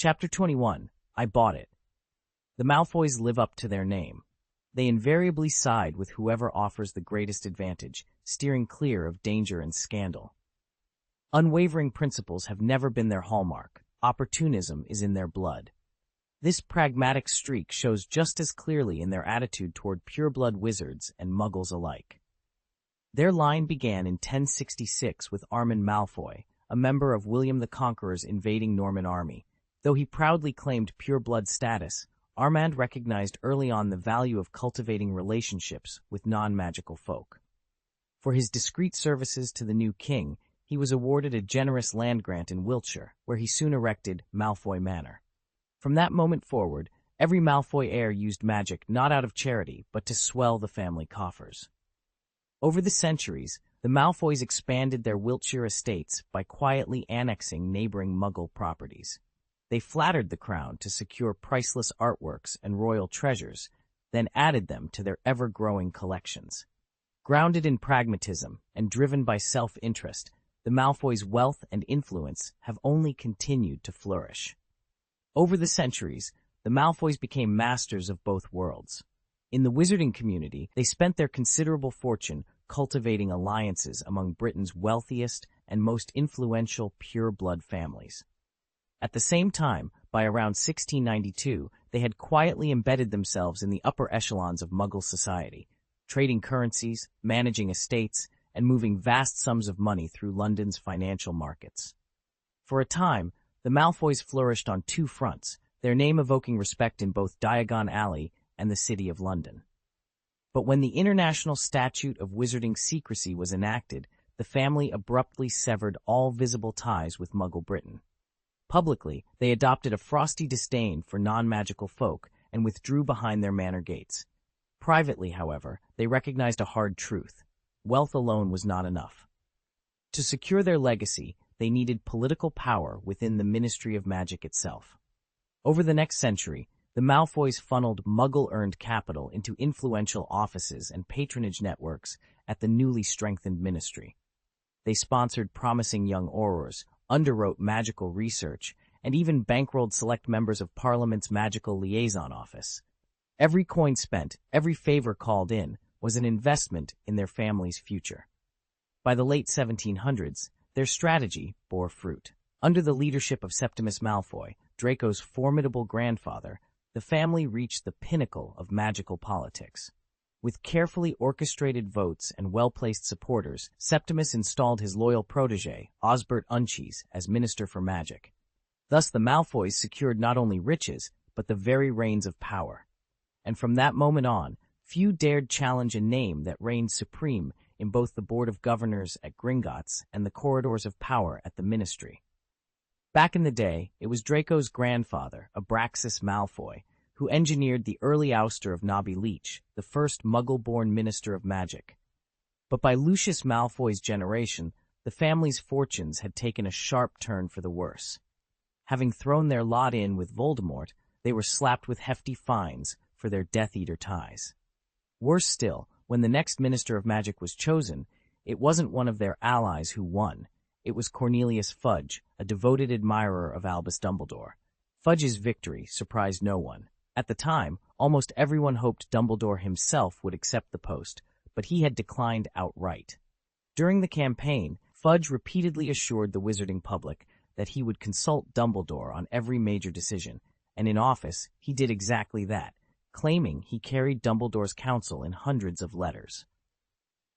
Chapter 21. I Bought It. The Malfoys live up to their name. They invariably side with whoever offers the greatest advantage, steering clear of danger and scandal. Unwavering principles have never been their hallmark. Opportunism is in their blood. This pragmatic streak shows just as clearly in their attitude toward pureblood wizards and muggles alike. Their line began in 1066 with Armand Malfoy, a member of William the Conqueror's invading Norman army. Though he proudly claimed pureblood status, Armand recognized early on the value of cultivating relationships with non-magical folk. For his discreet services to the new king, he was awarded a generous land grant in Wiltshire, where he soon erected Malfoy Manor. From that moment forward, every Malfoy heir used magic not out of charity, but to swell the family coffers. Over the centuries, the Malfoys expanded their Wiltshire estates by quietly annexing neighboring Muggle properties. They flattered the crown to secure priceless artworks and royal treasures, then added them to their ever-growing collections. Grounded in pragmatism and driven by self-interest, the Malfoys' wealth and influence have only continued to flourish. Over the centuries, the Malfoys became masters of both worlds. In the wizarding community, they spent their considerable fortune cultivating alliances among Britain's wealthiest and most influential pure-blood families. At the same time, by around 1692, they had quietly embedded themselves in the upper echelons of Muggle society, trading currencies, managing estates, and moving vast sums of money through London's financial markets. For a time, the Malfoys flourished on two fronts, their name evoking respect in both Diagon Alley and the City of London. But when the International Statute of Wizarding Secrecy was enacted, the family abruptly severed all visible ties with Muggle Britain. Publicly, they adopted a frosty disdain for non-magical folk and withdrew behind their manor gates. Privately, however, they recognized a hard truth. Wealth alone was not enough. To secure their legacy, they needed political power within the Ministry of Magic itself. Over the next century, the Malfoys funneled Muggle-earned capital into influential offices and patronage networks at the newly strengthened ministry. They sponsored promising young aurors, underwrote magical research, and even bankrolled select members of Parliament's Magical Liaison Office. Every coin spent, every favor called in, was an investment in their family's future. By the late 1700s, their strategy bore fruit. Under the leadership of Septimus Malfoy, Draco's formidable grandfather, the family reached the pinnacle of magical politics. With carefully orchestrated votes and well-placed supporters, Septimus installed his loyal protégé, Osbert Unchies, as Minister for Magic. Thus the Malfoys secured not only riches, but the very reins of power. And from that moment on, few dared challenge a name that reigned supreme in both the Board of Governors at Gringotts and the corridors of power at the Ministry. Back in the day, it was Draco's grandfather, Abraxas Malfoy, who engineered the early ouster of Nobby Leach, the first Muggle-born Minister of Magic. But by Lucius Malfoy's generation, the family's fortunes had taken a sharp turn for the worse. Having thrown their lot in with Voldemort, they were slapped with hefty fines for their Death Eater ties. Worse still, when the next Minister of Magic was chosen, it wasn't one of their allies who won. It was Cornelius Fudge, a devoted admirer of Albus Dumbledore. Fudge's victory surprised no one. At the time, almost everyone hoped Dumbledore himself would accept the post, but he had declined outright. During the campaign, Fudge repeatedly assured the wizarding public that he would consult Dumbledore on every major decision, and in office, he did exactly that, claiming he carried Dumbledore's counsel in hundreds of letters.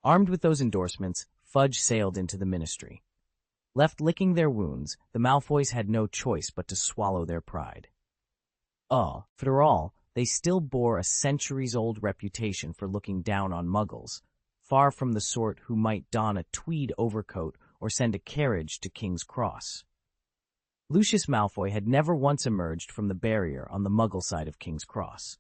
Armed with those endorsements, Fudge sailed into the ministry. Left licking their wounds, the Malfoys had no choice but to swallow their pride. After all, they still bore a centuries-old reputation for looking down on Muggles, far from the sort who might don a tweed overcoat or send a carriage to King's Cross. Lucius Malfoy had never once emerged from the barrier on the Muggle side of King's Cross.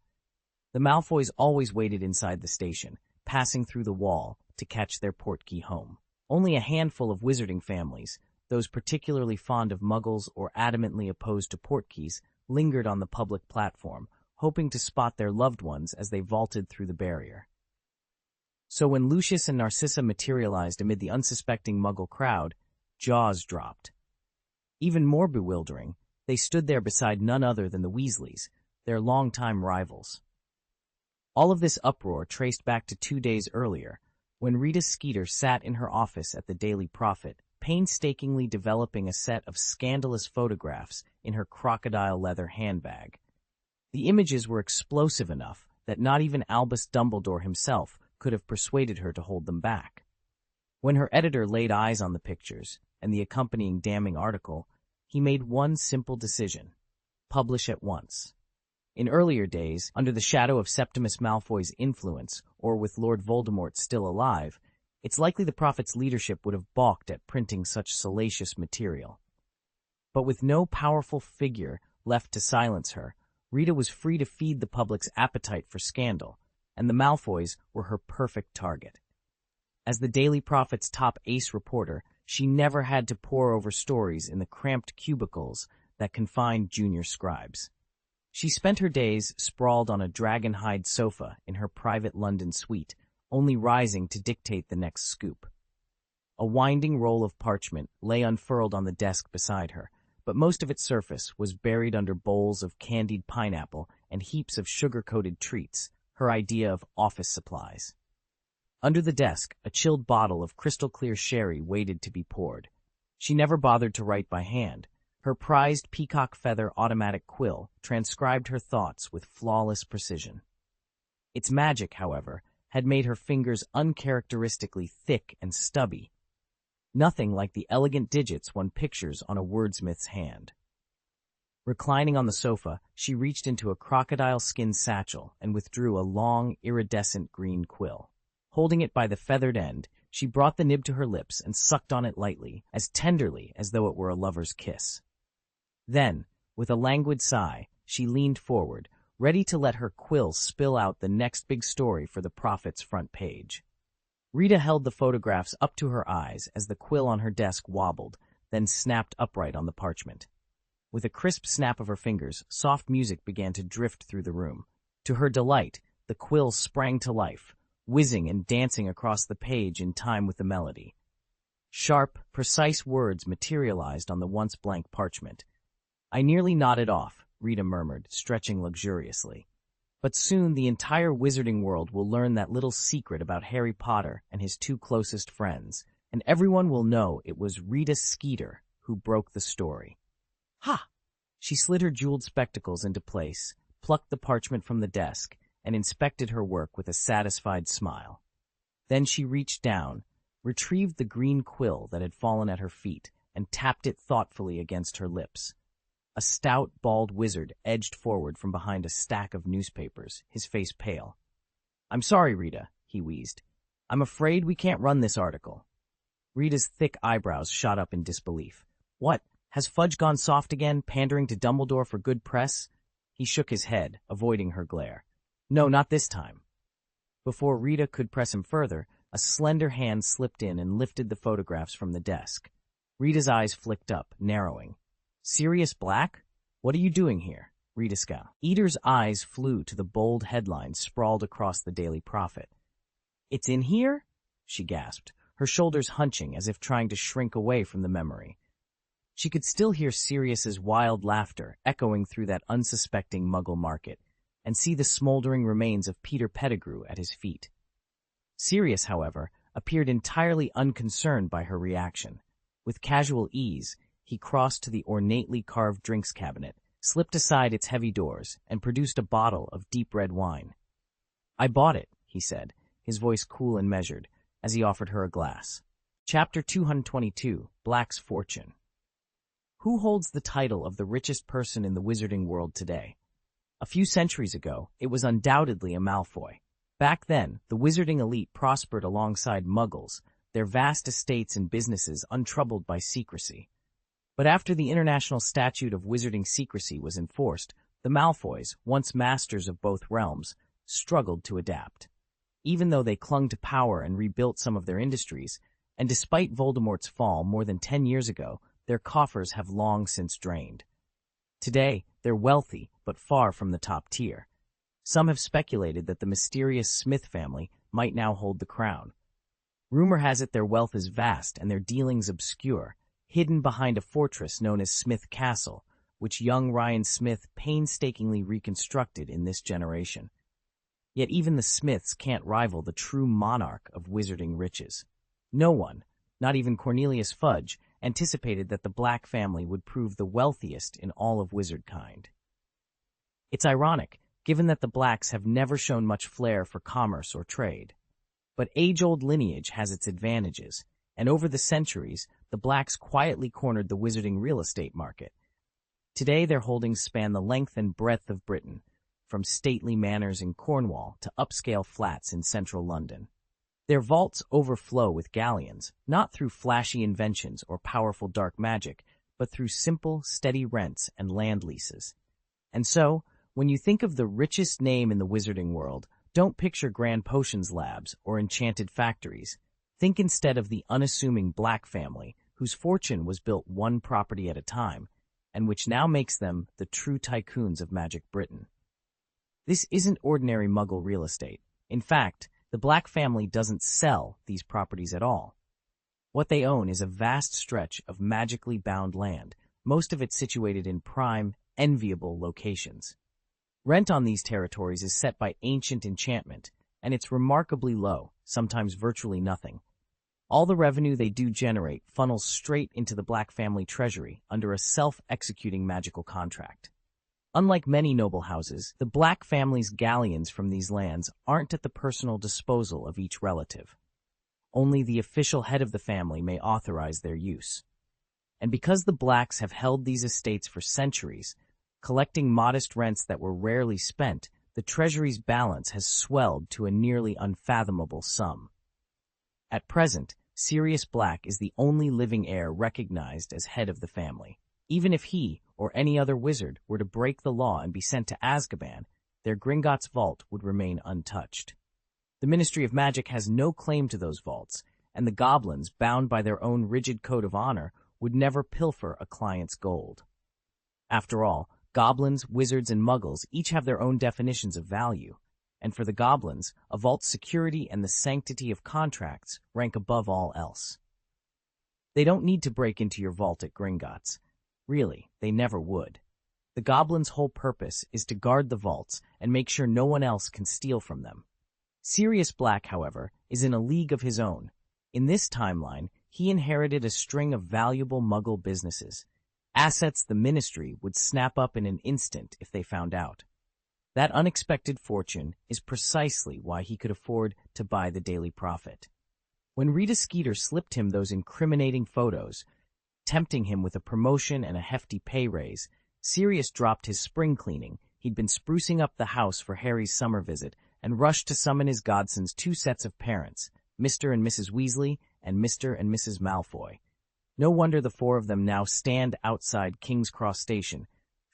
The Malfoys always waited inside the station, passing through the wall to catch their portkey home. Only a handful of wizarding families, those particularly fond of Muggles or adamantly opposed to portkeys, lingered on the public platform, hoping to spot their loved ones as they vaulted through the barrier. So when Lucius and Narcissa materialized amid the unsuspecting Muggle crowd, jaws dropped. Even more bewildering, They stood there beside none other than the Weasleys, their longtime rivals. All of this uproar traced back to 2 days earlier, when Rita Skeeter sat in her office at the Daily Prophet, painstakingly developing a set of scandalous photographs in her crocodile leather handbag. The images were explosive enough that not even Albus Dumbledore himself could have persuaded her to hold them back. When her editor laid eyes on the pictures and the accompanying damning article, he made one simple decision: publish at once. In earlier days, under the shadow of Septimus Malfoy's influence, or with Lord Voldemort still alive, it's likely the Prophet's leadership would have balked at printing such salacious material. But with no powerful figure left to silence her, Rita was free to feed the public's appetite for scandal, and the Malfoys were her perfect target. As the Daily Prophet's top ace reporter, she never had to pore over stories in the cramped cubicles that confined junior scribes. She spent her days sprawled on a dragon-hide sofa in her private London suite, only rising to dictate the next scoop. A winding roll of parchment lay unfurled on the desk beside her, but most of its surface was buried under bowls of candied pineapple and heaps of sugar-coated treats, her idea of office supplies. Under the desk, a chilled bottle of crystal-clear sherry waited to be poured. She never bothered to write by hand. Her prized peacock feather automatic quill transcribed her thoughts with flawless precision. Its magic, however, had made her fingers uncharacteristically thick and stubby, nothing like the elegant digits one pictures on a wordsmith's hand. Reclining on the sofa, she reached into a crocodile skin satchel and withdrew a long, iridescent green quill. Holding it by the feathered end, she brought the nib to her lips and sucked on it lightly, as tenderly as though it were a lover's kiss. Then, with a languid sigh, she leaned forward, ready to let her quill spill out the next big story for the Prophet's front page. Rita held the photographs up to her eyes as the quill on her desk wobbled, then snapped upright on the parchment. With a crisp snap of her fingers, soft music began to drift through the room. To her delight, the quill sprang to life, whizzing and dancing across the page in time with the melody. Sharp, precise words materialized on the once blank parchment. "I nearly nodded off," Rita murmured, stretching luxuriously. "But soon the entire wizarding world will learn that little secret about Harry Potter and his 2 closest friends, and everyone will know it was Rita Skeeter who broke the story." Ha! She slid her jeweled spectacles into place, plucked the parchment from the desk, and inspected her work with a satisfied smile. Then she reached down, retrieved the green quill that had fallen at her feet, and tapped it thoughtfully against her lips. A stout, bald wizard edged forward from behind a stack of newspapers, his face pale. "I'm sorry, Rita," he wheezed. "I'm afraid we can't run this article." Rita's thick eyebrows shot up in disbelief. "What? Has Fudge gone soft again, pandering to Dumbledore for good press?" He shook his head, avoiding her glare. "No, not this time." Before Rita could press him further, a slender hand slipped in and lifted the photographs from the desk. Rita's eyes flicked up, narrowing. "Sirius Black? What are you doing here?" Rita scowled. Eater's eyes flew to the bold headline sprawled across the Daily Prophet. "It's in here?" she gasped, her shoulders hunching as if trying to shrink away from the memory. She could still hear Sirius's wild laughter echoing through that unsuspecting Muggle market, and see the smoldering remains of Peter Pettigrew at his feet. Sirius, however, appeared entirely unconcerned by her reaction. With casual ease, he crossed to the ornately carved drinks cabinet, slipped aside its heavy doors, and produced a bottle of deep red wine. "I bought it," he said, his voice cool and measured, as he offered her a glass. Chapter 222, Black's Fortune. Who holds the title of the richest person in the wizarding world today? A few centuries ago, it was undoubtedly a Malfoy. Back then, the wizarding elite prospered alongside Muggles, their vast estates and businesses untroubled by secrecy. But after the International Statute of Wizarding Secrecy was enforced, the Malfoys, once masters of both realms, struggled to adapt. Even though they clung to power and rebuilt some of their industries, and despite Voldemort's fall more than 10 years ago, their coffers have long since drained. Today, they're wealthy, but far from the top tier. Some have speculated that the mysterious Smith family might now hold the crown. Rumor has it their wealth is vast and their dealings obscure, hidden behind a fortress known as Smith Castle, which young Ryan Smith painstakingly reconstructed in this generation. Yet even the Smiths can't rival the true monarch of wizarding riches. No one, not even Cornelius Fudge, anticipated that the Black family would prove the wealthiest in all of wizardkind. It's ironic, given that the Blacks have never shown much flair for commerce or trade. But age-old lineage has its advantages, and over the centuries, the Blacks quietly cornered the wizarding real estate market. Today their holdings span the length and breadth of Britain, from stately manors in Cornwall to upscale flats in central London. Their vaults overflow with galleons, not through flashy inventions or powerful dark magic, but through simple, steady rents and land leases. And so, when you think of the richest name in the wizarding world, don't picture grand potions labs or enchanted factories. Think instead of the unassuming Black family, whose fortune was built one property at a time, and which now makes them the true tycoons of Magic Britain. This isn't ordinary Muggle real estate. In fact, the Black family doesn't sell these properties at all. What they own is a vast stretch of magically bound land, most of it situated in prime, enviable locations. Rent on these territories is set by ancient enchantment, and it's remarkably low, sometimes virtually nothing. All the revenue they do generate funnels straight into the Black family treasury under a self-executing magical contract. Unlike many noble houses, the Black family's galleons from these lands aren't at the personal disposal of each relative. Only the official head of the family may authorize their use. And because the Blacks have held these estates for centuries, collecting modest rents that were rarely spent, the treasury's balance has swelled to a nearly unfathomable sum. At present, Sirius Black is the only living heir recognized as head of the family. Even if he, or any other wizard, were to break the law and be sent to Azkaban, their Gringotts vault would remain untouched. The Ministry of Magic has no claim to those vaults, and the goblins, bound by their own rigid code of honor, would never pilfer a client's gold. After all, goblins, wizards, and muggles each have their own definitions of value, and for the goblins, a vault's security and the sanctity of contracts rank above all else. They don't need to break into your vault at Gringotts. Really, they never would. The goblins' whole purpose is to guard the vaults and make sure no one else can steal from them. Sirius Black, however, is in a league of his own. In this timeline, he inherited a string of valuable Muggle businesses, assets the Ministry would snap up in an instant if they found out. That unexpected fortune is precisely why he could afford to buy the Daily Prophet. When Rita Skeeter slipped him those incriminating photos, tempting him with a promotion and a hefty pay raise, Sirius dropped his spring cleaning. He'd been sprucing up the house for Harry's summer visit and rushed to summon his godson's two sets of parents, Mr. and Mrs. Weasley and Mr. and Mrs. Malfoy. No wonder the four of them now stand outside King's Cross Station,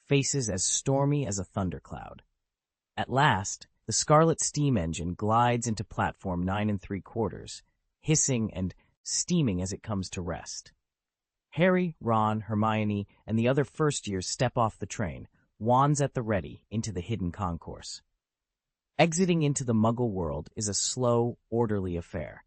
faces as stormy as a thundercloud. At last, the Scarlet Steam Engine glides into platform 9 3/4, hissing and steaming as it comes to rest. Harry, Ron, Hermione, and the other first-years step off the train, wands at the ready, into the hidden concourse. Exiting into the Muggle world is a slow, orderly affair.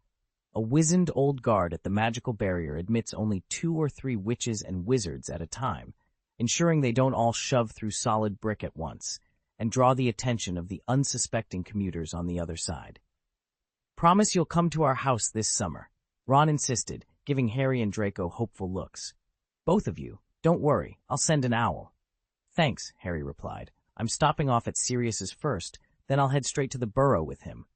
A wizened old guard at the magical barrier admits only 2 or 3 witches and wizards at a time, ensuring they don't all shove through solid brick at once, and draw the attention of the unsuspecting commuters on the other side. "Promise you'll come to our house this summer," Ron insisted, giving Harry and Draco hopeful looks. "Both of you. Don't worry, I'll send an owl." "Thanks," Harry replied. "I'm stopping off at Sirius's first, then I'll head straight to the burrow with him."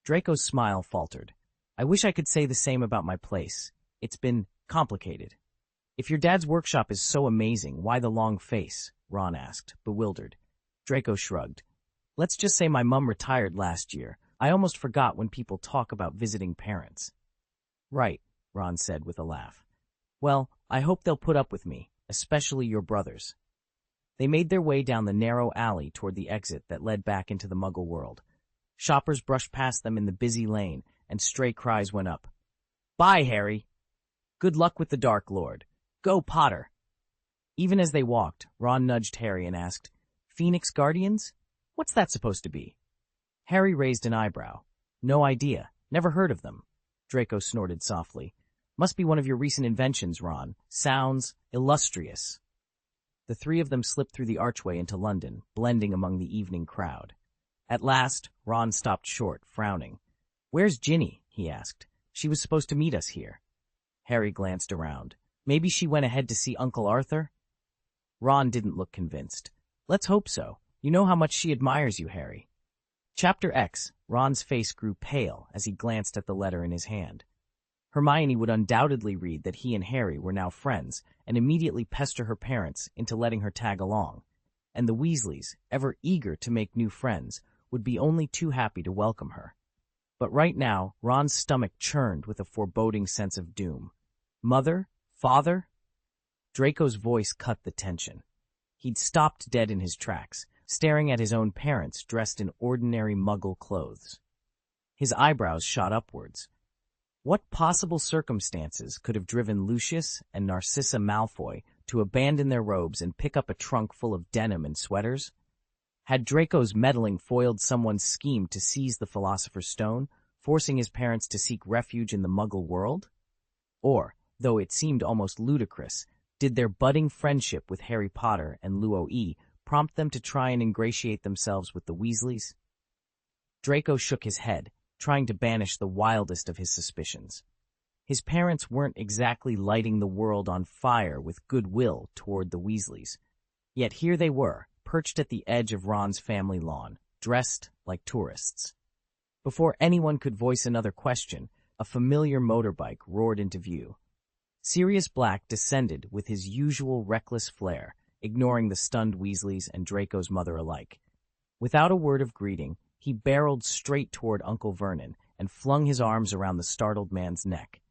Draco's smile faltered. "I wish I could say the same about my place. It's been complicated." "If your dad's workshop is so amazing, why the long face?" Ron asked, bewildered. Draco shrugged. "Let's just say my mum retired last year. I almost forgot when people talk about visiting parents." "Right," Ron said with a laugh. "Well, I hope they'll put up with me, especially your brothers." They made their way down the narrow alley toward the exit that led back into the Muggle world. Shoppers brushed past them in the busy lane, and stray cries went up. "Bye, Harry!" "Good luck with the Dark Lord!" "Go, Potter!" Even as they walked, Ron nudged Harry and asked, "Phoenix Guardians? What's that supposed to be?" Harry raised an eyebrow. "No idea. Never heard of them." Draco snorted softly. "Must be one of your recent inventions, Ron. Sounds illustrious." The three of them slipped through the archway into London, blending among the evening crowd. At last, Ron stopped short, frowning. "Where's Ginny?" he asked. "She was supposed to meet us here." Harry glanced around. "Maybe she went ahead to see Uncle Arthur?" Ron didn't look convinced. "Let's hope so. You know how much she admires you, Harry." Chapter X. Ron's face grew pale as he glanced at the letter in his hand. Hermione would undoubtedly read that he and Harry were now friends and immediately pester her parents into letting her tag along. And the Weasleys, ever eager to make new friends, would be only too happy to welcome her. But right now, Ron's stomach churned with a foreboding sense of doom. Mother? Father? Draco's voice cut the tension. He'd stopped dead in his tracks, staring at his own parents dressed in ordinary Muggle clothes. His eyebrows shot upwards. What possible circumstances could have driven Lucius and Narcissa Malfoy to abandon their robes and pick up a trunk full of denim and sweaters? Had Draco's meddling foiled someone's scheme to seize the Philosopher's Stone, forcing his parents to seek refuge in the Muggle world? Or, though it seemed almost ludicrous, did their budding friendship with Harry Potter and Luo Yi prompt them to try and ingratiate themselves with the Weasleys? Draco shook his head, trying to banish the wildest of his suspicions. His parents weren't exactly lighting the world on fire with goodwill toward the Weasleys. Yet here they were, perched at the edge of Ron's family lawn, dressed like tourists. Before anyone could voice another question, a familiar motorbike roared into view. Sirius Black descended with his usual reckless flair, ignoring the stunned Weasleys and Draco's mother alike. Without a word of greeting, he barreled straight toward Uncle Vernon and flung his arms around the startled man's neck.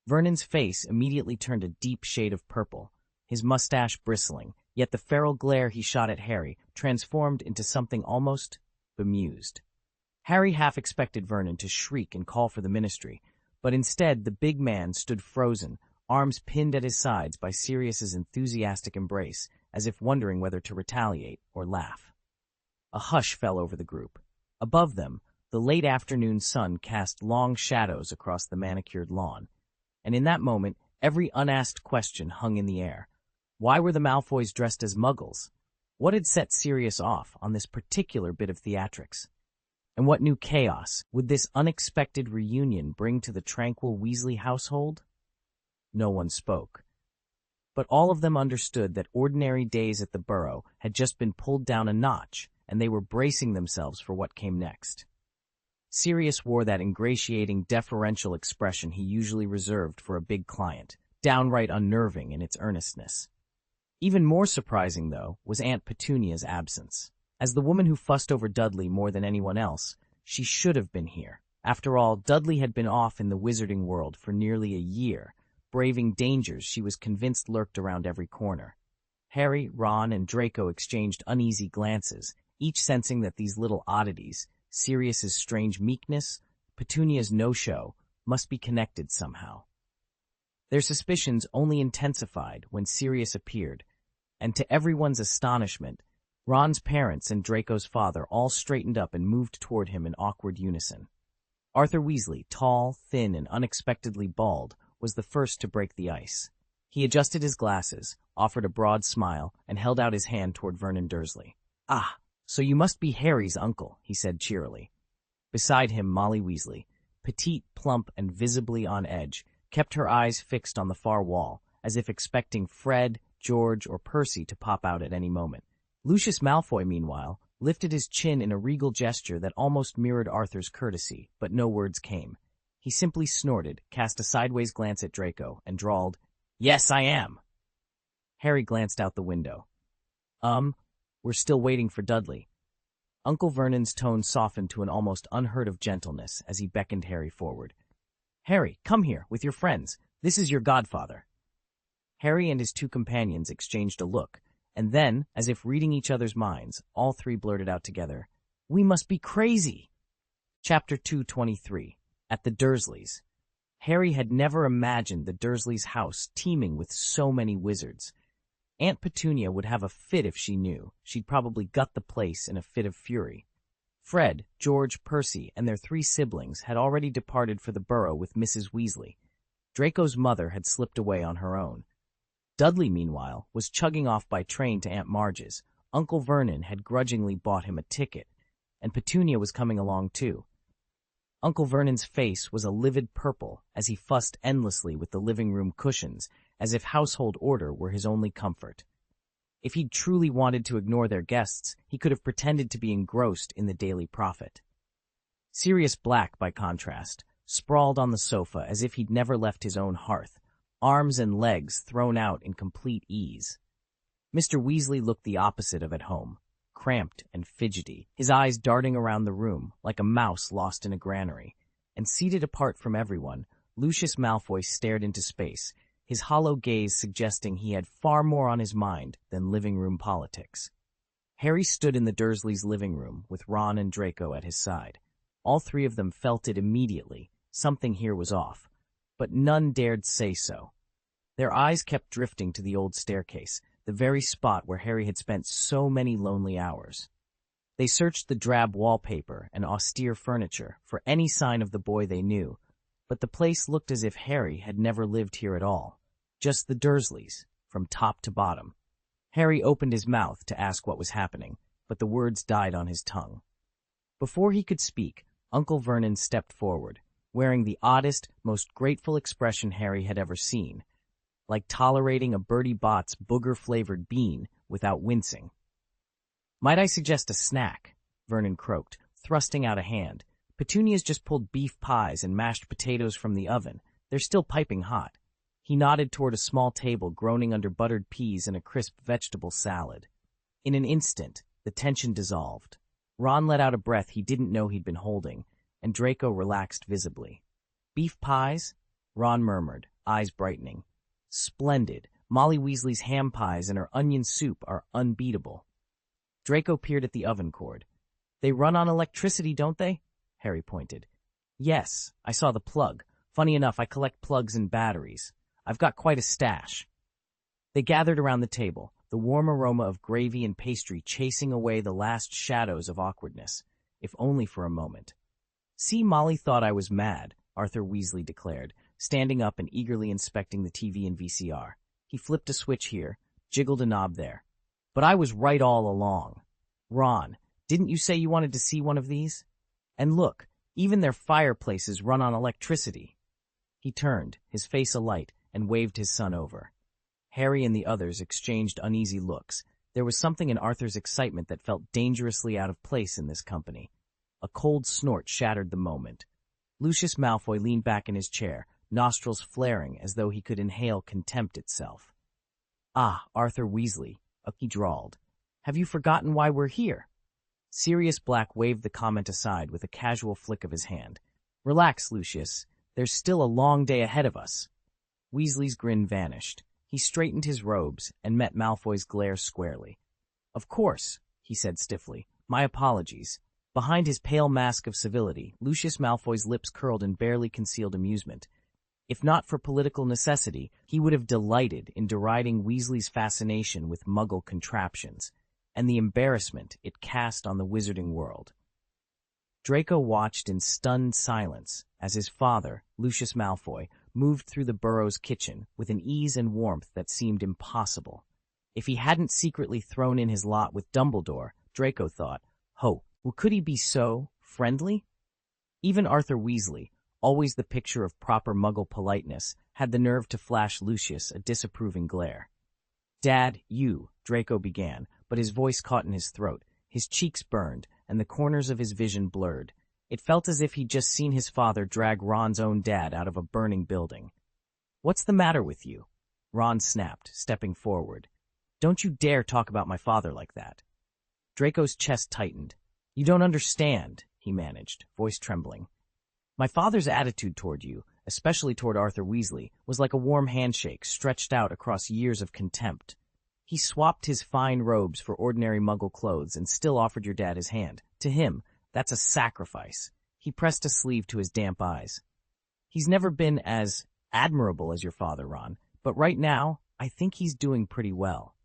Vernon's face immediately turned a deep shade of purple, his mustache bristling, yet the feral glare he shot at Harry transformed into something almost bemused. Harry half expected Vernon to shriek and call for the ministry, but instead the big man stood frozen, arms pinned at his sides by Sirius's enthusiastic embrace, as if wondering whether to retaliate or laugh. A hush fell over the group. Above them, the late afternoon sun cast long shadows across the manicured lawn, and in that moment, every unasked question hung in the air. Why were the Malfoys dressed as Muggles? What had set Sirius off on this particular bit of theatrics? And what new chaos would this unexpected reunion bring to the tranquil Weasley household? No one spoke. But all of them understood that ordinary days at the Burrow had just been pulled down a notch, and they were bracing themselves for what came next. Sirius wore that ingratiating, deferential expression he usually reserved for a big client, downright unnerving in its earnestness. Even more surprising, though, was Aunt Petunia's absence. As the woman who fussed over Dudley more than anyone else, she should have been here. After all, Dudley had been off in the wizarding world for nearly a year, braving dangers she was convinced lurked around every corner. Harry, Ron, and Draco exchanged uneasy glances, each sensing that these little oddities, Sirius's strange meekness, Petunia's no-show, must be connected somehow. Their suspicions only intensified when Sirius appeared, and to everyone's astonishment, Ron's parents and Draco's father all straightened up and moved toward him in awkward unison. Arthur Weasley, tall, thin, and unexpectedly bald, was the first to break the ice. He adjusted his glasses, offered a broad smile, and held out his hand toward Vernon Dursley. "Ah, so you must be Harry's uncle," he said cheerily. Beside him, Molly Weasley, petite, plump, and visibly on edge, kept her eyes fixed on the far wall, as if expecting Fred, George, or Percy to pop out at any moment. Lucius Malfoy, meanwhile, lifted his chin in a regal gesture that almost mirrored Arthur's courtesy, but no words came. He simply snorted, cast a sideways glance at Draco, and drawled, "Yes, I am." Harry glanced out the window. We're still waiting for Dudley." Uncle Vernon's tone softened to an almost unheard-of gentleness as he beckoned Harry forward. "Harry, come here, with your friends. This is your godfather." Harry and his two companions exchanged a look, and then, as if reading each other's minds, all three blurted out together, "We must be crazy!" Chapter 223. At the Dursleys. Harry had never imagined the Dursleys' house teeming with so many wizards. Aunt Petunia would have a fit if she knew. She'd probably gut the place in a fit of fury. Fred, George, Percy, and their three siblings had already departed for the Burrow with Mrs. Weasley. Draco's mother had slipped away on her own. Dudley, meanwhile, was chugging off by train to Aunt Marge's. Uncle Vernon had grudgingly bought him a ticket, and Petunia was coming along too. Uncle Vernon's face was a livid purple as he fussed endlessly with the living room cushions, as if household order were his only comfort. If he'd truly wanted to ignore their guests, he could have pretended to be engrossed in the Daily Prophet. Sirius Black, by contrast, sprawled on the sofa as if he'd never left his own hearth, arms and legs thrown out in complete ease. Mr. Weasley looked the opposite of at home, cramped and fidgety, his eyes darting around the room like a mouse lost in a granary, and seated apart from everyone, Lucius Malfoy stared into space, his hollow gaze suggesting he had far more on his mind than living room politics. Harry stood in the Dursleys' living room with Ron and Draco at his side. All three of them felt it immediately. Something here was off, but none dared say so. Their eyes kept drifting to the old staircase, the very spot where Harry had spent so many lonely hours. They searched the drab wallpaper and austere furniture for any sign of the boy they knew, but the place looked as if Harry had never lived here at all. Just the Dursleys, from top to bottom. Harry opened his mouth to ask what was happening, but the words died on his tongue. Before he could speak, Uncle Vernon stepped forward, wearing the oddest, most grateful expression Harry had ever seen, like tolerating a Bertie Bott's booger-flavored bean without wincing. "Might I suggest a snack?" Vernon croaked, thrusting out a hand. "Petunia's just pulled beef pies and mashed potatoes from the oven. They're still piping hot." He nodded toward a small table groaning under buttered peas and a crisp vegetable salad. In an instant, the tension dissolved. Ron let out a breath he didn't know he'd been holding, and Draco relaxed visibly. "Beef pies?" Ron murmured, eyes brightening. "Splendid. Molly Weasley's ham pies and her onion soup are unbeatable." Draco peered at the oven cord. "They run on electricity, don't they?" Harry pointed. "Yes, I saw the plug. Funny enough, I collect plugs and batteries. I've got quite a stash." They gathered around the table, the warm aroma of gravy and pastry chasing away the last shadows of awkwardness, if only for a moment. "See, Molly thought I was mad," Arthur Weasley declared, standing up and eagerly inspecting the TV and VCR. He flipped a switch here, jiggled a knob there. "But I was right all along. Ron, didn't you say you wanted to see one of these? And look, even their fireplaces run on electricity." He turned, his face alight, and waved his son over. Harry and the others exchanged uneasy looks. There was something in Arthur's excitement that felt dangerously out of place in this company. A cold snort shattered the moment. Lucius Malfoy leaned back in his chair, nostrils flaring as though he could inhale contempt itself. "Ah, Arthur Weasley," he drawled. "Have you forgotten why we're here?" Sirius Black waved the comment aside with a casual flick of his hand. "Relax, Lucius. There's still a long day ahead of us." Weasley's grin vanished. He straightened his robes and met Malfoy's glare squarely. "Of course," he said stiffly. "My apologies." Behind his pale mask of civility, Lucius Malfoy's lips curled in barely concealed amusement. If not for political necessity, he would have delighted in deriding Weasley's fascination with Muggle contraptions, and the embarrassment it cast on the wizarding world. Draco watched in stunned silence as his father, Lucius Malfoy, moved through the Burrow's kitchen with an ease and warmth that seemed impossible. If he hadn't secretly thrown in his lot with Dumbledore, Draco thought, well, could he be so friendly? Even Arthur Weasley, always the picture of proper Muggle politeness, had the nerve to flash Lucius a disapproving glare. "Dad, Draco began, but his voice caught in his throat. His cheeks burned, and the corners of his vision blurred. It felt as if he'd just seen his father drag Ron's own dad out of a burning building. "What's the matter with you?" Ron snapped, stepping forward. "Don't you dare talk about my father like that." Draco's chest tightened. "You don't understand," he managed, voice trembling. "My father's attitude toward you, especially toward Arthur Weasley, was like a warm handshake stretched out across years of contempt. He swapped his fine robes for ordinary Muggle clothes and still offered your dad his hand. To him, that's a sacrifice." He pressed a sleeve to his damp eyes. "He's never been as admirable as your father, Ron, but right now, I think he's doing pretty well."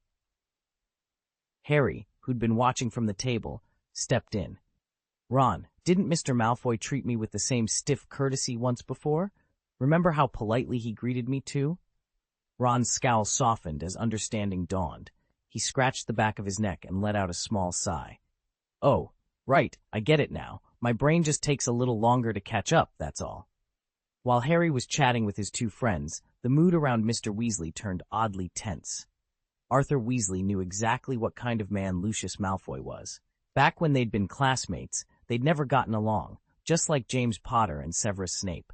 Harry, who'd been watching from the table, stepped in. "Ron, didn't Mr. Malfoy treat me with the same stiff courtesy once before? Remember how politely he greeted me, too?" Ron's scowl softened as understanding dawned. He scratched the back of his neck and let out a small sigh. Oh, right, I get it now. My brain just takes a little longer to catch up, that's all. While Harry was chatting with his two friends, the mood around Mr. Weasley turned oddly tense. Arthur Weasley knew exactly what kind of man Lucius Malfoy was. Back when they'd been classmates, they'd never gotten along, just like James Potter and Severus Snape.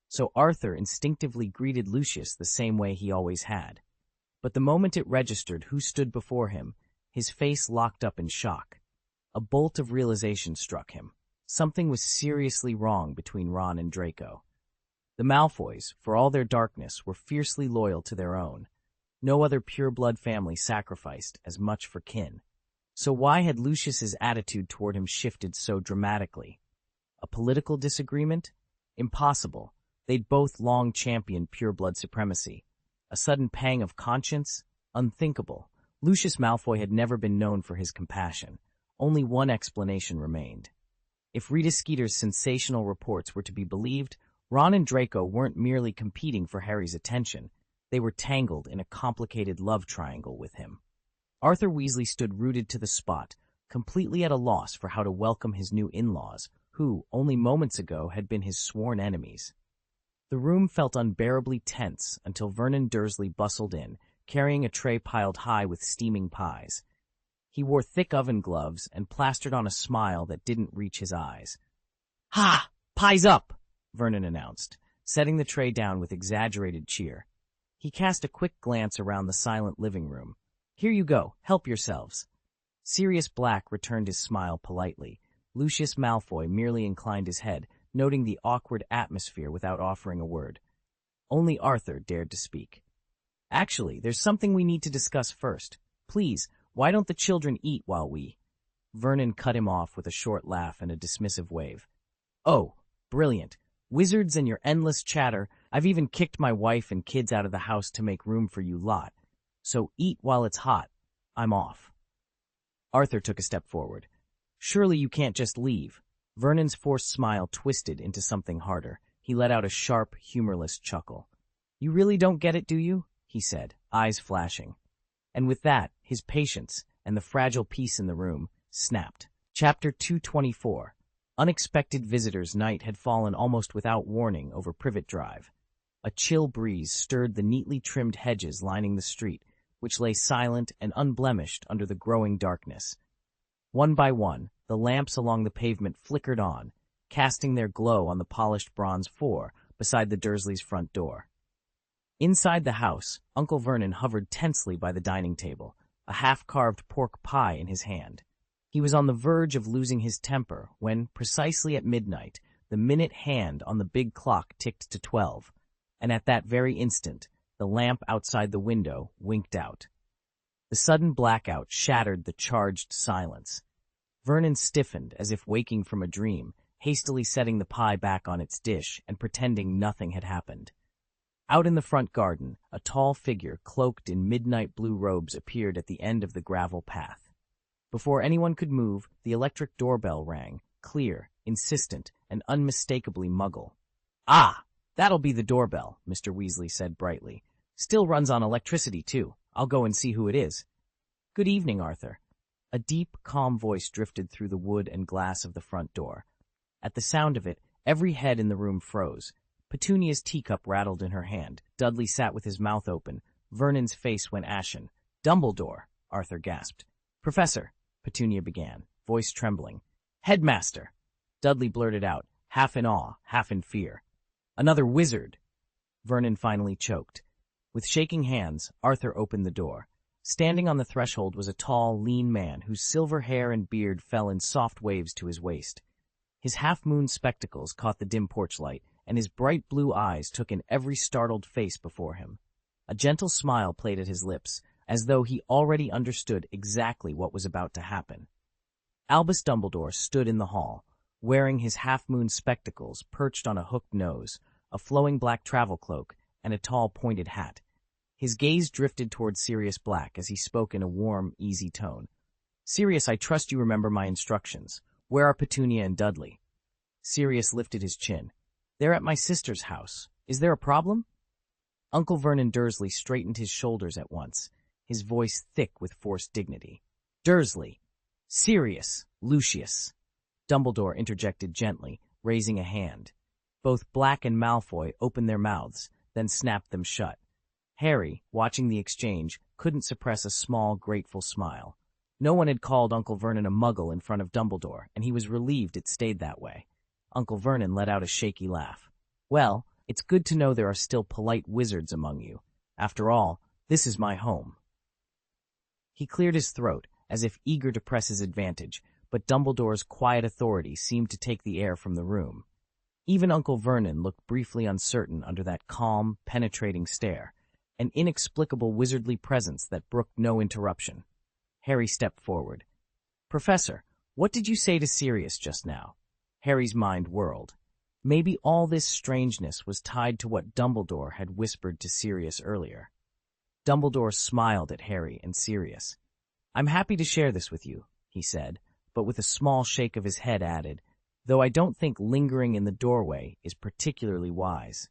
So Arthur instinctively greeted Lucius the same way he always had. But the moment it registered who stood before him, his face locked up in shock. A bolt of realization struck him. Something was seriously wrong between Ron and Draco. The Malfoys, for all their darkness, were fiercely loyal to their own. No other pure-blood family sacrificed as much for kin. So why had Lucius's attitude toward him shifted so dramatically? A political disagreement? Impossible. They'd both long championed pure-blood supremacy. A sudden pang of conscience? Unthinkable. Lucius Malfoy had never been known for his compassion. Only one explanation remained. If Rita Skeeter's sensational reports were to be believed, Ron and Draco weren't merely competing for Harry's attention. They were tangled in a complicated love triangle with him. Arthur Weasley stood rooted to the spot, completely at a loss for how to welcome his new in-laws, who, only moments ago, had been his sworn enemies. The room felt unbearably tense until Vernon Dursley bustled in, carrying a tray piled high with steaming pies. He wore thick oven gloves and plastered on a smile that didn't reach his eyes. "Ha! Pies up!" Vernon announced, setting the tray down with exaggerated cheer. He cast a quick glance around the silent living room. "Here you go, help yourselves." Sirius Black returned his smile politely. Lucius Malfoy merely inclined his head, noting the awkward atmosphere without offering a word. Only Arthur dared to speak. "Actually, there's something we need to discuss first. Please, why don't the children eat while we—" Vernon cut him off with a short laugh and a dismissive wave. "Oh, brilliant. Wizards and your endless chatter. I've even kicked my wife and kids out of the house to make room for you lot. So eat while it's hot. I'm off." Arthur took a step forward. "Surely you can't just leave." Vernon's forced smile twisted into something harder. He let out a sharp, humorless chuckle. "You really don't get it, do you?" he said, eyes flashing. And with that, his patience, and the fragile peace in the room, snapped. Chapter 224. Unexpected visitors' night had fallen almost without warning over Privet Drive. A chill breeze stirred the neatly trimmed hedges lining the street, which lay silent and unblemished under the growing darkness. One by one, the lamps along the pavement flickered on, casting their glow on the polished bronze floor beside the Dursleys' front door. Inside the house, Uncle Vernon hovered tensely by the dining table, a half-carved pork pie in his hand. He was on the verge of losing his temper when, precisely at midnight, the minute hand on the big clock ticked to 12, and at that very instant, the lamp outside the window winked out. The sudden blackout shattered the charged silence. Vernon stiffened as if waking from a dream, hastily setting the pie back on its dish and pretending nothing had happened. Out in the front garden, a tall figure cloaked in midnight blue robes appeared at the end of the gravel path. Before anyone could move, the electric doorbell rang, clear, insistent, and unmistakably Muggle. "Ah, that'll be the doorbell," Mr. Weasley said brightly. "Still runs on electricity, too. I'll go and see who it is." "Good evening, Arthur." A deep, calm voice drifted through the wood and glass of the front door. At the sound of it, every head in the room froze. Petunia's teacup rattled in her hand. Dudley sat with his mouth open. Vernon's face went ashen. "Dumbledore," Arthur gasped. "Professor," Petunia began, voice trembling. "Headmaster," Dudley blurted out, half in awe, half in fear. "Another wizard," Vernon finally choked. With shaking hands, Arthur opened the door. Standing on the threshold was a tall, lean man whose silver hair and beard fell in soft waves to his waist. His half-moon spectacles caught the dim porch light, and his bright blue eyes took in every startled face before him. A gentle smile played at his lips, as though he already understood exactly what was about to happen. Albus Dumbledore stood in the hall, wearing his half-moon spectacles perched on a hooked nose, a flowing black travel cloak, and a tall pointed hat. His gaze drifted toward Sirius Black as he spoke in a warm, easy tone. "Sirius, I trust you remember my instructions. Where are Petunia and Dudley?" Sirius lifted his chin. "They're at my sister's house. Is there a problem?" Uncle Vernon Dursley straightened his shoulders at once, his voice thick with forced dignity. Dursley! Sirius! Lucius! Dumbledore interjected gently, raising a hand. Both Black and Malfoy opened their mouths, then snapped them shut. Harry, watching the exchange, couldn't suppress a small, grateful smile. No one had called Uncle Vernon a muggle in front of Dumbledore, and he was relieved it stayed that way. Uncle Vernon let out a shaky laugh. Well, it's good to know there are still polite wizards among you. After all, this is my home. He cleared his throat, as if eager to press his advantage, but Dumbledore's quiet authority seemed to take the air from the room. Even Uncle Vernon looked briefly uncertain under that calm, penetrating stare, an inexplicable wizardly presence that brooked no interruption. Harry stepped forward. Professor, what did you say to Sirius just now? Harry's mind whirled. Maybe all this strangeness was tied to what Dumbledore had whispered to Sirius earlier. Dumbledore smiled at Harry and Sirius. I'm happy to share this with you, he said, but with a small shake of his head added, though I don't think lingering in the doorway is particularly wise.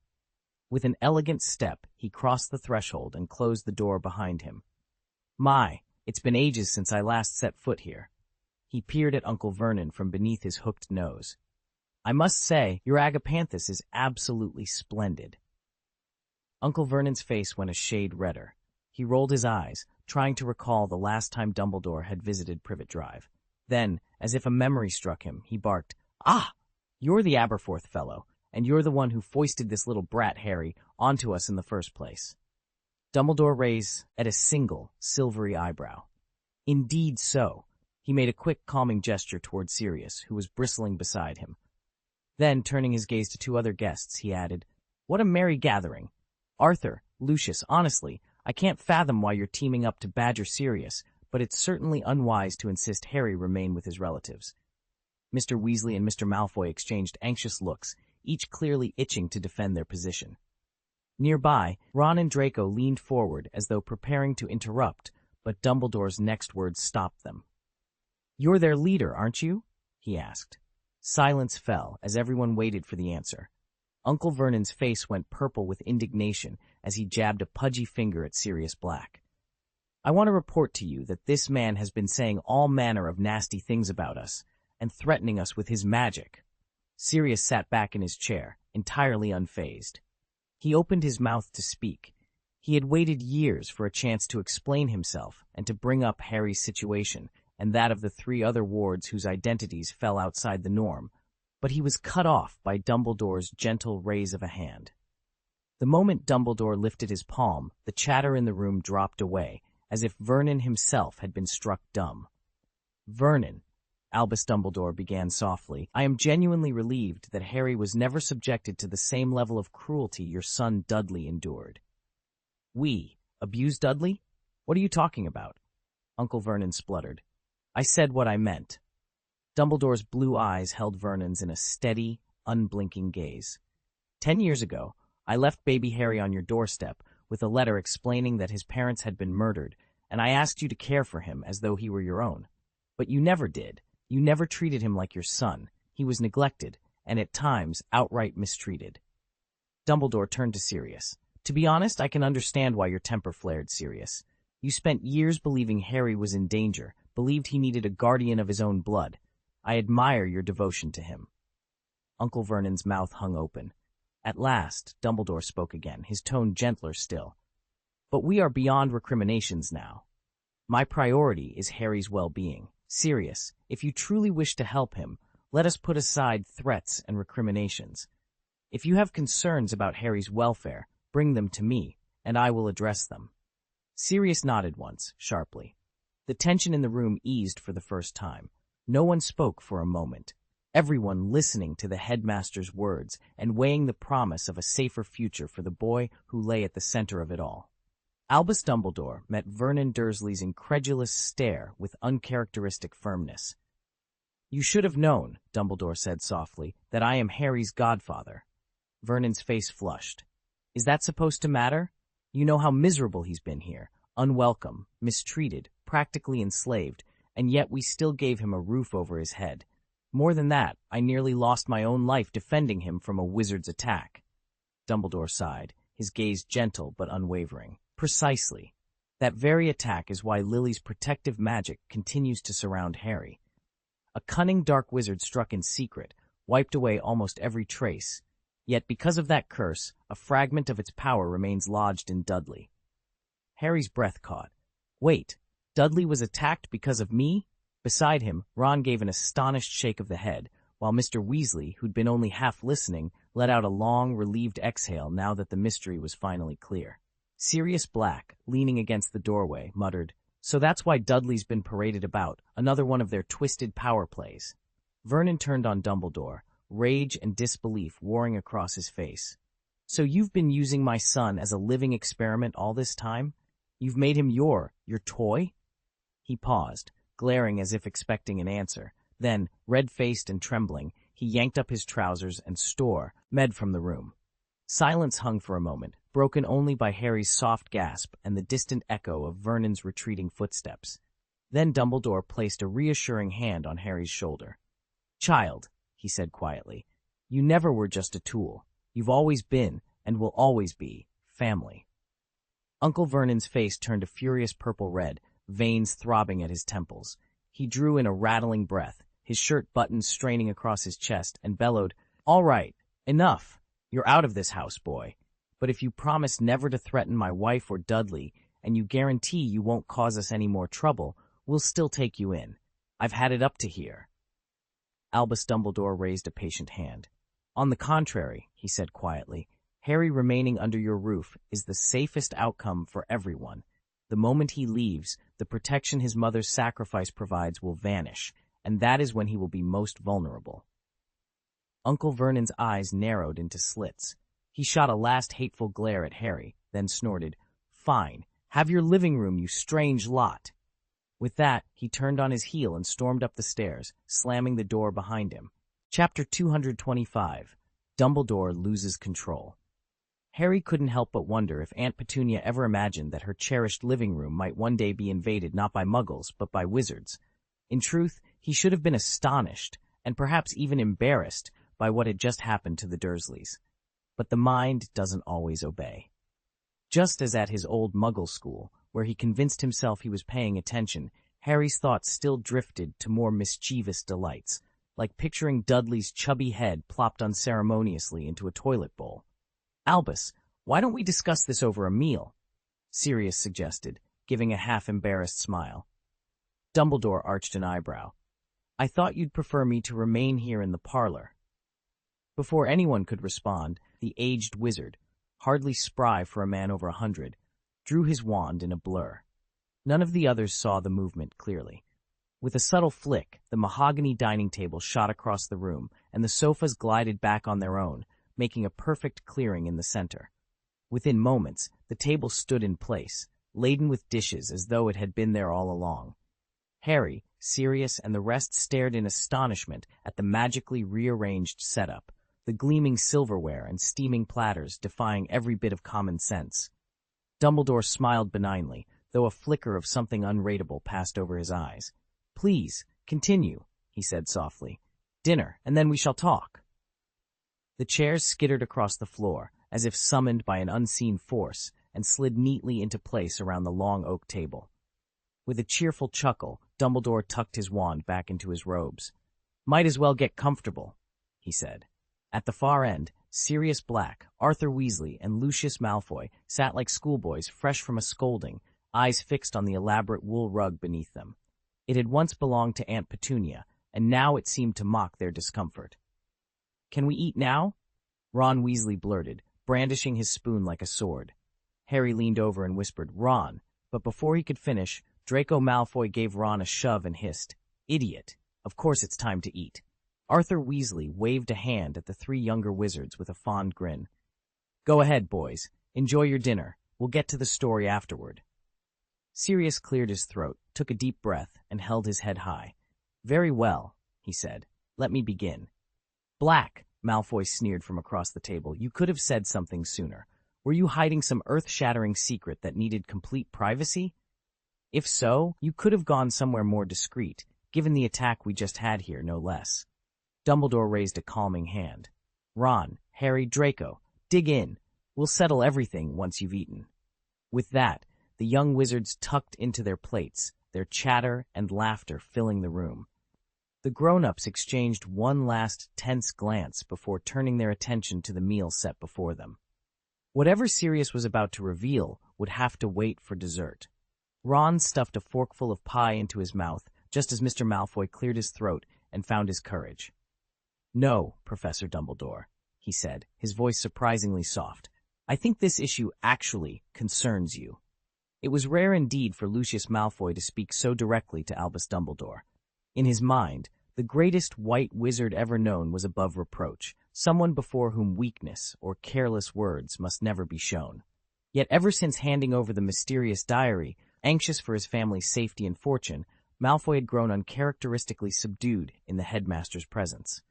With an elegant step, he crossed the threshold and closed the door behind him. My, it's been ages since I last set foot here. He peered at Uncle Vernon from beneath his hooked nose. I must say, your agapanthus is absolutely splendid. Uncle Vernon's face went a shade redder. He rolled his eyes, trying to recall the last time Dumbledore had visited Privet Drive. Then, as if a memory struck him, he barked, Ah! You're the Aberforth fellow, and you're the one who foisted this little brat, Harry, onto us in the first place. Dumbledore raised at a single, silvery eyebrow. Indeed so. He made a quick, calming gesture toward Sirius, who was bristling beside him. Then, turning his gaze to two other guests, he added, What a merry gathering. Arthur, Lucius, honestly, I can't fathom why you're teaming up to badger Sirius, but it's certainly unwise to insist Harry remain with his relatives. Mr. Weasley and Mr. Malfoy exchanged anxious looks, each clearly itching to defend their position. Nearby, Ron and Draco leaned forward as though preparing to interrupt, but Dumbledore's next words stopped them. You're their leader, aren't you? He asked. Silence fell as everyone waited for the answer. Uncle Vernon's face went purple with indignation as he jabbed a pudgy finger at Sirius Black. I want to report to you that this man has been saying all manner of nasty things about us and threatening us with his magic. Sirius sat back in his chair, entirely unfazed. He opened his mouth to speak. He had waited years for a chance to explain himself and to bring up Harry's situation and that of the three other wards whose identities fell outside the norm, but he was cut off by Dumbledore's gentle raise of a hand. The moment Dumbledore lifted his palm, the chatter in the room dropped away, as if Vernon himself had been struck dumb. Vernon, Albus Dumbledore began softly, I am genuinely relieved that Harry was never subjected to the same level of cruelty your son Dudley endured. We? Abuse Dudley? What are you talking about? Uncle Vernon spluttered. I said what I meant. Dumbledore's blue eyes held Vernon's in a steady, unblinking gaze. 10 years ago, I left baby Harry on your doorstep with a letter explaining that his parents had been murdered, and I asked you to care for him as though he were your own. But you never did. You never treated him like your son. He was neglected, and at times outright mistreated. Dumbledore turned to Sirius. To be honest, I can understand why your temper flared, Sirius. You spent years believing Harry was in danger, believed he needed a guardian of his own blood. I admire your devotion to him. Uncle Vernon's mouth hung open. At last, Dumbledore spoke again, his tone gentler still. But we are beyond recriminations now. My priority is Harry's well-being. Sirius, if you truly wish to help him, let us put aside threats and recriminations. If you have concerns about Harry's welfare, bring them to me, and I will address them. Sirius nodded once, sharply. The tension in the room eased for the first time. No one spoke for a moment, everyone listening to the headmaster's words and weighing the promise of a safer future for the boy who lay at the center of it all. Albus Dumbledore met Vernon Dursley's incredulous stare with uncharacteristic firmness. You should have known, Dumbledore said softly, that I am Harry's godfather. Vernon's face flushed. Is that supposed to matter? You know how miserable he's been here, unwelcome, mistreated, practically enslaved, and yet we still gave him a roof over his head. More than that, I nearly lost my own life defending him from a wizard's attack. Dumbledore sighed. his gaze gentle but unwavering. Precisely. That very attack is why Lily's protective magic continues to surround Harry. A cunning dark wizard struck in secret, wiped away almost every trace. Yet because of that curse, a fragment of its power remains lodged in Dudley. Harry's breath caught. Wait, Dudley was attacked because of me? Beside him, Ron gave an astonished shake of the head, while Mr. Weasley, who'd been only half listening, let out a long, relieved exhale now that the mystery was finally clear. Sirius Black, leaning against the doorway, muttered, "So that's why Dudley's been paraded about, another one of their twisted power plays." Vernon turned on Dumbledore, rage and disbelief warring across his face. "So you've been using my son as a living experiment all this time? You've made him your toy?" He paused, glaring as if expecting an answer. Then, red-faced and trembling, he yanked up his trousers and med from the room. Silence hung for a moment, broken only by Harry's soft gasp and the distant echo of Vernon's retreating footsteps. Then Dumbledore placed a reassuring hand on Harry's shoulder. "Child," he said quietly, "you never were just a tool. You've always been, and will always be, family." Uncle Vernon's face turned a furious purple red, veins throbbing at his temples. He drew in a rattling breath, his shirt buttons straining across his chest, and bellowed, "All right, enough. You're out of this house, boy. But if you promise never to threaten my wife or Dudley, and you guarantee you won't cause us any more trouble, we'll still take you in. I've had it up to here." Albus Dumbledore raised a patient hand. "On the contrary," he said quietly, "Harry remaining under your roof is the safest outcome for everyone. The moment he leaves, the protection his mother's sacrifice provides will vanish, and that is when he will be most vulnerable." Uncle Vernon's eyes narrowed into slits. He shot a last hateful glare at Harry, then snorted, "Fine, have your living room, you strange lot." With that, he turned on his heel and stormed up the stairs, slamming the door behind him. Chapter 225. Dumbledore Loses Control. Harry couldn't help but wonder if Aunt Petunia ever imagined that her cherished living room might one day be invaded not by muggles, but by wizards. In truth, he should have been astonished, and perhaps even embarrassed, by what had just happened to the Dursleys. But the mind doesn't always obey. Just as at his old Muggle school, where he convinced himself he was paying attention, Harry's thoughts still drifted to more mischievous delights, like picturing Dudley's chubby head plopped unceremoniously into a toilet bowl. "Albus, why don't we discuss this over a meal?" Sirius suggested, giving a half-embarrassed smile. Dumbledore arched an eyebrow. "I thought you'd prefer me to remain here in the parlor." Before anyone could respond, the aged wizard, hardly spry for a man over 100, drew his wand in a blur. None of the others saw the movement clearly. With a subtle flick, the mahogany dining table shot across the room, and the sofas glided back on their own, making a perfect clearing in the center. Within moments, the table stood in place, laden with dishes as though it had been there all along. Harry, Sirius, and the rest stared in astonishment at the magically rearranged setup, the gleaming silverware and steaming platters defying every bit of common sense. Dumbledore smiled benignly, though a flicker of something unreadable passed over his eyes. "Please, continue," he said softly. "Dinner, and then we shall talk." The chairs skittered across the floor, as if summoned by an unseen force, and slid neatly into place around the long oak table. With a cheerful chuckle, Dumbledore tucked his wand back into his robes. "Might as well get comfortable," he said. At the far end, Sirius Black, Arthur Weasley, and Lucius Malfoy sat like schoolboys fresh from a scolding, eyes fixed on the elaborate wool rug beneath them. It had once belonged to Aunt Petunia, and now it seemed to mock their discomfort. "Can we eat now?" Ron Weasley blurted, brandishing his spoon like a sword. Harry leaned over and whispered, "Ron," but before he could finish, Draco Malfoy gave Ron a shove and hissed, "Idiot! Of course it's time to eat." Arthur Weasley waved a hand at the three younger wizards with a fond grin. "Go ahead, boys. Enjoy your dinner. We'll get to the story afterward." Sirius cleared his throat, took a deep breath, and held his head high. "Very well," he said. "Let me begin." "Black," Malfoy sneered from across the table, "you could have said something sooner. Were you hiding some earth-shattering secret that needed complete privacy? If so, you could have gone somewhere more discreet, given the attack we just had here, no less." Dumbledore raised a calming hand. "Ron, Harry, Draco, dig in. We'll settle everything once you've eaten." With that, the young wizards tucked into their plates, their chatter and laughter filling the room. The grown-ups exchanged one last tense glance before turning their attention to the meal set before them. Whatever Sirius was about to reveal would have to wait for dessert. Ron stuffed a forkful of pie into his mouth, just as Mr. Malfoy cleared his throat and found his courage. "No, Professor Dumbledore," he said, his voice surprisingly soft. "I think this issue actually concerns you." It was rare indeed for Lucius Malfoy to speak so directly to Albus Dumbledore. In his mind, the greatest white wizard ever known was above reproach, someone before whom weakness or careless words must never be shown. Yet ever since handing over the mysterious diary, anxious for his family's safety and fortune, Malfoy had grown uncharacteristically subdued in the headmaster's presence.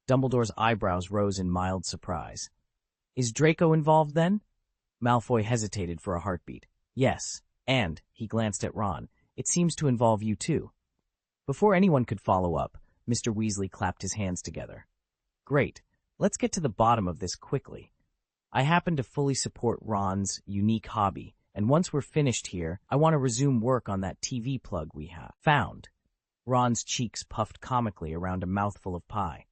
Dumbledore's eyebrows rose in mild surprise. "Is Draco involved, then?" Malfoy hesitated for a heartbeat. "Yes, and," he glanced at Ron, "it seems to involve you too." Before anyone could follow up, Mr. Weasley clapped his hands together. "Great. Let's get to the bottom of this quickly. I happen to fully support Ron's unique hobby, and once we're finished here, I want to resume work on that TV plug we have found." Ron's cheeks puffed comically around a mouthful of pie.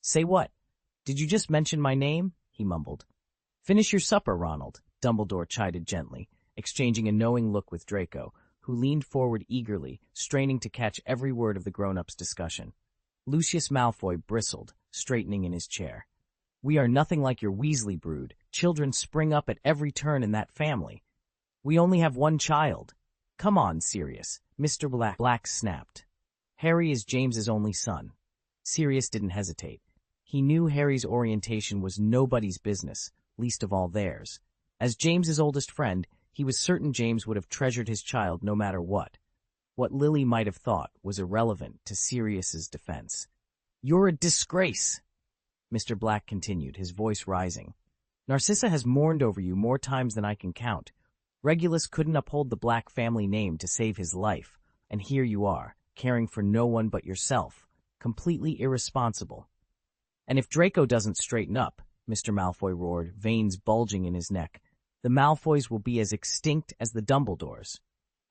"Say what? Did you just mention my name?" he mumbled. "Finish your supper, Ronald," Dumbledore chided gently, exchanging a knowing look with Draco, who leaned forward eagerly, straining to catch every word of the grown-ups' discussion. Lucius Malfoy bristled, straightening in his chair. "We are nothing like your Weasley brood. Children spring up at every turn in that family. We only have one child. Come on, Sirius," Mr. Black snapped. "Harry is James's only son." Sirius didn't hesitate. He knew Harry's orientation was nobody's business, least of all theirs. As James's oldest friend, he was certain James would have treasured his child no matter what. What Lily might have thought was irrelevant to Sirius's defense. "You're a disgrace," Mr. Black continued, his voice rising. "Narcissa has mourned over you more times than I can count. Regulus couldn't uphold the Black family name to save his life, and here you are, caring for no one but yourself, completely irresponsible." "And if Draco doesn't straighten up," Mr. Malfoy roared, veins bulging in his neck, "the Malfoys will be as extinct as the Dumbledores."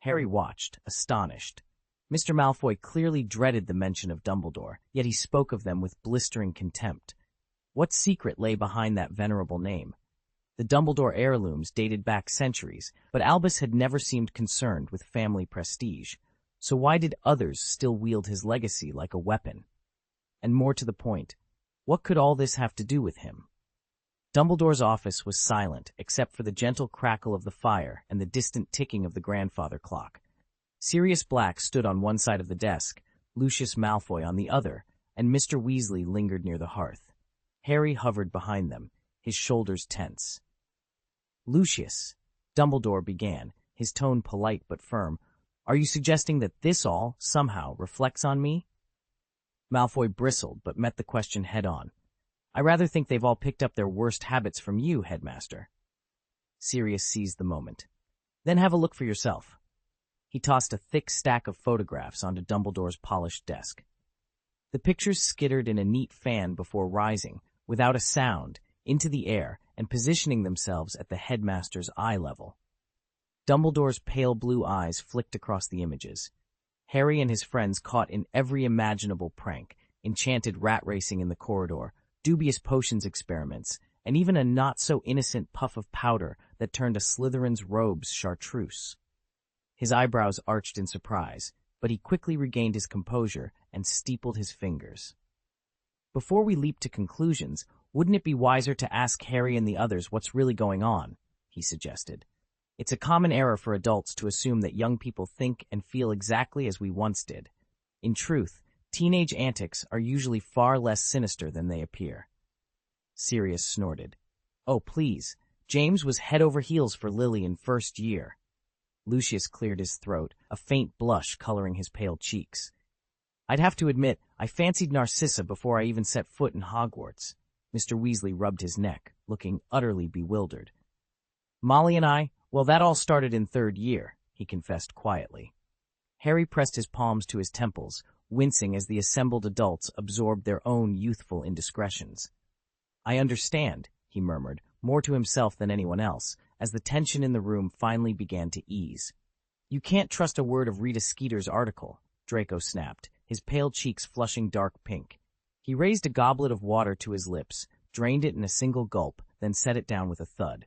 Harry watched, astonished. Mr. Malfoy clearly dreaded the mention of Dumbledore, yet he spoke of them with blistering contempt. What secret lay behind that venerable name? The Dumbledore heirlooms dated back centuries, but Albus had never seemed concerned with family prestige. So why did others still wield his legacy like a weapon? And more to the point, what could all this have to do with him? Dumbledore's office was silent, except for the gentle crackle of the fire and the distant ticking of the grandfather clock. Sirius Black stood on one side of the desk, Lucius Malfoy on the other, and Mr. Weasley lingered near the hearth. Harry hovered behind them, his shoulders tense. "Lucius," Dumbledore began, his tone polite but firm, "are you suggesting that this all, somehow, reflects on me?" Malfoy bristled, but met the question head-on. "I rather think they've all picked up their worst habits from you, Headmaster." Sirius seized the moment. "Then have a look for yourself." He tossed a thick stack of photographs onto Dumbledore's polished desk. The pictures skittered in a neat fan before rising, without a sound, into the air and positioning themselves at the headmaster's eye level. Dumbledore's pale blue eyes flicked across the images. Harry and his friends caught in every imaginable prank, enchanted rat racing in the corridor, dubious potions experiments, and even a not-so-innocent puff of powder that turned a Slytherin's robes chartreuse. His eyebrows arched in surprise, but he quickly regained his composure and steepled his fingers. "Before we leap to conclusions, wouldn't it be wiser to ask Harry and the others what's really going on?" he suggested. "It's a common error for adults to assume that young people think and feel exactly as we once did. In truth, teenage antics are usually far less sinister than they appear." Sirius snorted. "Oh, please. James was head over heels for Lily in first year." Lucius cleared his throat, a faint blush coloring his pale cheeks. "I'd have to admit, I fancied Narcissa before I even set foot in Hogwarts." Mr. Weasley rubbed his neck, looking utterly bewildered. "Molly and I, well, that all started in third year," he confessed quietly. Harry pressed his palms to his temples, wincing as the assembled adults absorbed their own youthful indiscretions. "I understand," he murmured, more to himself than anyone else, as the tension in the room finally began to ease. "You can't trust a word of Rita Skeeter's article," Draco snapped, his pale cheeks flushing dark pink. He raised a goblet of water to his lips, drained it in a single gulp, then set it down with a thud.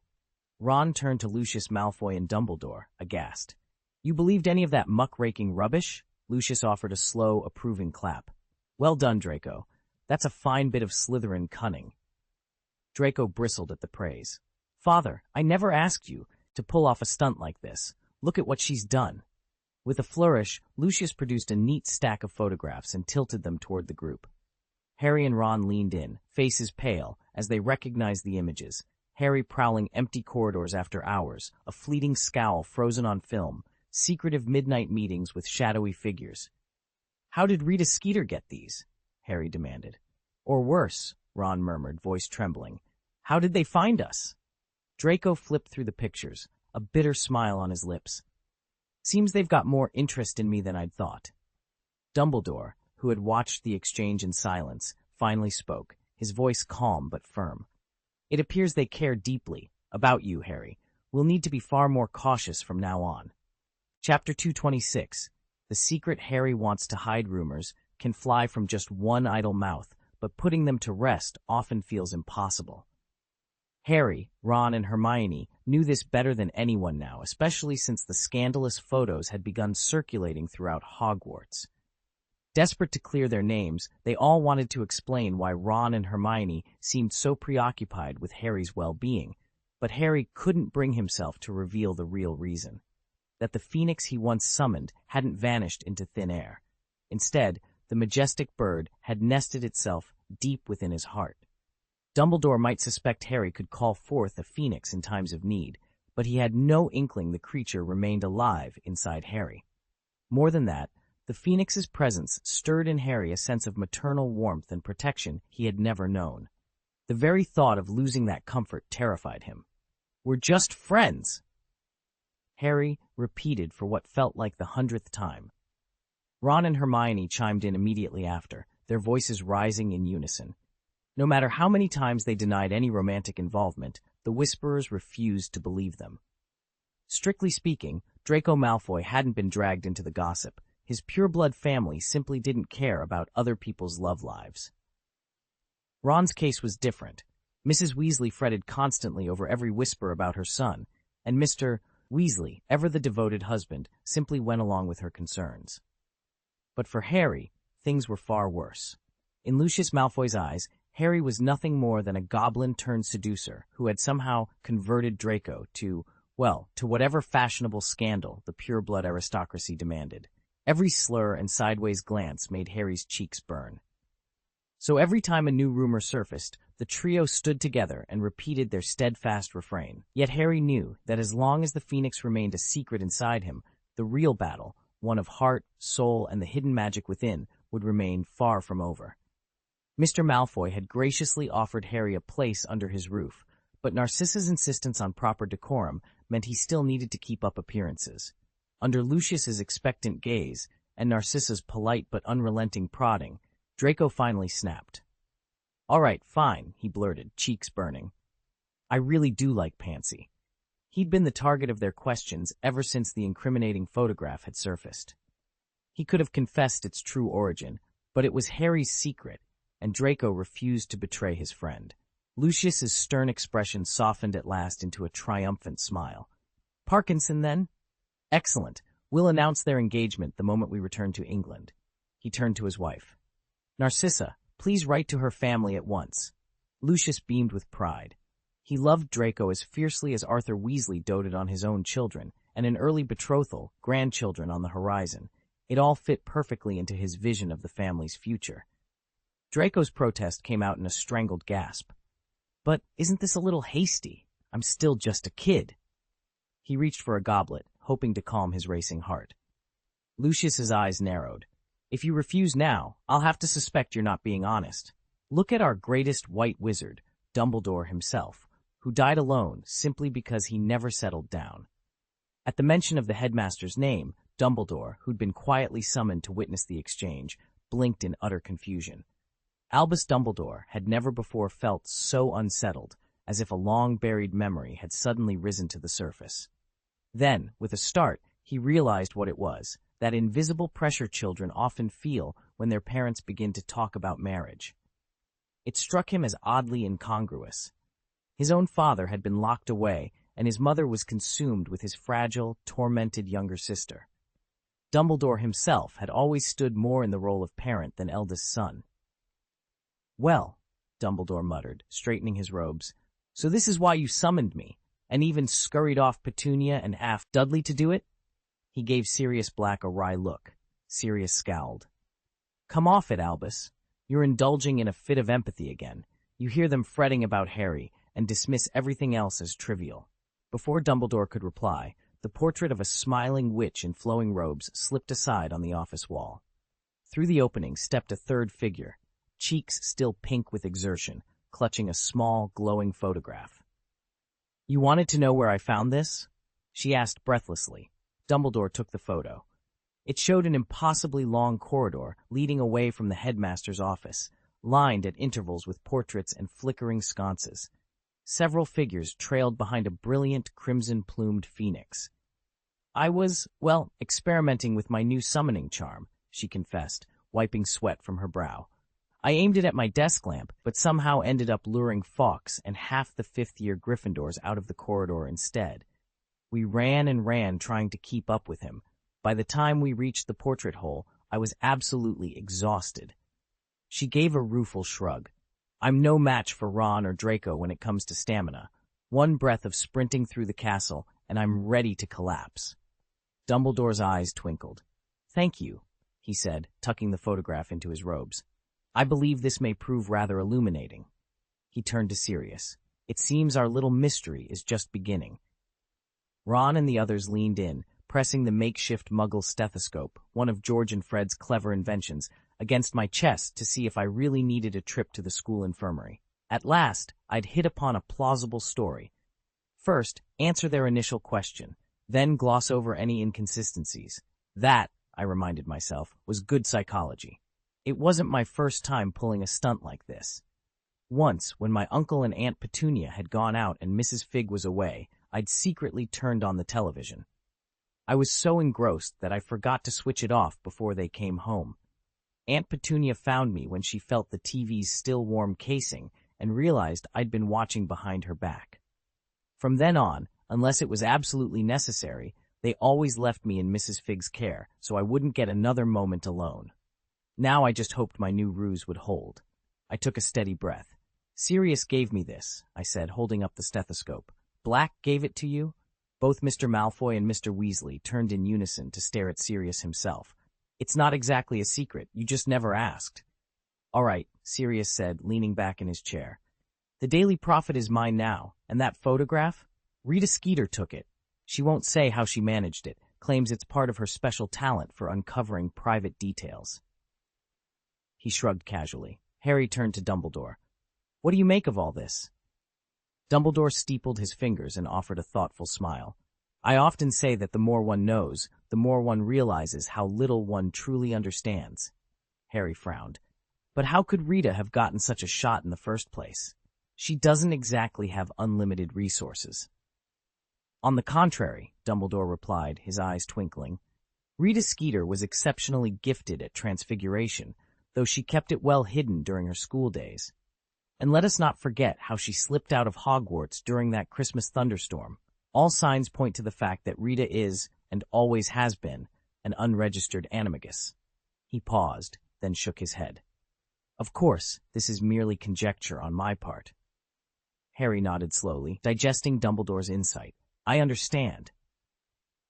Ron turned to Lucius Malfoy and Dumbledore, aghast. "You believed any of that muckraking rubbish?" Lucius offered a slow, approving clap. "Well done, Draco. That's a fine bit of Slytherin cunning." Draco bristled at the praise. "Father, I never asked you to pull off a stunt like this. Look at what she's done." With a flourish, Lucius produced a neat stack of photographs and tilted them toward the group. Harry and Ron leaned in, faces pale, as they recognized the images. Harry prowling empty corridors after hours, a fleeting scowl frozen on film, secretive midnight meetings with shadowy figures. "How did Rita Skeeter get these?" Harry demanded. "Or worse," Ron murmured, voice trembling. "How did they find us?" Draco flipped through the pictures, a bitter smile on his lips. "Seems they've got more interest in me than I'd thought." Dumbledore, who had watched the exchange in silence, finally spoke, his voice calm but firm. "It appears they care deeply about you, Harry. We'll need to be far more cautious from now on." Chapter 226. The secret Harry wants to hide rumors can fly from just one idle mouth, but putting them to rest often feels impossible. Harry, Ron, and Hermione knew this better than anyone now, especially since the scandalous photos had begun circulating throughout Hogwarts. Desperate to clear their names, they all wanted to explain why Ron and Hermione seemed so preoccupied with Harry's well-being, but Harry couldn't bring himself to reveal the real reason. That the phoenix he once summoned hadn't vanished into thin air. Instead, the majestic bird had nested itself deep within his heart. Dumbledore might suspect Harry could call forth a phoenix in times of need, but he had no inkling the creature remained alive inside Harry. More than that, the phoenix's presence stirred in Harry a sense of maternal warmth and protection he had never known. The very thought of losing that comfort terrified him. "We're just friends," Harry repeated for what felt like the 100th time. Ron and Hermione chimed in immediately after, their voices rising in unison. No matter how many times they denied any romantic involvement, the Whisperers refused to believe them. Strictly speaking, Draco Malfoy hadn't been dragged into the gossip. His pureblood family simply didn't care about other people's love lives. Ron's case was different. Mrs. Weasley fretted constantly over every whisper about her son, and Mr. Weasley, ever the devoted husband, simply went along with her concerns. But for Harry, things were far worse. In Lucius Malfoy's eyes, Harry was nothing more than a goblin-turned-seducer who had somehow converted Draco to whatever fashionable scandal the pureblood aristocracy demanded. Every slur and sideways glance made Harry's cheeks burn. So every time a new rumor surfaced, the trio stood together and repeated their steadfast refrain. Yet Harry knew that as long as the phoenix remained a secret inside him, the real battle, one of heart, soul, and the hidden magic within, would remain far from over. Mr. Malfoy had graciously offered Harry a place under his roof, but Narcissa's insistence on proper decorum meant he still needed to keep up appearances. Under Lucius's expectant gaze and Narcissa's polite but unrelenting prodding, Draco finally snapped. "All right, fine," he blurted, cheeks burning. "I really do like Pansy." He'd been the target of their questions ever since the incriminating photograph had surfaced. He could have confessed its true origin, but it was Harry's secret, and Draco refused to betray his friend. Lucius's stern expression softened at last into a triumphant smile. "Parkinson, then? Excellent. We'll announce their engagement the moment we return to England." He turned to his wife. "Narcissa, please write to her family at once." Lucius beamed with pride. He loved Draco as fiercely as Arthur Weasley doted on his own children, and an early betrothal, grandchildren on the horizon. It all fit perfectly into his vision of the family's future. Draco's protest came out in a strangled gasp. "But isn't this a little hasty? I'm still just a kid." He reached for a goblet, hoping to calm his racing heart. Lucius's eyes narrowed. "If you refuse now, I'll have to suspect you're not being honest. Look at our greatest white wizard, Dumbledore himself, who died alone simply because he never settled down." At the mention of the headmaster's name, Dumbledore, who'd been quietly summoned to witness the exchange, blinked in utter confusion. Albus Dumbledore had never before felt so unsettled, as if a long-buried memory had suddenly risen to the surface. Then, with a start, he realized what it was, that invisible pressure children often feel when their parents begin to talk about marriage. It struck him as oddly incongruous. His own father had been locked away, and his mother was consumed with his fragile, tormented younger sister. Dumbledore himself had always stood more in the role of parent than eldest son. "Well," Dumbledore muttered, straightening his robes, "so this is why you summoned me, and even scurried off Petunia and aft Dudley to do it?" He gave Sirius Black a wry look. Sirius scowled. "Come off it, Albus. You're indulging in a fit of empathy again. You hear them fretting about Harry, and dismiss everything else as trivial." Before Dumbledore could reply, the portrait of a smiling witch in flowing robes slipped aside on the office wall. Through the opening stepped a third figure, cheeks still pink with exertion, clutching a small, glowing photograph. "You wanted to know where I found this?" she asked breathlessly. Dumbledore took the photo. It showed an impossibly long corridor leading away from the headmaster's office, lined at intervals with portraits and flickering sconces. Several figures trailed behind a brilliant crimson-plumed phoenix. "I was, well, experimenting with my new summoning charm," she confessed, wiping sweat from her brow. "I aimed it at my desk lamp, but somehow ended up luring Fawkes and half the fifth-year Gryffindors out of the corridor instead. We ran and ran trying to keep up with him. By the time we reached the portrait hole, I was absolutely exhausted." She gave a rueful shrug. "I'm no match for Ron or Draco when it comes to stamina. One breath of sprinting through the castle, and I'm ready to collapse." Dumbledore's eyes twinkled. "Thank you," he said, tucking the photograph into his robes. "I believe this may prove rather illuminating." He turned to Sirius. "It seems our little mystery is just beginning." Ron and the others leaned in, pressing the makeshift Muggle stethoscope, one of George and Fred's clever inventions, against my chest to see if I really needed a trip to the school infirmary. At last, I'd hit upon a plausible story. First, answer their initial question, then gloss over any inconsistencies. That, I reminded myself, was good psychology. It wasn't my first time pulling a stunt like this. Once, when my uncle and Aunt Petunia had gone out and Mrs. Figg was away, I'd secretly turned on the television. I was so engrossed that I forgot to switch it off before they came home. Aunt Petunia found me when she felt the TV's still warm casing and realized I'd been watching behind her back. From then on, unless it was absolutely necessary, they always left me in Mrs. Figg's care so I wouldn't get another moment alone. Now I just hoped my new ruse would hold. I took a steady breath. "Sirius gave me this," I said, holding up the stethoscope. "Black gave it to you?" Both Mr. Malfoy and Mr. Weasley turned in unison to stare at Sirius himself. "It's not exactly a secret, you just never asked." "All right," Sirius said, leaning back in his chair. "The Daily Prophet is mine now, and that photograph? Rita Skeeter took it. She won't say how she managed it, claims it's part of her special talent for uncovering private details." He shrugged casually. Harry turned to Dumbledore. "What do you make of all this?" Dumbledore steepled his fingers and offered a thoughtful smile. "I often say that the more one knows, the more one realizes how little one truly understands." Harry frowned. "But how could Rita have gotten such a shot in the first place? She doesn't exactly have unlimited resources." "On the contrary," Dumbledore replied, his eyes twinkling. "Rita Skeeter was exceptionally gifted at transfiguration, though she kept it well hidden during her school days. And let us not forget how she slipped out of Hogwarts during that Christmas thunderstorm. All signs point to the fact that Rita is, and always has been, an unregistered animagus." He paused, then shook his head. "Of course, this is merely conjecture on my part." Harry nodded slowly, digesting Dumbledore's insight. "I understand."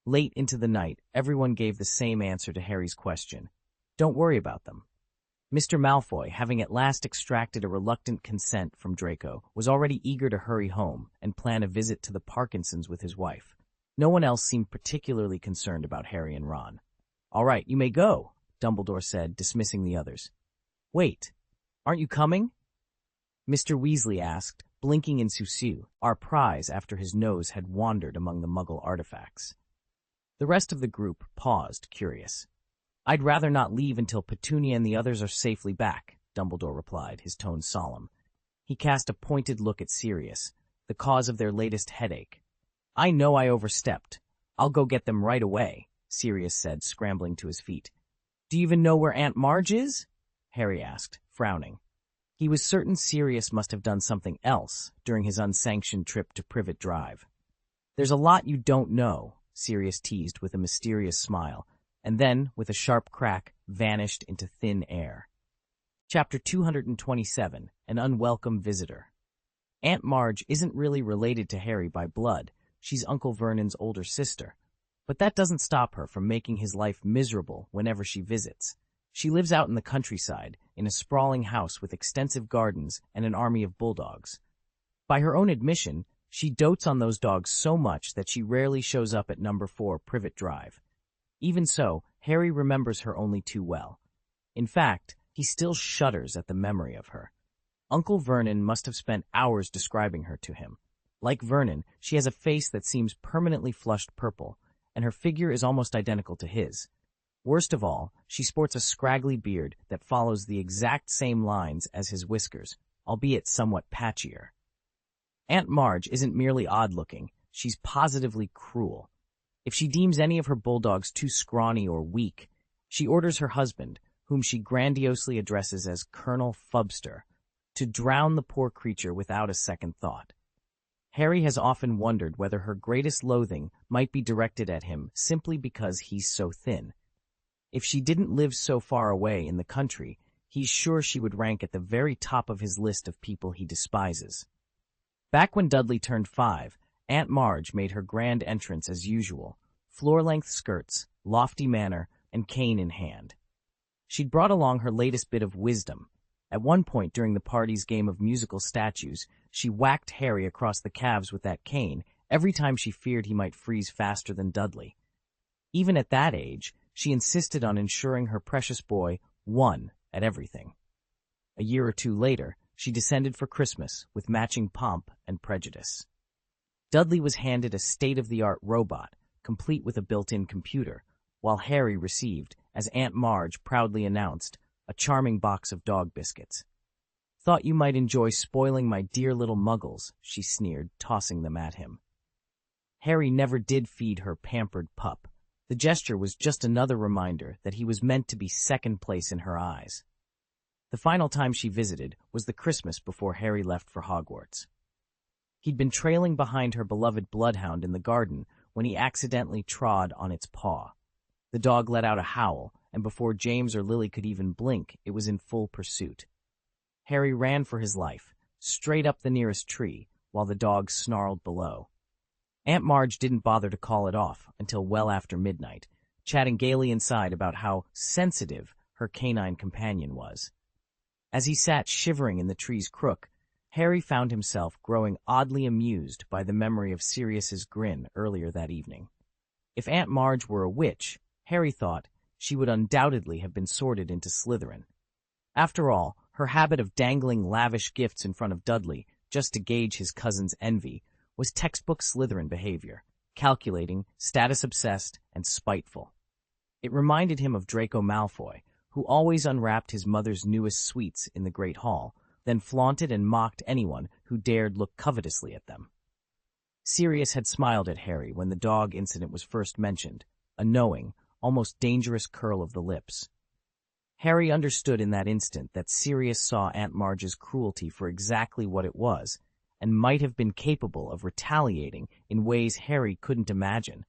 Late into the night, everyone gave the same answer to Harry's question. "Don't worry about them." Mr. Malfoy, having at last extracted a reluctant consent from Draco, was already eager to hurry home and plan a visit to the Parkinsons with his wife. No one else seemed particularly concerned about Harry and Ron. "All right, you may go," Dumbledore said, dismissing the others. "Wait, aren't you coming?" Mr. Weasley asked, blinking in Susu, our prize after his nose had wandered among the Muggle artifacts. The rest of the group paused, curious. "I'd rather not leave until Petunia and the others are safely back," Dumbledore replied, his tone solemn. He cast a pointed look at Sirius, the cause of their latest headache. "I know I overstepped. I'll go get them right away," Sirius said, scrambling to his feet. "Do you even know where Aunt Marge is?" Harry asked, frowning. He was certain Sirius must have done something else during his unsanctioned trip to Privet Drive. "There's a lot you don't know," Sirius teased with a mysterious smile, and then, with a sharp crack, vanished into thin air. Chapter 227, An Unwelcome Visitor. Aunt Marge isn't really related to Harry by blood. She's Uncle Vernon's older sister. But that doesn't stop her from making his life miserable whenever she visits. She lives out in the countryside, in a sprawling house with extensive gardens and an army of bulldogs. By her own admission, she dotes on those dogs so much that she rarely shows up at number 4 Privet Drive. Even so, Harry remembers her only too well. In fact, he still shudders at the memory of her. Uncle Vernon must have spent hours describing her to him. Like Vernon, she has a face that seems permanently flushed purple, and her figure is almost identical to his. Worst of all, she sports a scraggly beard that follows the exact same lines as his whiskers, albeit somewhat patchier. Aunt Marge isn't merely odd-looking, she's positively cruel. If she deems any of her bulldogs too scrawny or weak, she orders her husband, whom she grandiosely addresses as Colonel Fubster, to drown the poor creature without a second thought. Harry has often wondered whether her greatest loathing might be directed at him simply because he's so thin. If she didn't live so far away in the country, he's sure she would rank at the very top of his list of people he despises. Back when Dudley turned 5, Aunt Marge made her grand entrance as usual, floor-length skirts, lofty manner, and cane in hand. She'd brought along her latest bit of wisdom. At one point during the party's game of musical statues, she whacked Harry across the calves with that cane every time she feared he might freeze faster than Dudley. Even at that age, she insisted on ensuring her precious boy won at everything. A year or two later, she descended for Christmas with matching pomp and prejudice. Dudley was handed a state-of-the-art robot, complete with a built-in computer, while Harry received, as Aunt Marge proudly announced, a charming box of dog biscuits. "Thought you might enjoy spoiling my dear little muggles," she sneered, tossing them at him. Harry never did feed her pampered pup. The gesture was just another reminder that he was meant to be second place in her eyes. The final time she visited was the Christmas before Harry left for Hogwarts. He'd been trailing behind her beloved bloodhound in the garden when he accidentally trod on its paw. The dog let out a howl, and before James or Lily could even blink, it was in full pursuit. Harry ran for his life, straight up the nearest tree, while the dog snarled below. Aunt Marge didn't bother to call it off until well after midnight, chatting gaily inside about how sensitive her canine companion was. As he sat shivering in the tree's crook, Harry found himself growing oddly amused by the memory of Sirius's grin earlier that evening. If Aunt Marge were a witch, Harry thought, she would undoubtedly have been sorted into Slytherin. After all, her habit of dangling lavish gifts in front of Dudley just to gauge his cousin's envy was textbook Slytherin behavior, calculating, status-obsessed, and spiteful. It reminded him of Draco Malfoy, who always unwrapped his mother's newest sweets in the Great Hall, then flaunted and mocked anyone who dared look covetously at them. Sirius had smiled at Harry when the dog incident was first mentioned, a knowing, almost dangerous curl of the lips. Harry understood in that instant that Sirius saw Aunt Marge's cruelty for exactly what it was, and might have been capable of retaliating in ways Harry couldn't imagine.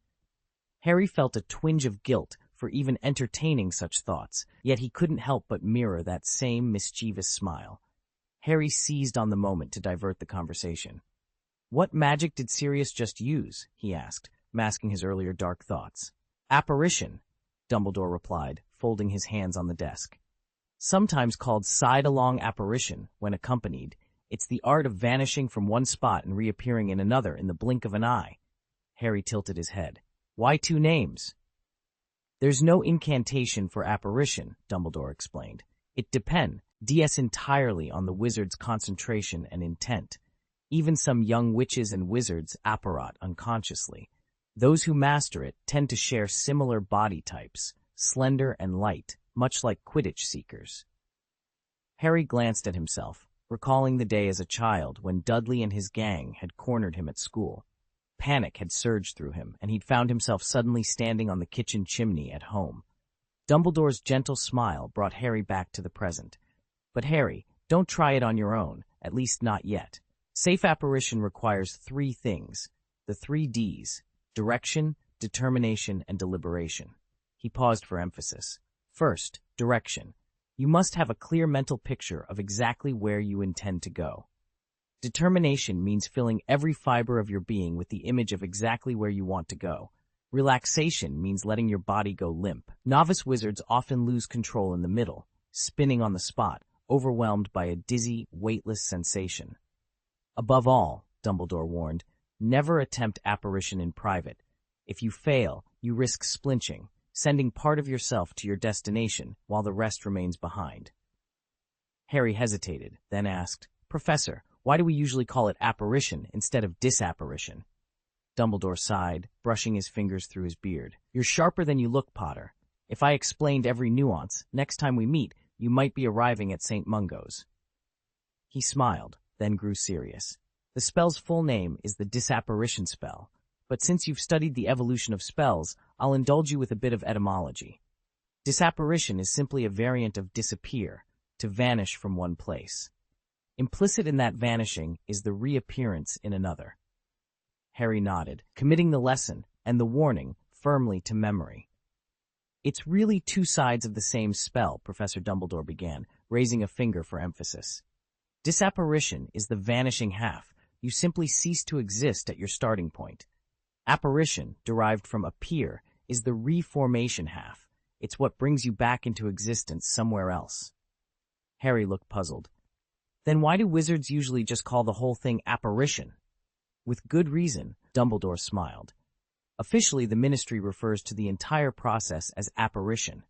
Harry felt a twinge of guilt for even entertaining such thoughts, yet he couldn't help but mirror that same mischievous smile. Harry seized on the moment to divert the conversation. "What magic did Sirius just use?" he asked, masking his earlier dark thoughts. "Apparition," Dumbledore replied, folding his hands on the desk. "Sometimes called side-along apparition when accompanied, it's the art of vanishing from one spot and reappearing in another in the blink of an eye." Harry tilted his head. "Why 2 names?" "There's no incantation for apparition," Dumbledore explained. "It depends entirely on the wizard's concentration and intent. Even some young witches and wizards apparat unconsciously. Those who master it tend to share similar body types, slender and light, much like Quidditch seekers." Harry glanced at himself, recalling the day as a child when Dudley and his gang had cornered him at school. Panic had surged through him, and he'd found himself suddenly standing on the kitchen chimney at home. Dumbledore's gentle smile brought Harry back to the present. But Harry, don't try it on your own, at least not yet. Safe apparition requires 3 things, the 3 Ds: direction, determination, and deliberation. He paused for emphasis. First, direction. You must have a clear mental picture of exactly where you intend to go. Determination means filling every fiber of your being with the image of exactly where you want to go. Relaxation means letting your body go limp. Novice wizards often lose control in the middle, spinning on the spot, overwhelmed by a dizzy, weightless sensation. Above all, Dumbledore warned, never attempt apparition in private. If you fail, you risk splinching, sending part of yourself to your destination while the rest remains behind. Harry hesitated, then asked, Professor, why do we usually call it apparition instead of disapparition? Dumbledore sighed, brushing his fingers through his beard. You're sharper than you look, Potter. If I explained every nuance, next time we meet, you might be arriving at St. Mungo's. He smiled, then grew serious. The spell's full name is the disapparition spell, but since you've studied the evolution of spells, I'll indulge you with a bit of etymology. Disapparition is simply a variant of disappear, to vanish from one place. Implicit in that vanishing is the reappearance in another. Harry nodded, committing the lesson and the warning firmly to memory. It's really 2 sides of the same spell, Professor Dumbledore began, raising a finger for emphasis. Disapparition is the vanishing half. You simply cease to exist at your starting point. Apparition, derived from appear, is the reformation half. It's what brings you back into existence somewhere else. Harry looked puzzled. Then why do wizards usually just call the whole thing apparition? With good reason, Dumbledore smiled. Officially, the Ministry refers to the entire process as apparition.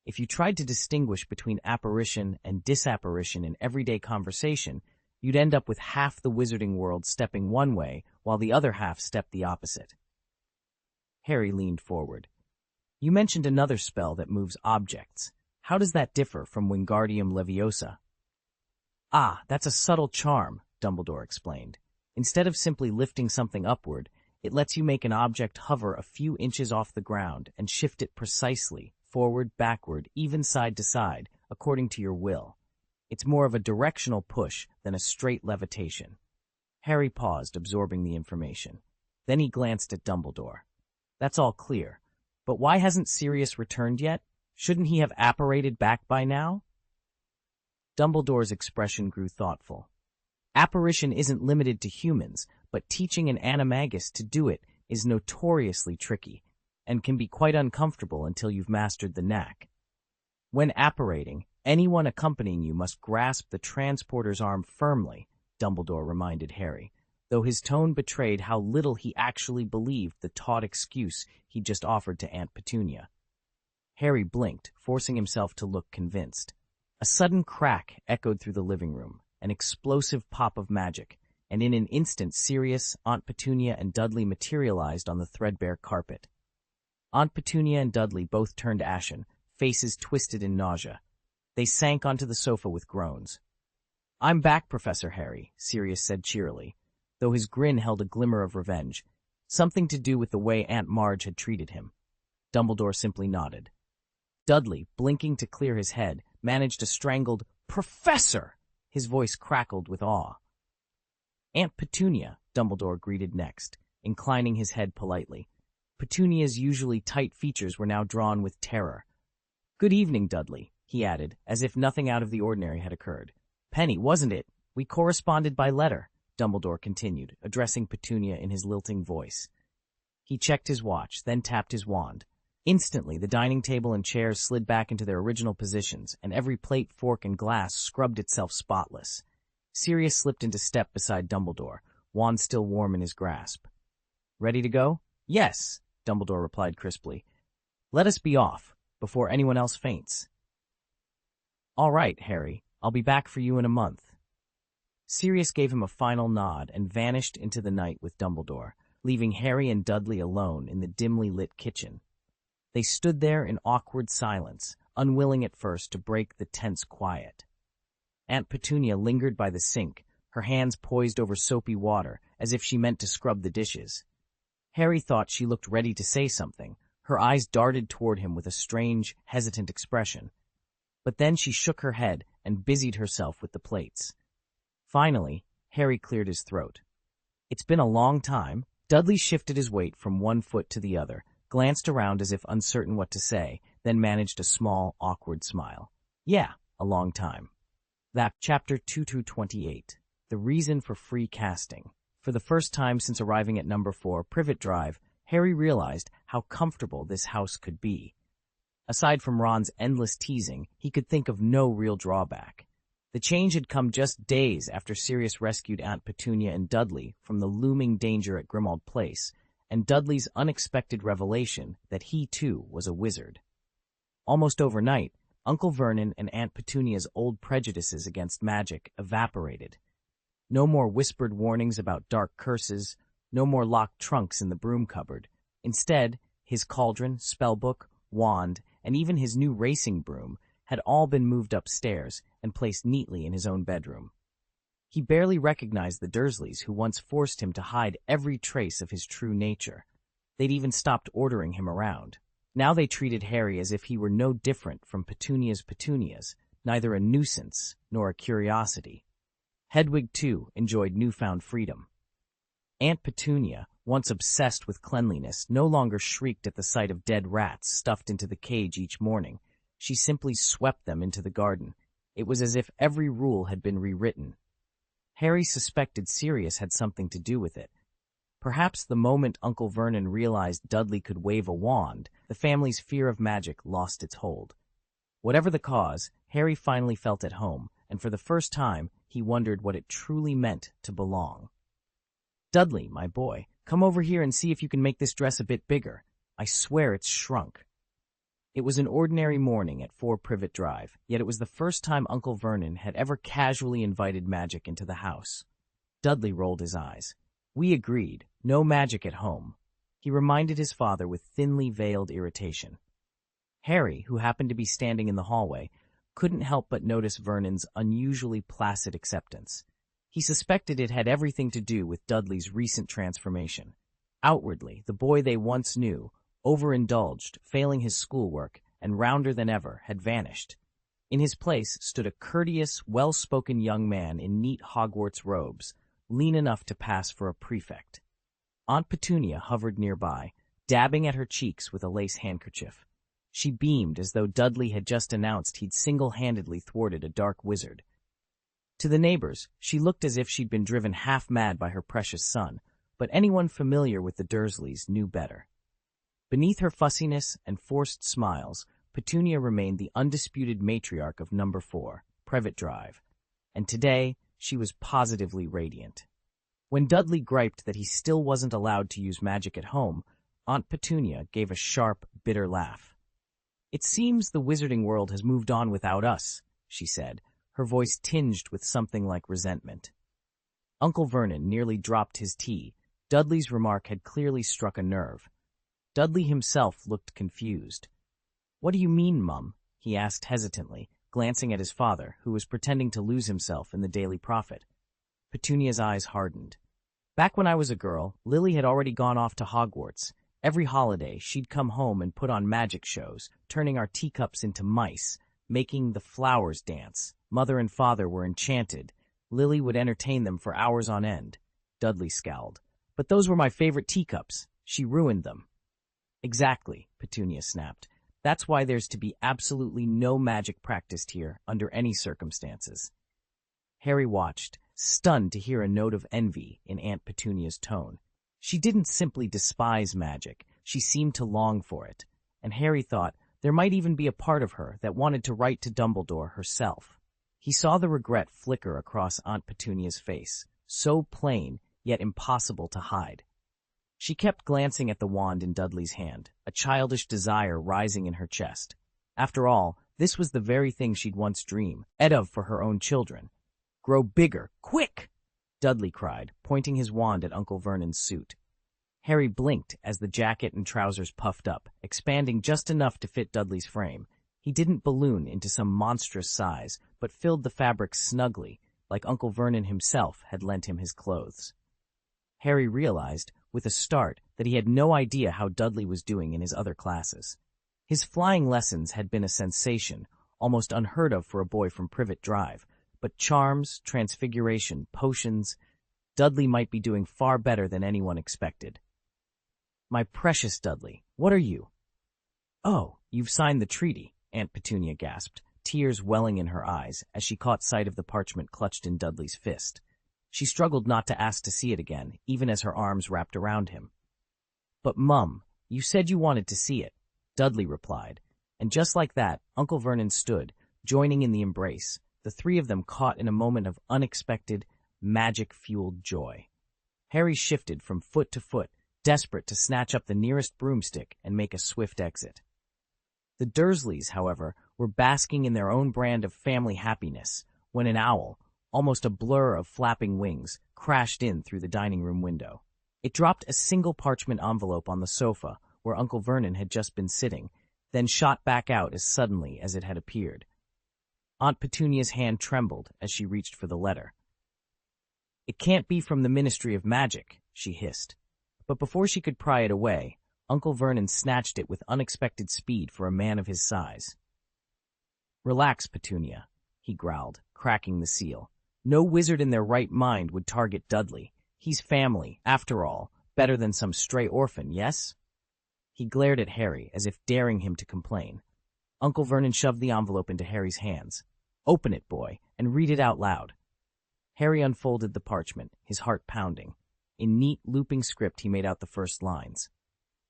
If you tried to distinguish between apparition and disapparition in everyday conversation, you'd end up with half the wizarding world stepping one way while the other half stepped the opposite. Harry leaned forward. You mentioned another spell that moves objects. How does that differ from Wingardium Leviosa? Ah, that's a subtle charm, Dumbledore explained. Instead of simply lifting something upward, it lets you make an object hover a few inches off the ground and shift it precisely, forward, backward, even side to side, according to your will. It's more of a directional push than a straight levitation. Harry paused, absorbing the information. Then he glanced at Dumbledore. That's all clear. But why hasn't Sirius returned yet? Shouldn't he have apparated back by now? Dumbledore's expression grew thoughtful. Apparition isn't limited to humans, but teaching an animagus to do it is notoriously tricky, and can be quite uncomfortable until you've mastered the knack. When apparating, anyone accompanying you must grasp the transporter's arm firmly, Dumbledore reminded Harry, though his tone betrayed how little he actually believed the taut excuse he'd just offered to Aunt Petunia. Harry blinked, forcing himself to look convinced. A sudden crack echoed through the living room, an explosive pop of magic, and in an instant Sirius, Aunt Petunia, and Dudley materialized on the threadbare carpet. Aunt Petunia and Dudley both turned ashen, faces twisted in nausea. They sank onto the sofa with groans. I'm back, Professor Harry, Sirius said cheerily, though his grin held a glimmer of revenge, something to do with the way Aunt Marge had treated him. Dumbledore simply nodded. Dudley, blinking to clear his head, managed a strangled, Professor! His voice crackled with awe. Aunt Petunia, Dumbledore greeted next, inclining his head politely. Petunia's usually tight features were now drawn with terror. Good evening, Dudley, he added, as if nothing out of the ordinary had occurred. Penny, wasn't it? We corresponded by letter, Dumbledore continued, addressing Petunia in his lilting voice. He checked his watch, then tapped his wand. Instantly, the dining table and chairs slid back into their original positions, and every plate, fork, and glass scrubbed itself spotless. Sirius slipped into step beside Dumbledore, wand still warm in his grasp. Ready to go? Yes, Dumbledore replied crisply. Let us be off, before anyone else faints. All right, Harry, I'll be back for you in a month. Sirius gave him a final nod and vanished into the night with Dumbledore, leaving Harry and Dudley alone in the dimly lit kitchen. They stood there in awkward silence, unwilling at first to break the tense quiet. Aunt Petunia lingered by the sink, her hands poised over soapy water, as if she meant to scrub the dishes. Harry thought she looked ready to say something. Her eyes darted toward him with a strange, hesitant expression. But then she shook her head and busied herself with the plates. Finally, Harry cleared his throat. "It's been a long time." Dudley shifted his weight from one foot to the other, glanced around as if uncertain what to say, then managed a small, awkward smile. "Yeah, a long time." That Chapter 228. The reason for free casting. For the first time since arriving at number 4, Privet Drive, Harry realized how comfortable this house could be. Aside from Ron's endless teasing, he could think of no real drawback. The change had come just days after Sirius rescued Aunt Petunia and Dudley from the looming danger at Grimmauld Place, and Dudley's unexpected revelation that he, too, was a wizard. Almost overnight, Uncle Vernon and Aunt Petunia's old prejudices against magic evaporated. No more whispered warnings about dark curses, no more locked trunks in the broom cupboard. Instead, his cauldron, spellbook, wand, and even his new racing broom had all been moved upstairs and placed neatly in his own bedroom. He barely recognized the Dursleys, who once forced him to hide every trace of his true nature. They'd even stopped ordering him around. Now they treated Harry as if he were no different from Petunia's petunias, neither a nuisance nor a curiosity. Hedwig, too, enjoyed newfound freedom. Aunt Petunia, once obsessed with cleanliness, no longer shrieked at the sight of dead rats stuffed into the cage each morning. She simply swept them into the garden. It was as if every rule had been rewritten. Harry suspected Sirius had something to do with it. Perhaps the moment Uncle Vernon realized Dudley could wave a wand, the family's fear of magic lost its hold. Whatever the cause, Harry finally felt at home, and for the first time, he wondered what it truly meant to belong. "Dudley, my boy, come over here and see if you can make this dress a bit bigger. I swear it's shrunk." It was an ordinary morning at 4 Privet Drive, yet it was the first time Uncle Vernon had ever casually invited magic into the house. Dudley rolled his eyes. "We agreed, no magic at home," he reminded his father with thinly veiled irritation. Harry, who happened to be standing in the hallway, couldn't help but notice Vernon's unusually placid acceptance. He suspected it had everything to do with Dudley's recent transformation. Outwardly, the boy they once knew, overindulged, failing his schoolwork, and rounder than ever, had vanished. In his place stood a courteous, well-spoken young man in neat Hogwarts robes, lean enough to pass for a prefect. Aunt Petunia hovered nearby, dabbing at her cheeks with a lace handkerchief. She beamed as though Dudley had just announced he'd single-handedly thwarted a dark wizard. To the neighbors, she looked as if she'd been driven half-mad by her precious son, but anyone familiar with the Dursleys knew better. Beneath her fussiness and forced smiles, Petunia remained the undisputed matriarch of number 4, Privet Drive, and today she was positively radiant. When Dudley griped that he still wasn't allowed to use magic at home, Aunt Petunia gave a sharp, bitter laugh. "It seems the wizarding world has moved on without us," she said, her voice tinged with something like resentment. Uncle Vernon nearly dropped his tea. Dudley's remark had clearly struck a nerve. Dudley himself looked confused. "What do you mean, Mum?" he asked hesitantly, glancing at his father, who was pretending to lose himself in the Daily Prophet. Petunia's eyes hardened. "Back when I was a girl, Lily had already gone off to Hogwarts. Every holiday, she'd come home and put on magic shows, turning our teacups into mice, making the flowers dance. Mother and father were enchanted. Lily would entertain them for hours on end." Dudley scowled. "But those were my favorite teacups. She ruined them." "Exactly," Petunia snapped. "That's why there's to be absolutely no magic practiced here, under any circumstances." Harry watched, stunned to hear a note of envy in Aunt Petunia's tone. She didn't simply despise magic, she seemed to long for it, and Harry thought there might even be a part of her that wanted to write to Dumbledore herself. He saw the regret flicker across Aunt Petunia's face, so plain, yet impossible to hide. She kept glancing at the wand in Dudley's hand, a childish desire rising in her chest. After all, this was the very thing she'd once dreamed of for her own children. "Grow bigger, quick!" Dudley cried, pointing his wand at Uncle Vernon's suit. Harry blinked as the jacket and trousers puffed up, expanding just enough to fit Dudley's frame. He didn't balloon into some monstrous size, but filled the fabric snugly, like Uncle Vernon himself had lent him his clothes. Harry realized, with a start, that he had no idea how Dudley was doing in his other classes. His flying lessons had been a sensation, almost unheard of for a boy from Privet Drive, but charms, transfiguration, potions, Dudley might be doing far better than anyone expected. "My precious Dudley, what are you?" "Oh, you've signed the treaty," Aunt Petunia gasped, tears welling in her eyes as she caught sight of the parchment clutched in Dudley's fist. She struggled not to ask to see it again, even as her arms wrapped around him. "But, Mum, you said you wanted to see it," Dudley replied, and just like that, Uncle Vernon stood, joining in the embrace, the three of them caught in a moment of unexpected, magic-fueled joy. Harry shifted from foot to foot, desperate to snatch up the nearest broomstick and make a swift exit. The Dursleys, however, were basking in their own brand of family happiness when an owl, almost a blur of flapping wings, crashed in through the dining room window. It dropped a single parchment envelope on the sofa where Uncle Vernon had just been sitting, then shot back out as suddenly as it had appeared. Aunt Petunia's hand trembled as she reached for the letter. "It can't be from the Ministry of Magic," she hissed. But before she could pry it away, Uncle Vernon snatched it with unexpected speed for a man of his size. "Relax, Petunia," he growled, cracking the seal. "No wizard in their right mind would target Dudley. He's family, after all, better than some stray orphan, yes?" He glared at Harry as if daring him to complain. Uncle Vernon shoved the envelope into Harry's hands. "Open it, boy, and read it out loud." Harry unfolded the parchment, his heart pounding. In neat, looping script he made out the first lines.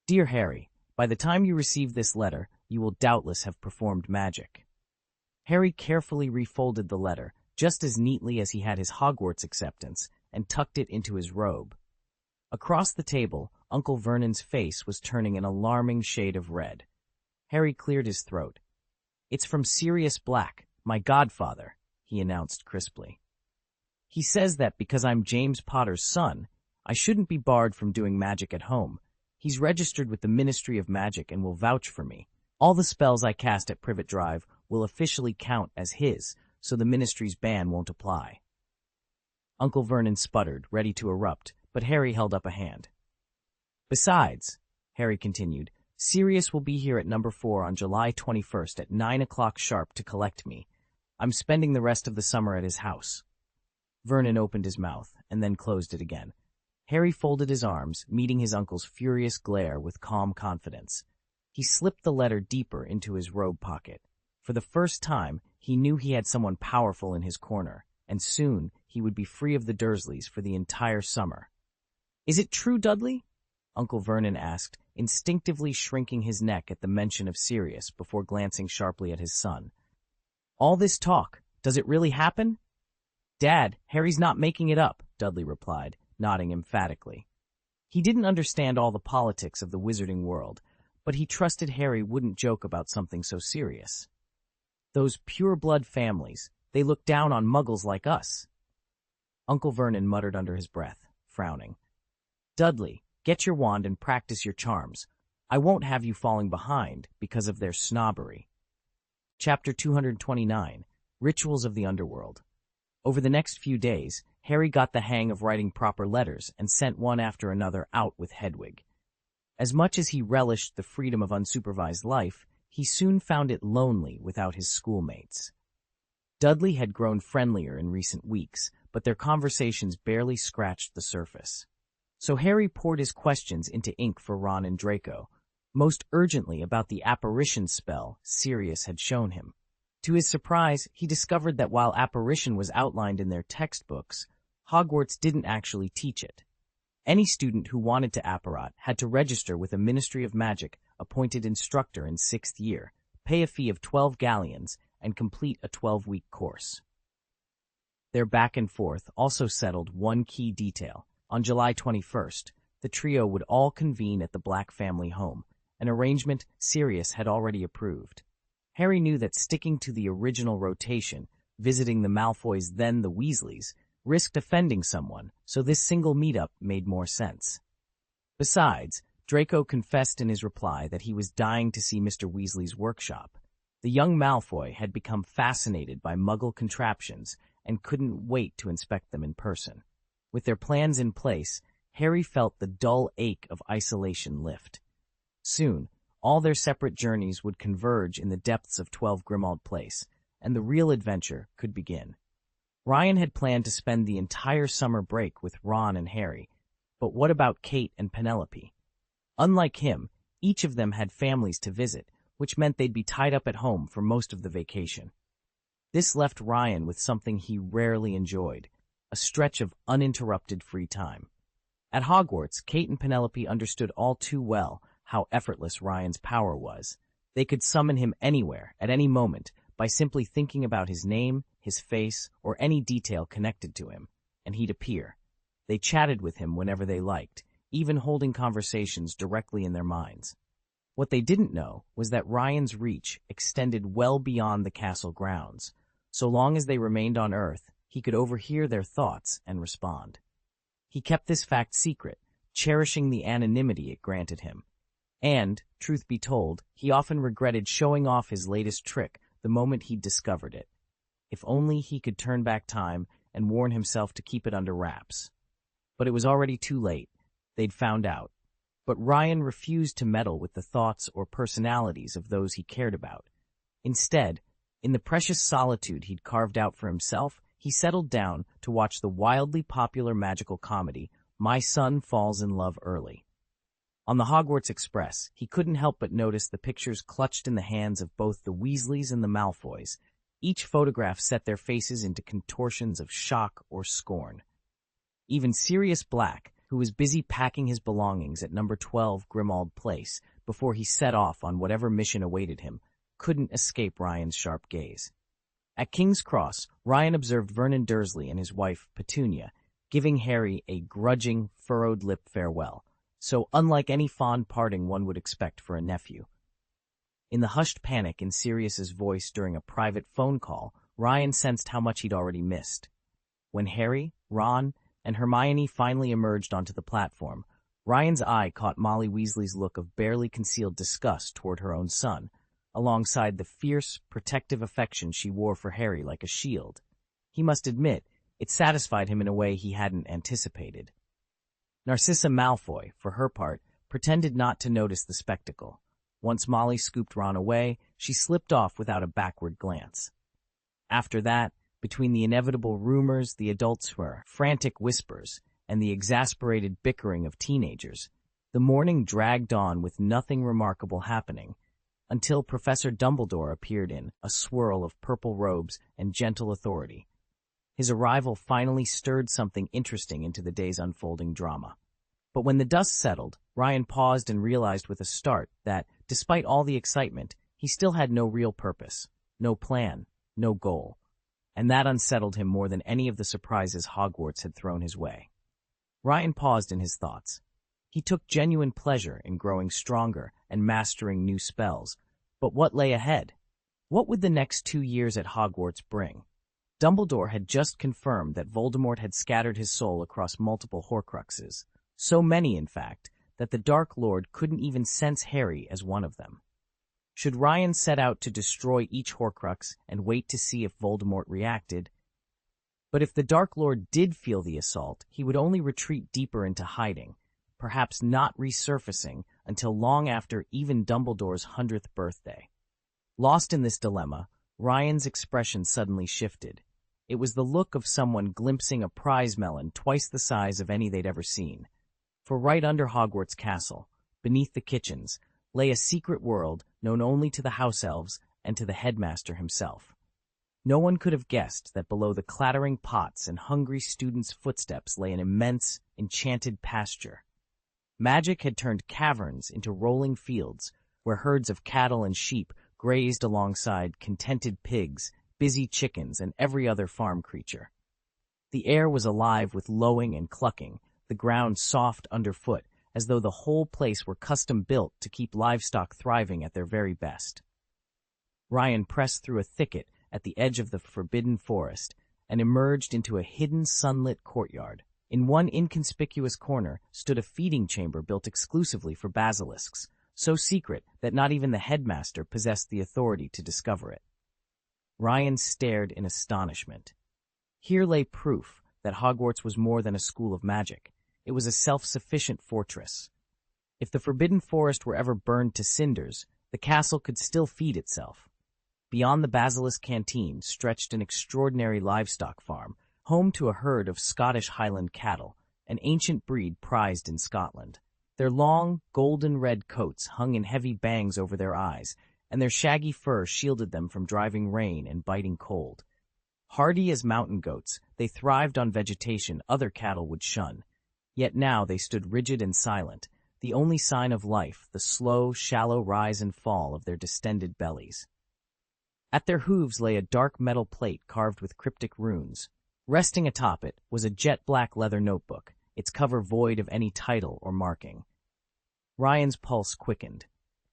"Dear Harry, by the time you receive this letter, you will doubtless have performed magic." Harry carefully refolded the letter, just as neatly as he had his Hogwarts acceptance, and tucked it into his robe. Across the table, Uncle Vernon's face was turning an alarming shade of red. Harry cleared his throat. "It's from Sirius Black, my godfather," he announced crisply. "He says that because I'm James Potter's son, I shouldn't be barred from doing magic at home. He's registered with the Ministry of Magic and will vouch for me. All the spells I cast at Privet Drive will officially count as his, so the Ministry's ban won't apply." Uncle Vernon sputtered, ready to erupt, but Harry held up a hand. "Besides," Harry continued, "Sirius will be here at number 4 on July 21st at 9 o'clock sharp to collect me. I'm spending the rest of the summer at his house." Vernon opened his mouth and then closed it again. Harry folded his arms, meeting his uncle's furious glare with calm confidence. He slipped the letter deeper into his robe pocket. For the first time, he knew he had someone powerful in his corner, and soon he would be free of the Dursleys for the entire summer. "Is it true, Dudley?" Uncle Vernon asked, instinctively shrinking his neck at the mention of Sirius before glancing sharply at his son. "All this talk, does it really happen?" "Dad, Harry's not making it up," Dudley replied, nodding emphatically. He didn't understand all the politics of the wizarding world, but he trusted Harry wouldn't joke about something so serious. "Those pure-blood families, they look down on muggles like us." Uncle Vernon muttered under his breath, frowning. "Dudley, get your wand and practice your charms. I won't have you falling behind because of their snobbery." Chapter 229, Rituals of the Underworld. Over the next few days, Harry got the hang of writing proper letters and sent one after another out with Hedwig. As much as he relished the freedom of unsupervised life, he soon found it lonely without his schoolmates. Dudley had grown friendlier in recent weeks, but their conversations barely scratched the surface. So Harry poured his questions into ink for Ron and Draco, most urgently about the apparition spell Sirius had shown him. To his surprise, he discovered that while apparition was outlined in their textbooks, Hogwarts didn't actually teach it. Any student who wanted to apparat had to register with a Ministry of Magic appointed instructor in 6th year, pay a fee of 12 galleons, and complete a 12-week course. Their back and forth also settled one key detail. On July 21st, the trio would all convene at the Black family home, an arrangement Sirius had already approved. Harry knew that sticking to the original rotation, visiting the Malfoys then the Weasleys, risked offending someone, so this single meetup made more sense. Besides, Draco confessed in his reply that he was dying to see Mr. Weasley's workshop. The young Malfoy had become fascinated by Muggle contraptions and couldn't wait to inspect them in person. With their plans in place, Harry felt the dull ache of isolation lift. Soon, all their separate journeys would converge in the depths of 12 Grimmauld Place, and the real adventure could begin. Ryan had planned to spend the entire summer break with Ron and Harry, but what about Kate and Penelope? Unlike him, each of them had families to visit, which meant they'd be tied up at home for most of the vacation. This left Ryan with something he rarely enjoyed, a stretch of uninterrupted free time. At Hogwarts, Kate and Penelope understood all too well how effortless Ryan's power was. They could summon him anywhere, at any moment, by simply thinking about his name, his face, or any detail connected to him, and he'd appear. They chatted with him whenever they liked, even holding conversations directly in their minds. What they didn't know was that Ryan's reach extended well beyond the castle grounds. So long as they remained on Earth, he could overhear their thoughts and respond. He kept this fact secret, cherishing the anonymity it granted him. And, truth be told, he often regretted showing off his latest trick the moment he'd discovered it. If only he could turn back time and warn himself to keep it under wraps. But it was already too late. They'd found out. But Ryan refused to meddle with the thoughts or personalities of those he cared about. Instead, in the precious solitude he'd carved out for himself, he settled down to watch the wildly popular magical comedy, My Son Falls in Love Early. On the Hogwarts Express, he couldn't help but notice the pictures clutched in the hands of both the Weasleys and the Malfoys. Each photograph set their faces into contortions of shock or scorn. Even Sirius Black, who was busy packing his belongings at number 12 Grimmauld Place before he set off on whatever mission awaited him, couldn't escape Ryan's sharp gaze. At King's Cross, Ryan observed Vernon Dursley and his wife, Petunia, giving Harry a grudging, furrowed-lip farewell, so unlike any fond parting one would expect for a nephew. In the hushed panic in Sirius's voice during a private phone call, Ryan sensed how much he'd already missed. When Harry, Ron, and Hermione finally emerged onto the platform, Ryan's eye caught Molly Weasley's look of barely concealed disgust toward her own son, alongside the fierce, protective affection she wore for Harry like a shield. He must admit, it satisfied him in a way he hadn't anticipated. Narcissa Malfoy, for her part, pretended not to notice the spectacle. Once Molly scooped Ron away, she slipped off without a backward glance. After that, between the inevitable rumors, the adults' frantic whispers, and the exasperated bickering of teenagers, the morning dragged on with nothing remarkable happening, until Professor Dumbledore appeared in a swirl of purple robes and gentle authority. His arrival finally stirred something interesting into the day's unfolding drama. But when the dust settled, Ryan paused and realized with a start that, despite all the excitement, he still had no real purpose, no plan, no goal. And that unsettled him more than any of the surprises Hogwarts had thrown his way. Ryan paused in his thoughts. He took genuine pleasure in growing stronger and mastering new spells. But what lay ahead? What would the next 2 years at Hogwarts bring? Dumbledore had just confirmed that Voldemort had scattered his soul across multiple Horcruxes, so many, in fact, that the Dark Lord couldn't even sense Harry as one of them. Should Ryan set out to destroy each Horcrux and wait to see if Voldemort reacted? But if the Dark Lord did feel the assault, he would only retreat deeper into hiding, perhaps not resurfacing until long after even Dumbledore's 100th birthday. Lost in this dilemma, Ryan's expression suddenly shifted. It was the look of someone glimpsing a prize melon twice the size of any they'd ever seen. For right under Hogwarts Castle, beneath the kitchens, lay a secret world known only to the house elves and to the headmaster himself. No one could have guessed that below the clattering pots and hungry students' footsteps lay an immense, enchanted pasture. Magic had turned caverns into rolling fields, where herds of cattle and sheep grazed alongside contented pigs, busy chickens, and every other farm creature. The air was alive with lowing and clucking, the ground soft underfoot, as though the whole place were custom-built to keep livestock thriving at their very best. Ryan pressed through a thicket at the edge of the forbidden forest and emerged into a hidden sunlit courtyard. In one inconspicuous corner stood a feeding chamber built exclusively for basilisks, so secret that not even the headmaster possessed the authority to discover it. Ryan stared in astonishment. Here lay proof that Hogwarts was more than a school of magic. It was a self-sufficient fortress. If the Forbidden Forest were ever burned to cinders, the castle could still feed itself. Beyond the Basilisk Canteen stretched an extraordinary livestock farm, home to a herd of Scottish Highland cattle, an ancient breed prized in Scotland. Their long, golden-red coats hung in heavy bangs over their eyes, and their shaggy fur shielded them from driving rain and biting cold. Hardy as mountain goats, they thrived on vegetation other cattle would shun. Yet now they stood rigid and silent, the only sign of life the slow, shallow rise and fall of their distended bellies. At their hooves lay a dark metal plate carved with cryptic runes. Resting atop it was a jet-black leather notebook, its cover void of any title or marking. Ryan's pulse quickened.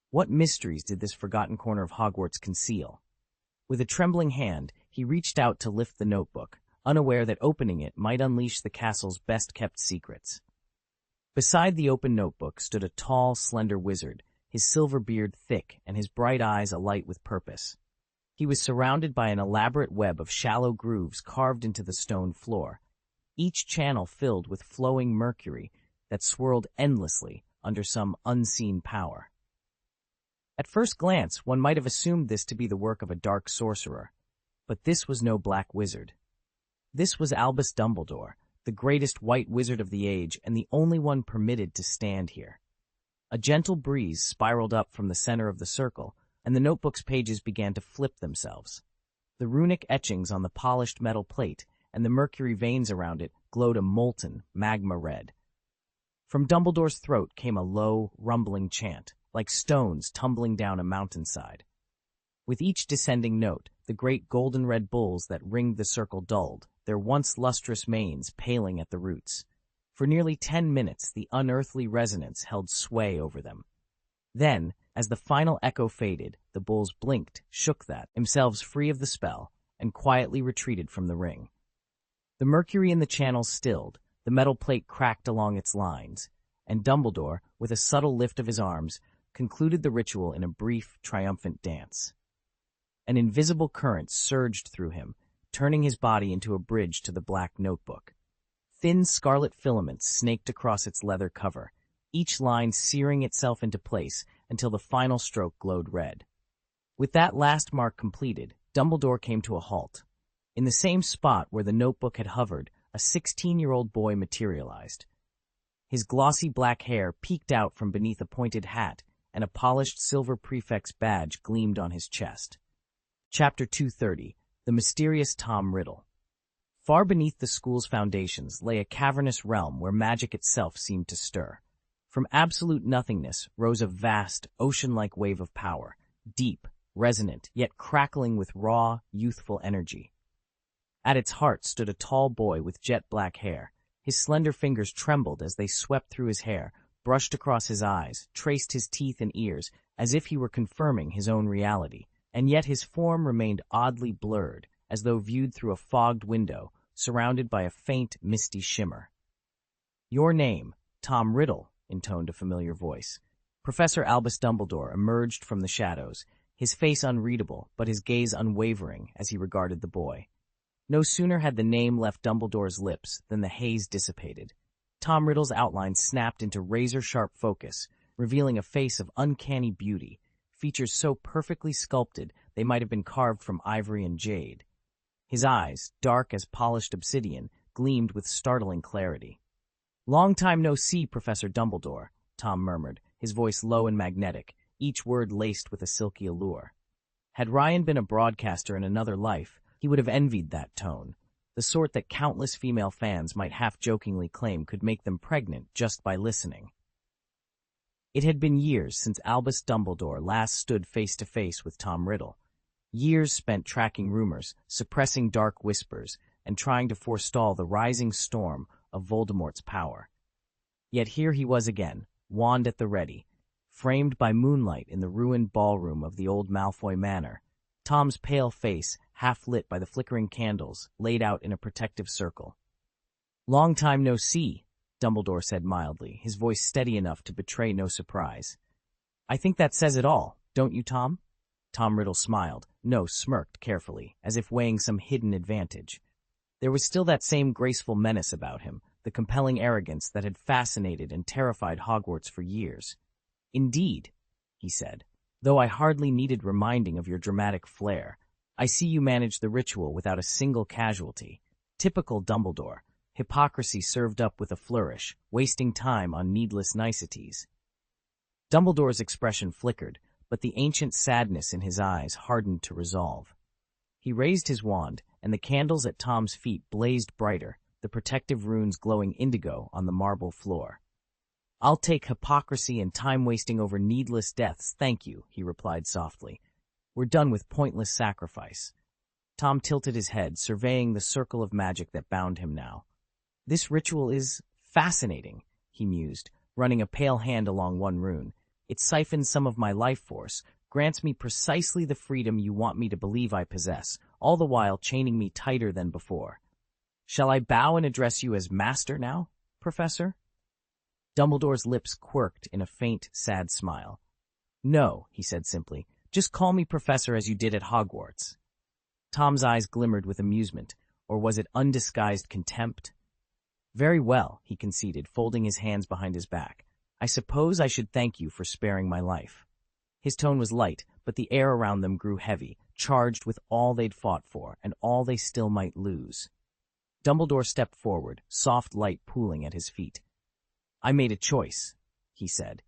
What mysteries did this forgotten corner of Hogwarts conceal? With a trembling hand, he reached out to lift the notebook, unaware that opening it might unleash the castle's best-kept secrets. Beside the open notebook stood a tall, slender wizard, his silver beard thick and his bright eyes alight with purpose. He was surrounded by an elaborate web of shallow grooves carved into the stone floor, each channel filled with flowing mercury that swirled endlessly under some unseen power. At first glance, one might have assumed this to be the work of a dark sorcerer, but this was no black wizard. This was Albus Dumbledore, the greatest white wizard of the age and the only one permitted to stand here. A gentle breeze spiraled up from the center of the circle, and the notebook's pages began to flip themselves. The runic etchings on the polished metal plate and the mercury veins around it glowed a molten, magma red. From Dumbledore's throat came a low, rumbling chant, like stones tumbling down a mountainside. With each descending note, the great golden-red bulls that ringed the circle dulled, their once lustrous manes paling at the roots. For nearly 10 minutes, the unearthly resonance held sway over them. Then, as the final echo faded, the bulls blinked, shook themselves free of the spell, and quietly retreated from the ring. The mercury in the channels stilled, the metal plate cracked along its lines, and Dumbledore, with a subtle lift of his arms, concluded the ritual in a brief, triumphant dance. An invisible current surged through him, turning his body into a bridge to the black notebook. Thin scarlet filaments snaked across its leather cover, each line searing itself into place until the final stroke glowed red. With that last mark completed, Dumbledore came to a halt. In the same spot where the notebook had hovered, a 16-year-old boy materialized. His glossy black hair peeked out from beneath a pointed hat, and a polished silver prefect's badge gleamed on his chest. Chapter 230, The Mysterious Tom Riddle. Far beneath the school's foundations lay a cavernous realm where magic itself seemed to stir. From absolute nothingness rose a vast, ocean-like wave of power, deep, resonant, yet crackling with raw, youthful energy. At its heart stood a tall boy with jet-black hair. His slender fingers trembled as they swept through his hair, brushed across his eyes, traced his teeth and ears, as if he were confirming his own reality. And yet his form remained oddly blurred, as though viewed through a fogged window, surrounded by a faint, misty shimmer. "Your name, Tom Riddle," intoned a familiar voice. Professor Albus Dumbledore emerged from the shadows, his face unreadable, but his gaze unwavering as he regarded the boy. No sooner had the name left Dumbledore's lips than the haze dissipated. Tom Riddle's outline snapped into razor-sharp focus, revealing a face of uncanny beauty, features so perfectly sculpted they might have been carved from ivory and jade. His eyes, dark as polished obsidian, gleamed with startling clarity. "Long time no see, Professor Dumbledore," Tom murmured, his voice low and magnetic, each word laced with a silky allure. Had Ryan been a broadcaster in another life, he would have envied that tone, the sort that countless female fans might half-jokingly claim could make them pregnant just by listening. It had been years since Albus Dumbledore last stood face-to-face with Tom Riddle. Years spent tracking rumors, suppressing dark whispers, and trying to forestall the rising storm of Voldemort's power. Yet here he was again, wand at the ready, framed by moonlight in the ruined ballroom of the old Malfoy Manor, Tom's pale face half lit by the flickering candles laid out in a protective circle. "Long time no see," Dumbledore said mildly, his voice steady enough to betray no surprise. I think that says it all, don't you, Tom? Tom Riddle smiled, no, smirked carefully, as if weighing some hidden advantage. There was still that same graceful menace about him, the compelling arrogance that had fascinated and terrified Hogwarts for years. Indeed, he said, though I hardly needed reminding of your dramatic flair. I see you managed the ritual without a single casualty. Typical Dumbledore, hypocrisy served up with a flourish, wasting time on needless niceties. Dumbledore's expression flickered, but the ancient sadness in his eyes hardened to resolve. He raised his wand, and the candles at Tom's feet blazed brighter, the protective runes glowing indigo on the marble floor. I'll take hypocrisy and time wasting over needless deaths, thank you, he replied softly. We're done with pointless sacrifice. Tom tilted his head, surveying the circle of magic that bound him now. This ritual is fascinating, he mused, running a pale hand along one rune. It siphons some of my life force, grants me precisely the freedom you want me to believe I possess, all the while chaining me tighter than before. Shall I bow and address you as master now, Professor? Dumbledore's lips quirked in a faint, sad smile. No, he said simply. Just call me Professor as you did at Hogwarts. Tom's eyes glimmered with amusement, or was it undisguised contempt? Very well, he conceded, folding his hands behind his back. I suppose I should thank you for sparing my life. His tone was light, but the air around them grew heavy, charged with all they'd fought for and all they still might lose. Dumbledore stepped forward, soft light pooling at his feet. I made a choice, he said.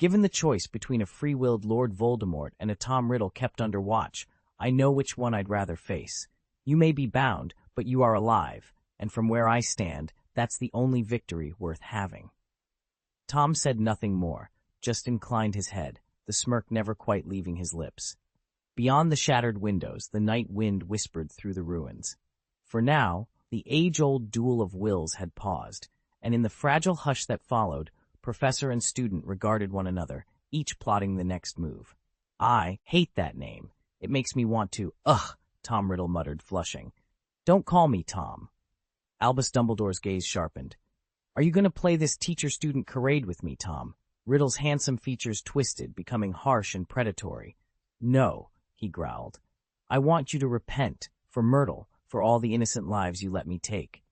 Given the choice between a free-willed Lord Voldemort and a Tom Riddle kept under watch, I know which one I'd rather face. You may be bound, but you are alive, and from where I stand, that's the only victory worth having. Tom said nothing more, just inclined his head, the smirk never quite leaving his lips. Beyond the shattered windows, the night wind whispered through the ruins. For now, the age-old duel of wills had paused, and in the fragile hush that followed, professor and student regarded one another, each plotting the next move. I hate that name. It makes me want to, Tom Riddle muttered, flushing. Don't call me Tom. Albus Dumbledore's gaze sharpened. Are you going to play this teacher-student charade with me, Tom? Riddle's handsome features twisted, becoming harsh and predatory. No, he growled. I want you to repent, for Myrtle, for all the innocent lives you let me take.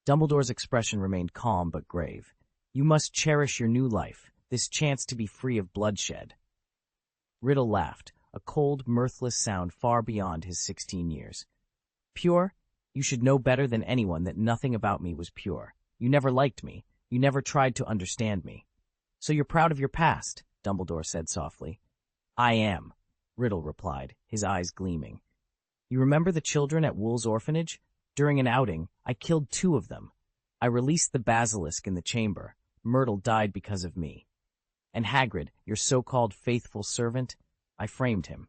Dumbledore's expression remained calm but grave. You must cherish your new life, this chance to be free of bloodshed. Riddle laughed, a cold, mirthless sound far beyond his 16 years. Pure? You should know better than anyone that nothing about me was pure. You never liked me. You never tried to understand me. So you're proud of your past, Dumbledore said softly. I am, Riddle replied, his eyes gleaming. You remember the children at Wool's orphanage? During an outing, I killed 2 of them. I released the basilisk in the chamber. Myrtle died because of me. And Hagrid, your so-called faithful servant, I framed him.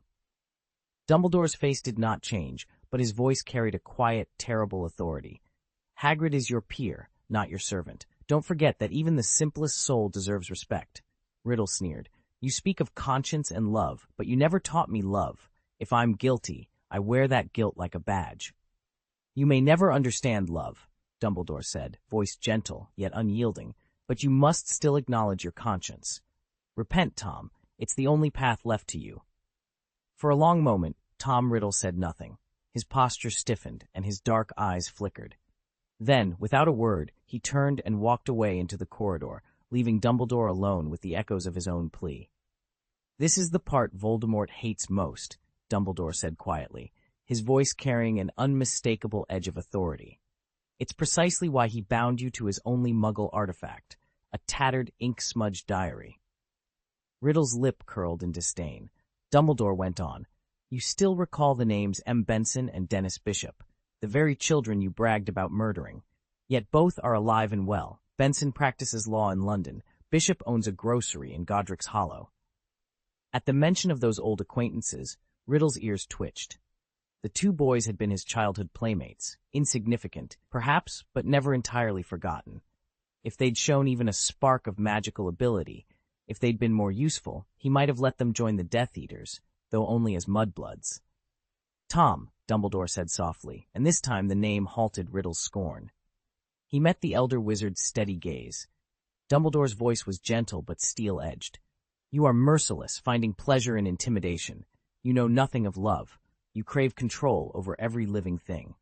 Dumbledore's face did not change, but his voice carried a quiet, terrible authority. Hagrid is your peer, not your servant. Don't forget that even the simplest soul deserves respect. Riddle sneered. You speak of conscience and love, but you never taught me love. If I'm guilty, I wear that guilt like a badge. You may never understand love, Dumbledore said, voice gentle yet unyielding, but you must still acknowledge your conscience. Repent, Tom. It's the only path left to you. For a long moment, Tom Riddle said nothing. His posture stiffened, and his dark eyes flickered. Then, without a word, he turned and walked away into the corridor, leaving Dumbledore alone with the echoes of his own plea. This is the part Voldemort hates most, Dumbledore said quietly, his voice carrying an unmistakable edge of authority. It's precisely why he bound you to his only Muggle artifact, a tattered, ink-smudged diary. Riddle's lip curled in disdain. Dumbledore went on. You still recall the names M. Benson and Dennis Bishop, the very children you bragged about murdering. Yet both are alive and well. Benson practices law in London. Bishop owns a grocery in Godric's Hollow. At the mention of those old acquaintances, Riddle's ears twitched. The 2 boys had been his childhood playmates, insignificant, perhaps, but never entirely forgotten. If they'd shown even a spark of magical ability, if they'd been more useful, he might have let them join the Death Eaters, though only as mudbloods. Tom, Dumbledore said softly, and this time the name halted Riddle's scorn. He met the elder wizard's steady gaze. Dumbledore's voice was gentle but steel-edged. You are merciless, finding pleasure in intimidation. You know nothing of love. You crave control over every living thing.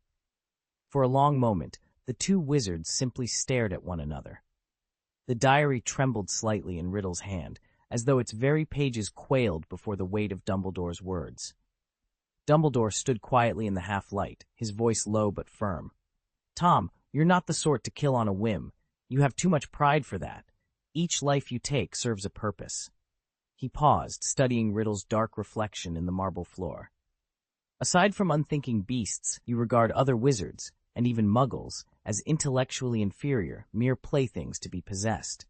For a long moment, the two wizards simply stared at one another. The diary trembled slightly in Riddle's hand, as though its very pages quailed before the weight of Dumbledore's words. Dumbledore stood quietly in the half-light, his voice low but firm. "Tom, you're not the sort to kill on a whim. You have too much pride for that. Each life you take serves a purpose." He paused, studying Riddle's dark reflection in the marble floor. "Aside from unthinking beasts, you regard other wizards, and even muggles, as intellectually inferior, mere playthings to be possessed.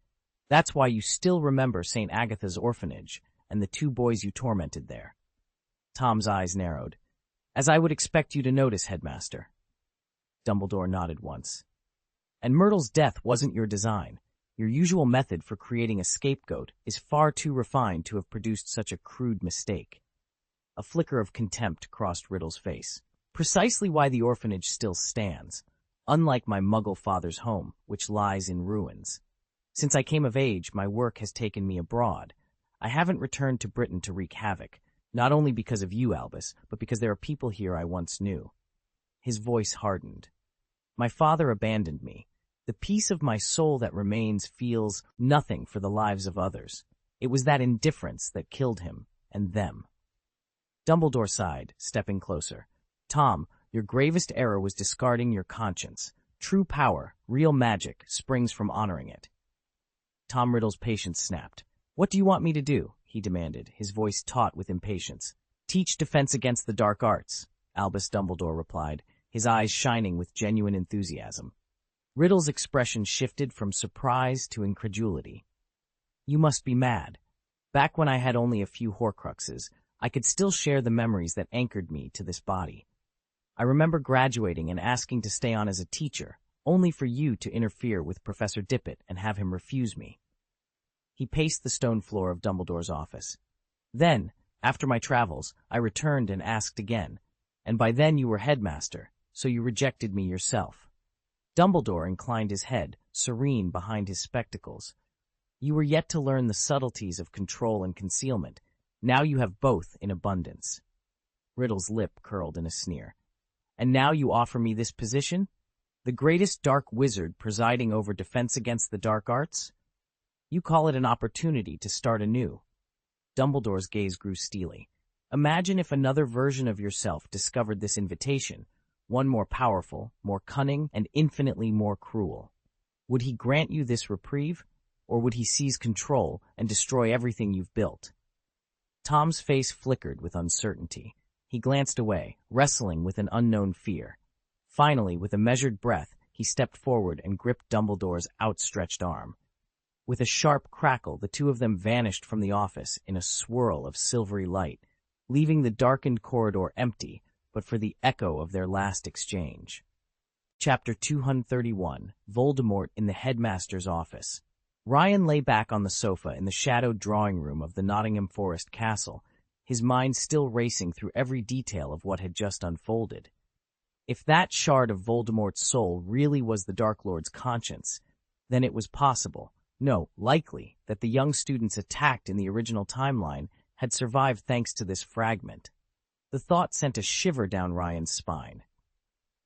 That's why you still remember St. Agatha's orphanage and the two boys you tormented there." Tom's eyes narrowed. "As I would expect you to notice, Headmaster." Dumbledore nodded once. "And Myrtle's death wasn't your design. Your usual method for creating a scapegoat is far too refined to have produced such a crude mistake." A flicker of contempt crossed Riddle's face. "Precisely why the orphanage still stands, unlike my Muggle father's home, which lies in ruins. Since I came of age, my work has taken me abroad. I haven't returned to Britain to wreak havoc, not only because of you, Albus, but because there are people here I once knew." His voice hardened. "My father abandoned me. The piece of my soul that remains feels nothing for the lives of others. It was that indifference that killed him and them." Dumbledore sighed, stepping closer. "Tom, your gravest error was discarding your conscience. True power, real magic, springs from honoring it." Tom Riddle's patience snapped. "What do you want me to do?" he demanded, his voice taut with impatience. "Teach defense against the dark arts," Albus Dumbledore replied, his eyes shining with genuine enthusiasm. Riddle's expression shifted from surprise to incredulity. "You must be mad. Back when I had only a few Horcruxes, I could still share the memories that anchored me to this body. I remember graduating and asking to stay on as a teacher, only for you to interfere with Professor Dippet and have him refuse me." He paced the stone floor of Dumbledore's office. "Then, after my travels, I returned and asked again, and by then you were headmaster, so you rejected me yourself." Dumbledore inclined his head, serene behind his spectacles. "You were yet to learn the subtleties of control and concealment. Now you have both in abundance." Riddle's lip curled in a sneer. "And now you offer me this position? The greatest dark wizard presiding over defense against the dark arts? You call it an opportunity to start anew." Dumbledore's gaze grew steely. "Imagine if another version of yourself discovered this invitation, one more powerful, more cunning, and infinitely more cruel. Would he grant you this reprieve, or would he seize control and destroy everything you've built?" Tom's face flickered with uncertainty. He glanced away, wrestling with an unknown fear. Finally, with a measured breath, he stepped forward and gripped Dumbledore's outstretched arm. With a sharp crackle, the two of them vanished from the office in a swirl of silvery light, leaving the darkened corridor empty, but for the echo of their last exchange. Chapter 231, Voldemort in the Headmaster's Office. Ryan lay back on the sofa in the shadowed drawing room of the Nottingham Forest Castle, his mind still racing through every detail of what had just unfolded. If that shard of Voldemort's soul really was the Dark Lord's conscience, then it was possible, no, likely, that the young students attacked in the original timeline had survived thanks to this fragment. The thought sent a shiver down Ryan's spine.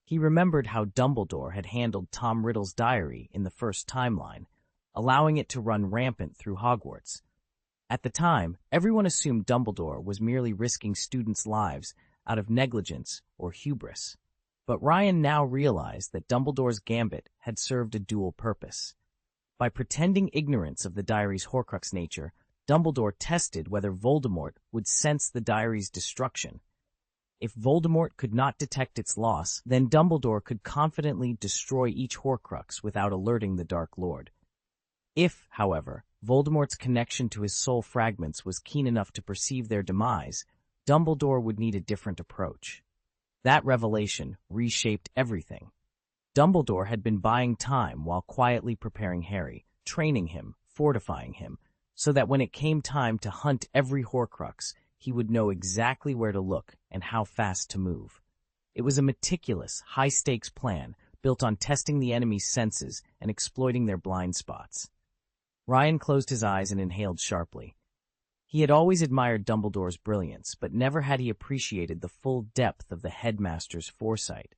He remembered how Dumbledore had handled Tom Riddle's diary in the first timeline, allowing it to run rampant through Hogwarts. At the time, everyone assumed Dumbledore was merely risking students' lives out of negligence or hubris. But Ryan now realized that Dumbledore's gambit had served a dual purpose. By pretending ignorance of the diary's Horcrux nature, Dumbledore tested whether Voldemort would sense the diary's destruction. If Voldemort could not detect its loss, then Dumbledore could confidently destroy each Horcrux without alerting the Dark Lord. If, however, Voldemort's connection to his soul fragments was keen enough to perceive their demise, Dumbledore would need a different approach. That revelation reshaped everything. Dumbledore had been buying time while quietly preparing Harry, training him, fortifying him, so that when it came time to hunt every Horcrux, he would know exactly where to look and how fast to move. It was a meticulous, high-stakes plan built on testing the enemy's senses and exploiting their blind spots. Ryan closed his eyes and inhaled sharply. He had always admired Dumbledore's brilliance, but never had he appreciated the full depth of the headmaster's foresight.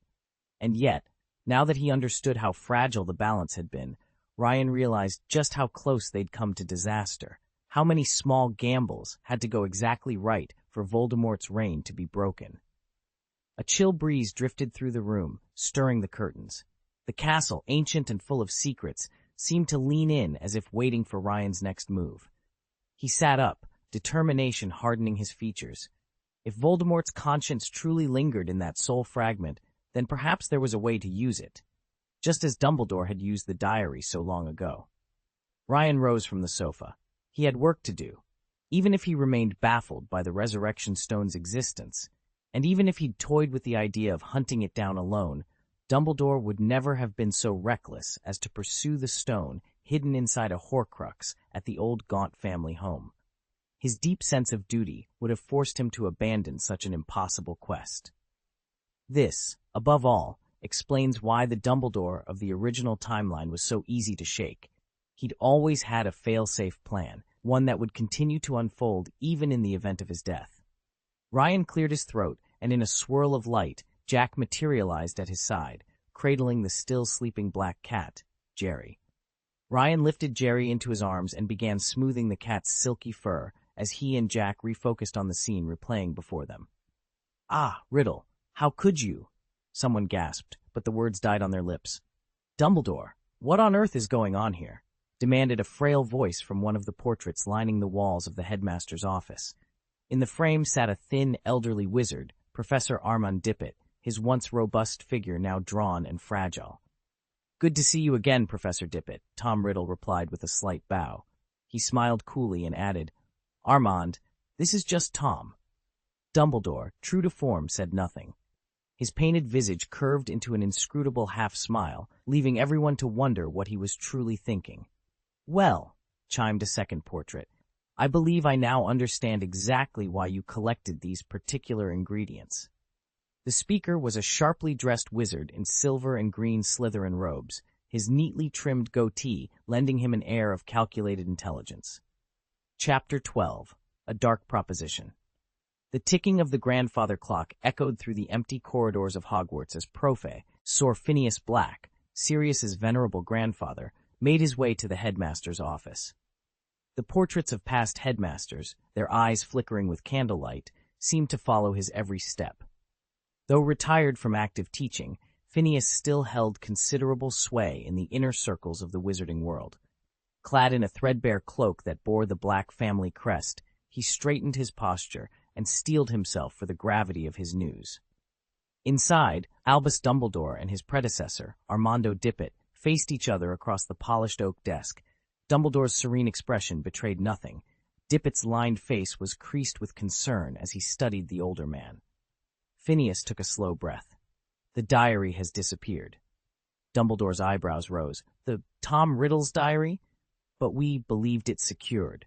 And yet, now that he understood how fragile the balance had been, Ryan realized just how close they'd come to disaster. How many small gambles had to go exactly right for Voldemort's reign to be broken. A chill breeze drifted through the room, stirring the curtains. The castle, ancient and full of secrets, seemed to lean in as if waiting for Ryan's next move. He sat up, determination hardening his features. If Voldemort's conscience truly lingered in that soul fragment, then perhaps there was a way to use it, just as Dumbledore had used the diary so long ago. Ryan rose from the sofa. He had work to do. Even if he remained baffled by the Resurrection Stone's existence, and even if he'd toyed with the idea of hunting it down alone, Dumbledore would never have been so reckless as to pursue the stone hidden inside a Horcrux at the old Gaunt family home. His deep sense of duty would have forced him to abandon such an impossible quest. This, above all, explains why the Dumbledore of the original timeline was so easy to shake. He'd always had a fail-safe plan, one that would continue to unfold even in the event of his death. Ryan cleared his throat, and in a swirl of light, Jack materialized at his side, cradling the still sleeping black cat, Jerry. Ryan lifted Jerry into his arms and began smoothing the cat's silky fur as he and Jack refocused on the scene replaying before them. "Ah, Riddle, how could you?" Someone gasped, but the words died on their lips. "Dumbledore, what on earth is going on here?" demanded a frail voice from one of the portraits lining the walls of the headmaster's office. In the frame sat a thin, elderly wizard, Professor Armand Dippet, his once robust figure now drawn and fragile. "Good to see you again, Professor Dippet," Tom Riddle replied with a slight bow. He smiled coolly and added, "Armand, this is just Tom." Dumbledore, true to form, said nothing. His painted visage curved into an inscrutable half-smile, leaving everyone to wonder what he was truly thinking. "Well," chimed a second portrait, "I believe I now understand exactly why you collected these particular ingredients." The speaker was a sharply dressed wizard in silver and green Slytherin robes, his neatly trimmed goatee lending him an air of calculated intelligence. Chapter 12. A Dark Proposition. The ticking of the grandfather clock echoed through the empty corridors of Hogwarts as Profe, Sir Phineas Black, Sirius's venerable grandfather, made his way to the headmaster's office. The portraits of past headmasters, their eyes flickering with candlelight, seemed to follow his every step. Though retired from active teaching, Phineas still held considerable sway in the inner circles of the wizarding world. Clad in a threadbare cloak that bore the Black family crest, he straightened his posture and steeled himself for the gravity of his news. Inside, Albus Dumbledore and his predecessor, Armando Dippet, faced each other across the polished oak desk. Dumbledore's serene expression betrayed nothing. Dippet's lined face was creased with concern as he studied the older man. Phineas took a slow breath. "The diary has disappeared." Dumbledore's eyebrows rose. "The Tom Riddle's diary? But we believed it secured."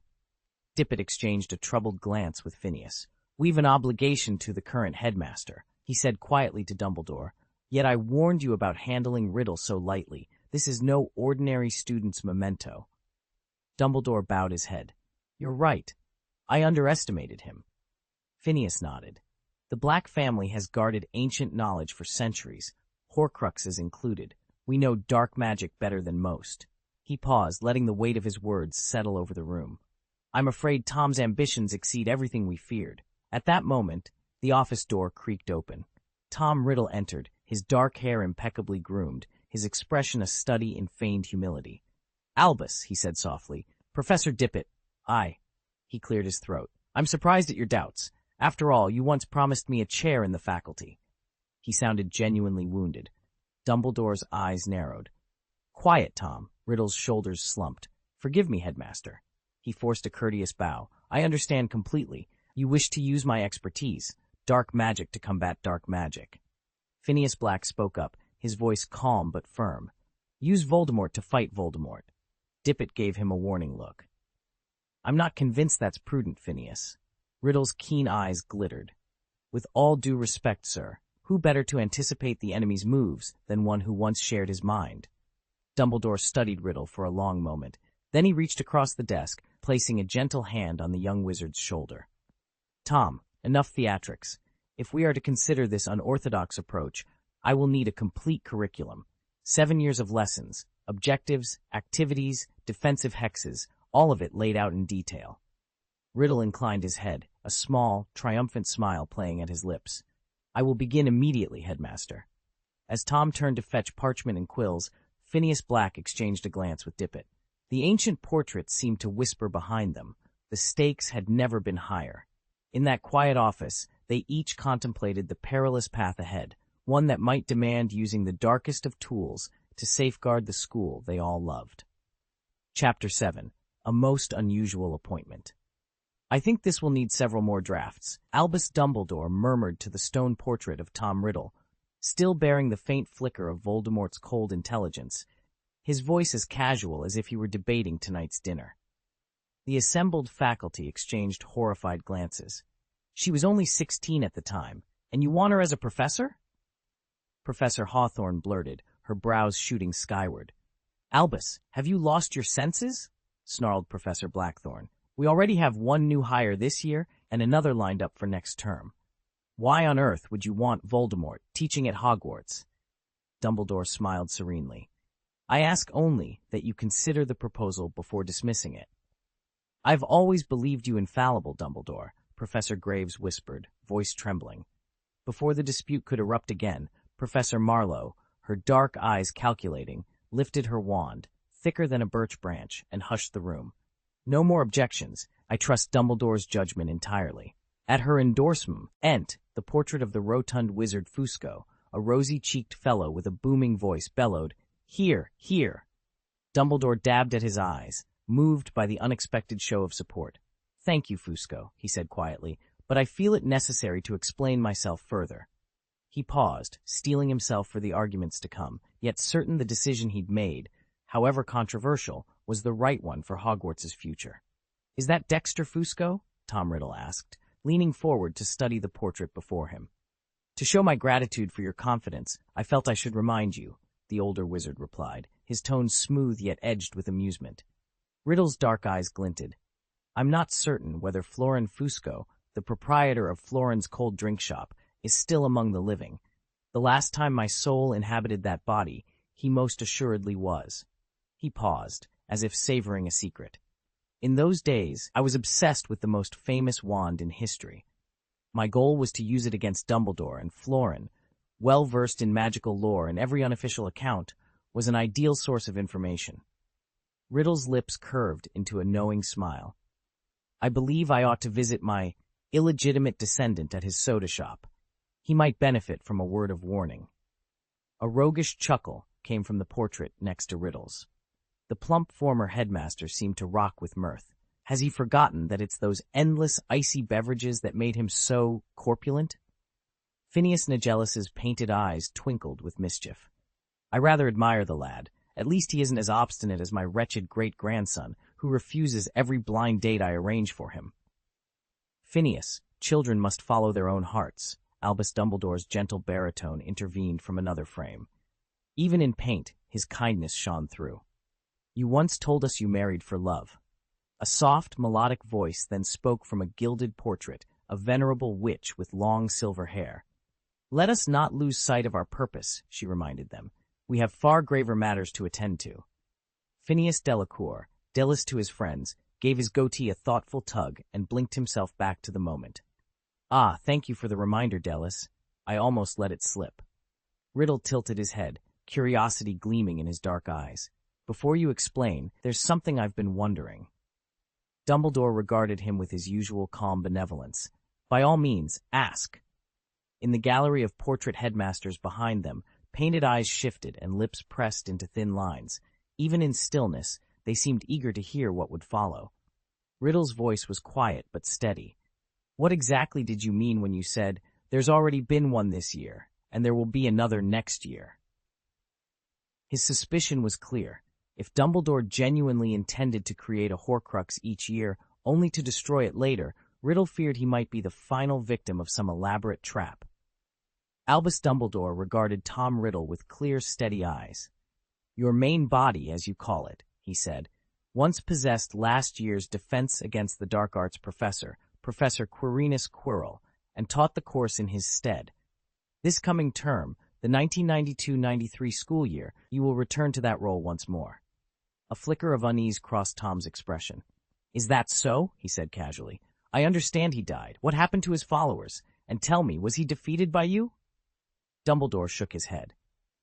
Dippet exchanged a troubled glance with Phineas. "We've an obligation to the current headmaster," he said quietly to Dumbledore. "Yet I warned you about handling Riddle so lightly. This is no ordinary student's memento." Dumbledore bowed his head. "You're right. I underestimated him." Phineas nodded. "The Black family has guarded ancient knowledge for centuries, Horcruxes included. We know dark magic better than most." He paused, letting the weight of his words settle over the room. "I'm afraid Tom's ambitions exceed everything we feared." At that moment, the office door creaked open. Tom Riddle entered, his dark hair impeccably groomed, his expression a study in feigned humility. "Albus," he said softly. "Professor Dippet." "Aye." He cleared his throat. "I'm surprised at your doubts. After all, you once promised me a chair in the faculty." He sounded genuinely wounded. Dumbledore's eyes narrowed. "Quiet, Tom." Riddle's shoulders slumped. "Forgive me, headmaster." He forced a courteous bow. "I understand completely. You wish to use my expertise, dark magic, to combat dark magic." Phineas Black spoke up, his voice calm but firm. "Use Voldemort to fight Voldemort." Dippet gave him a warning look. "I'm not convinced that's prudent, Phineas." Riddle's keen eyes glittered. "With all due respect, sir, who better to anticipate the enemy's moves than one who once shared his mind?" Dumbledore studied Riddle for a long moment. Then he reached across the desk, placing a gentle hand on the young wizard's shoulder. Tom, enough theatrics. If we are to consider this unorthodox approach, I will need a complete curriculum. 7 years of lessons, objectives, activities, defensive hexes, all of it laid out in detail. Riddle inclined his head, a small, triumphant smile playing at his lips. I will begin immediately, headmaster. As Tom turned to fetch parchment and quills, Phineas Black exchanged a glance with Dippet. The ancient portraits seemed to whisper behind them. The stakes had never been higher. In that quiet office, they each contemplated the perilous path ahead, one that might demand using the darkest of tools to safeguard the school they all loved. Chapter 7. A Most Unusual Appointment. I think this will need several more drafts, Albus Dumbledore murmured to the stone portrait of Tom Riddle, still bearing the faint flicker of Voldemort's cold intelligence, his voice as casual as if he were debating tonight's dinner. The assembled faculty exchanged horrified glances. She was only 16 at the time, and you want her as a professor? Professor Hawthorne blurted, her brows shooting skyward. Albus, have you lost your senses? Snarled Professor Blackthorne. We already have one new hire this year and another lined up for next term. Why on earth would you want Voldemort teaching at Hogwarts? Dumbledore smiled serenely. I ask only that you consider the proposal before dismissing it. I've always believed you infallible, Dumbledore, Professor Graves whispered, voice trembling. Before the dispute could erupt again, Professor Marlowe, her dark eyes calculating, lifted her wand, thicker than a birch branch, and hushed the room. No more objections. I trust Dumbledore's judgment entirely. At her endorsement, the portrait of the rotund wizard Fusco, a rosy-cheeked fellow with a booming voice, bellowed, Here, here! Dumbledore dabbed at his eyes, moved by the unexpected show of support. Thank you, Fusco, he said quietly, but I feel it necessary to explain myself further. He paused, steeling himself for the arguments to come, yet certain the decision he'd made, however controversial, was the right one for Hogwarts' future. Is that Dexter Fusco? Tom Riddle asked, leaning forward to study the portrait before him. To show my gratitude for your confidence, I felt I should remind you, the older wizard replied, his tone smooth yet edged with amusement. Riddle's dark eyes glinted. I'm not certain whether Florin Fusco, the proprietor of Florin's cold drink shop, is still among the living. The last time my soul inhabited that body, he most assuredly was. He paused, as if savoring a secret. In those days, I was obsessed with the most famous wand in history. My goal was to use it against Dumbledore, and Florin, well-versed in magical lore and every unofficial account, was an ideal source of information. Riddle's lips curved into a knowing smile. I believe I ought to visit my illegitimate descendant at his soda shop. He might benefit from a word of warning. A roguish chuckle came from the portrait next to Riddle's. The plump former headmaster seemed to rock with mirth. Has he forgotten that it's those endless icy beverages that made him so corpulent? Phineas Nigellus's painted eyes twinkled with mischief. I rather admire the lad. At least he isn't as obstinate as my wretched great-grandson, who refuses every blind date I arrange for him. Phineas, children must follow their own hearts. Albus Dumbledore's gentle baritone intervened from another frame. Even in paint, his kindness shone through. You once told us you married for love. A soft, melodic voice then spoke from a gilded portrait, a venerable witch with long silver hair. Let us not lose sight of our purpose, she reminded them. We have far graver matters to attend to. Phineas Delacour, Delis to his friends, gave his goatee a thoughtful tug and blinked himself back to the moment. Ah, thank you for the reminder, Delis. I almost let it slip. Riddle tilted his head, curiosity gleaming in his dark eyes. Before you explain, there's something I've been wondering. Dumbledore regarded him with his usual calm benevolence. By all means, ask. In the gallery of portrait headmasters behind them, painted eyes shifted and lips pressed into thin lines. Even in stillness, they seemed eager to hear what would follow. Riddle's voice was quiet but steady. What exactly did you mean when you said, there's already been one this year, and there will be another next year? His suspicion was clear. If Dumbledore genuinely intended to create a Horcrux each year, only to destroy it later, Riddle feared he might be the final victim of some elaborate trap. Albus Dumbledore regarded Tom Riddle with clear, steady eyes. Your main body, as you call it, he said, Once possessed last year's Defense Against the Dark Arts professor, Professor Quirinus Quirrell, and taught the course in his stead. This coming term, the 1992-93 school year, you will return to that role once more. A flicker of unease crossed Tom's expression. Is that so? He said casually. I understand he died. What happened to his followers? And tell me, was he defeated by you? Dumbledore shook his head.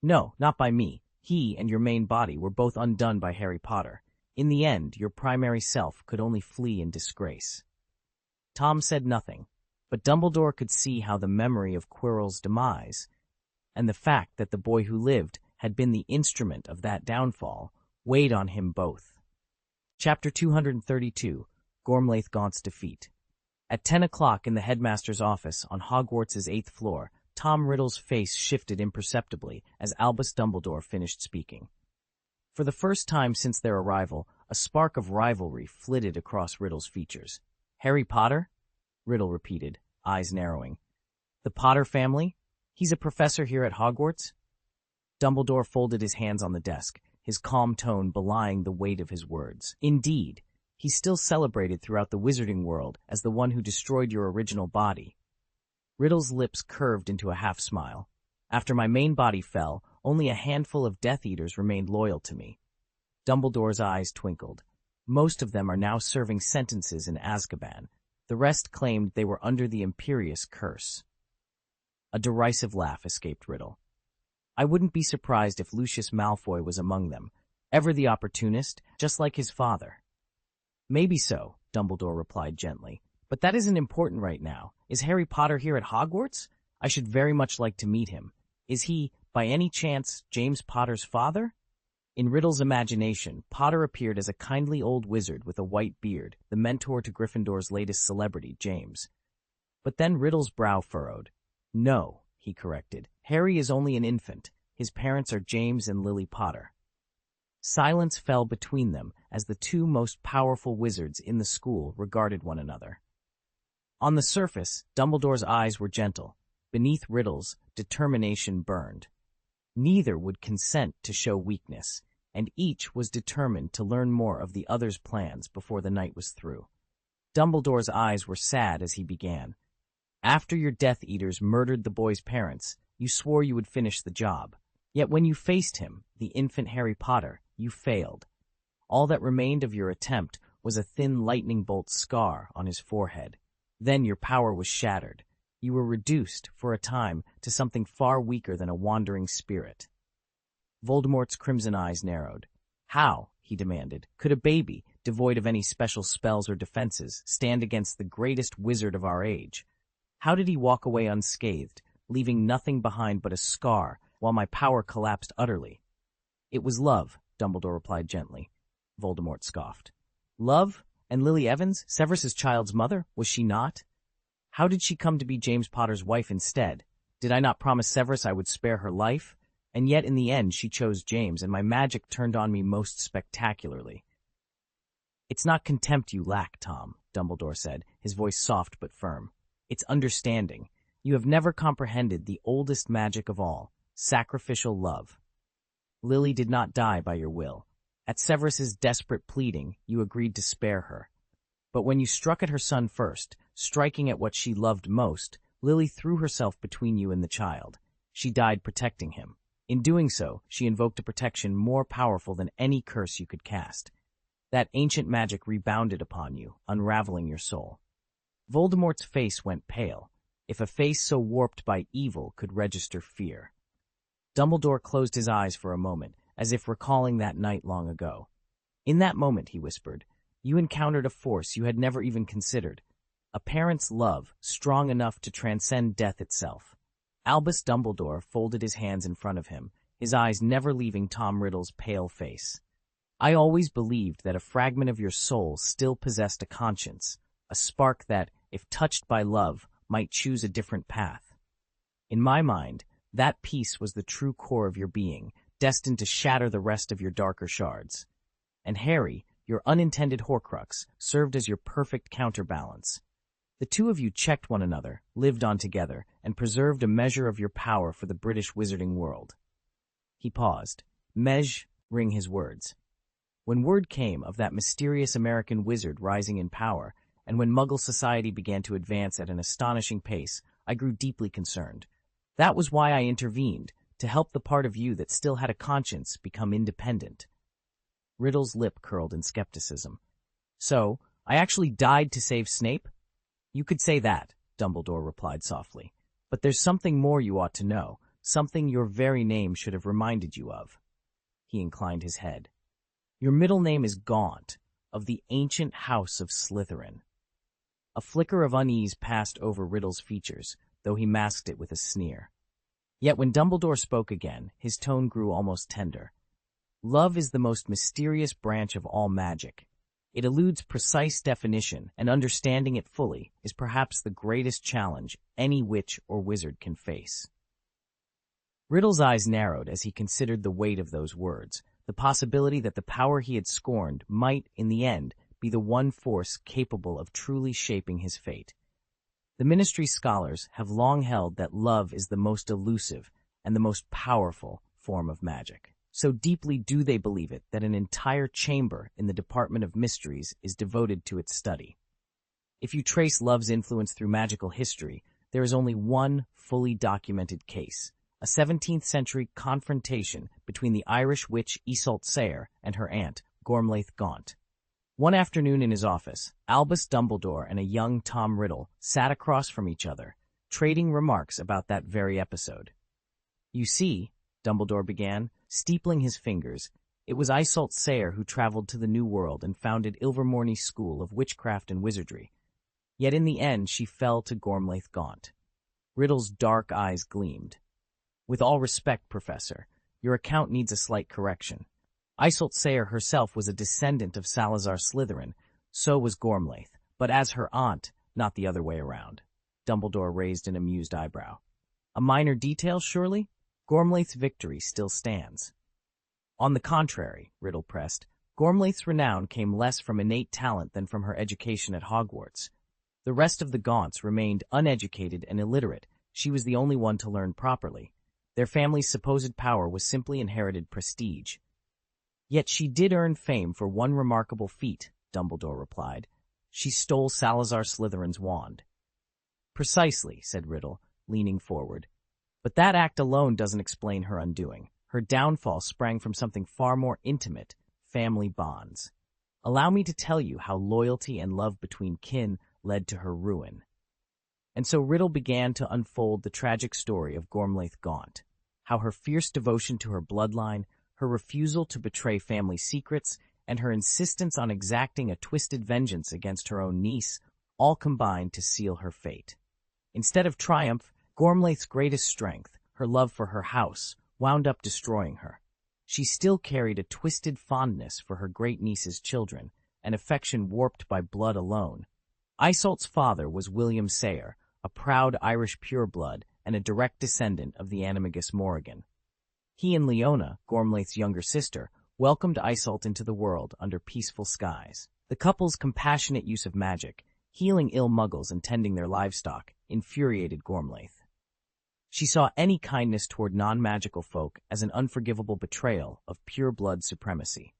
No, not by me. He and your main body were both undone by Harry Potter. In the end, your primary self could only flee in disgrace. Tom said nothing, but Dumbledore could see how the memory of Quirrell's demise, and the fact that the boy who lived had been the instrument of that downfall, weighed on him both. Chapter 232, Gormlaith Gaunt's Defeat. At 10 o'clock in the headmaster's office on Hogwarts' 8th floor, Tom Riddle's face shifted imperceptibly as Albus Dumbledore finished speaking. For the first time since their arrival, a spark of rivalry flitted across Riddle's features. Harry Potter? Riddle repeated, eyes narrowing. The Potter family? He's a professor here at Hogwarts? Dumbledore folded his hands on the desk, his calm tone belying the weight of his words. Indeed, he's still celebrated throughout the wizarding world as the one who destroyed your original body. Riddle's lips curved into a half-smile. After my main body fell, only a handful of Death Eaters remained loyal to me. Dumbledore's eyes twinkled. Most of them are now serving sentences in Azkaban. The rest claimed they were under the Imperious Curse. A derisive laugh escaped Riddle. I wouldn't be surprised if Lucius Malfoy was among them, ever the opportunist, just like his father. Maybe so, Dumbledore replied gently, but that isn't important right now. Is Harry Potter here at Hogwarts? I should very much like to meet him. Is he, by any chance, James Potter's father? In Riddle's imagination, Potter appeared as a kindly old wizard with a white beard, the mentor to Gryffindor's latest celebrity, James. But then Riddle's brow furrowed. No, he corrected. Harry is only an infant. His parents are James and Lily Potter. Silence fell between them as the two most powerful wizards in the school regarded one another. On the surface, Dumbledore's eyes were gentle. Beneath Riddle's, determination burned. Neither would consent to show weakness, and each was determined to learn more of the other's plans before the night was through. Dumbledore's eyes were sad as he began. After your Death Eaters murdered the boy's parents, you swore you would finish the job. Yet when you faced him, the infant Harry Potter, you failed. All that remained of your attempt was a thin lightning bolt scar on his forehead. Then your power was shattered. You were reduced, for a time, to something far weaker than a wandering spirit. Voldemort's crimson eyes narrowed. How, he demanded, could a baby, devoid of any special spells or defenses, stand against the greatest wizard of our age? How did he walk away unscathed, leaving nothing behind but a scar, while my power collapsed utterly? It was love, Dumbledore replied gently. Voldemort scoffed. Love? And Lily Evans, Severus's child's mother, was she not? How did she come to be James Potter's wife instead? Did I not promise Severus I would spare her life? And yet in the end she chose James, and my magic turned on me most spectacularly. It's not contempt you lack, Tom, Dumbledore said, his voice soft but firm. It's understanding. You have never comprehended the oldest magic of all, sacrificial love. Lily did not die by your will. At Severus's desperate pleading, you agreed to spare her. But when you struck at her son first, striking at what she loved most, Lily threw herself between you and the child. She died protecting him. In doing so, she invoked a protection more powerful than any curse you could cast. That ancient magic rebounded upon you, unraveling your soul. Voldemort's face went pale, if a face so warped by evil could register fear. Dumbledore closed his eyes for a moment, as if recalling that night long ago. In that moment, he whispered, you encountered a force you had never even considered. A parent's love, strong enough to transcend death itself. Albus Dumbledore folded his hands in front of him, his eyes never leaving Tom Riddle's pale face. I always believed that a fragment of your soul still possessed a conscience, a spark that, if touched by love, might choose a different path. In my mind, that piece was the true core of your being, destined to shatter the rest of your darker shards. And Harry, your unintended Horcrux, served as your perfect counterbalance. The two of you checked one another, lived on together, and preserved a measure of your power for the British wizarding world. He paused, measuring his words. When word came of that mysterious American wizard rising in power, and when Muggle society began to advance at an astonishing pace, I grew deeply concerned. That was why I intervened, to help the part of you that still had a conscience become independent. Riddle's lip curled in skepticism. So, I actually died to save Snape? You could say that, Dumbledore replied softly. But there's something more you ought to know, something your very name should have reminded you of. He inclined his head. Your middle name is Gaunt, of the ancient house of Slytherin. A flicker of unease passed over Riddle's features, though he masked it with a sneer. Yet when Dumbledore spoke again, his tone grew almost tender. Love is the most mysterious branch of all magic. It eludes precise definition, and understanding it fully is perhaps the greatest challenge any witch or wizard can face. Riddle's eyes narrowed as he considered the weight of those words, the possibility that the power he had scorned might, in the end, be the one force capable of truly shaping his fate. The Ministry scholars have long held that love is the most elusive and the most powerful form of magic. So deeply do they believe it that an entire chamber in the Department of Mysteries is devoted to its study. If you trace love's influence through magical history, there is only one fully documented case, a 17th-century confrontation between the Irish witch Iseult Sayre and her aunt, Gormlaith Gaunt. One afternoon in his office, Albus Dumbledore and a young Tom Riddle sat across from each other, trading remarks about that very episode. You see, Dumbledore began, steepling his fingers, it was Iseult Sayre who traveled to the New World and founded Ilvermorny School of Witchcraft and Wizardry. Yet in the end she fell to Gormlaith Gaunt. Riddle's dark eyes gleamed. With all respect, Professor, your account needs a slight correction. Iseult Sayre herself was a descendant of Salazar Slytherin, so was Gormlaith, but as her aunt, not the other way around. Dumbledore raised an amused eyebrow. A minor detail, surely? Gormlaith's victory still stands. On the contrary, Riddle pressed, Gormlaith's renown came less from innate talent than from her education at Hogwarts. The rest of the Gaunts remained uneducated and illiterate. She was the only one to learn properly. Their family's supposed power was simply inherited prestige. Yet she did earn fame for one remarkable feat, Dumbledore replied. She stole Salazar Slytherin's wand. Precisely, said Riddle, leaning forward. But that act alone doesn't explain her undoing. Her downfall sprang from something far more intimate, family bonds. Allow me to tell you how loyalty and love between kin led to her ruin. And so Riddle began to unfold the tragic story of Gormlaith Gaunt, how her fierce devotion to her bloodline, her refusal to betray family secrets, and her insistence on exacting a twisted vengeance against her own niece all combined to seal her fate. Instead of triumph, Gormlaith's greatest strength, her love for her house, wound up destroying her. She still carried a twisted fondness for her great-niece's children, an affection warped by blood alone. Iseult's father was William Sayre, a proud Irish pureblood and a direct descendant of the Animagus Morrigan. He and Leona, Gormlaith's younger sister, welcomed Iseult into the world under peaceful skies. The couple's compassionate use of magic, healing ill muggles and tending their livestock, infuriated Gormlaith. She saw any kindness toward non-magical folk as an unforgivable betrayal of pure-blood supremacy.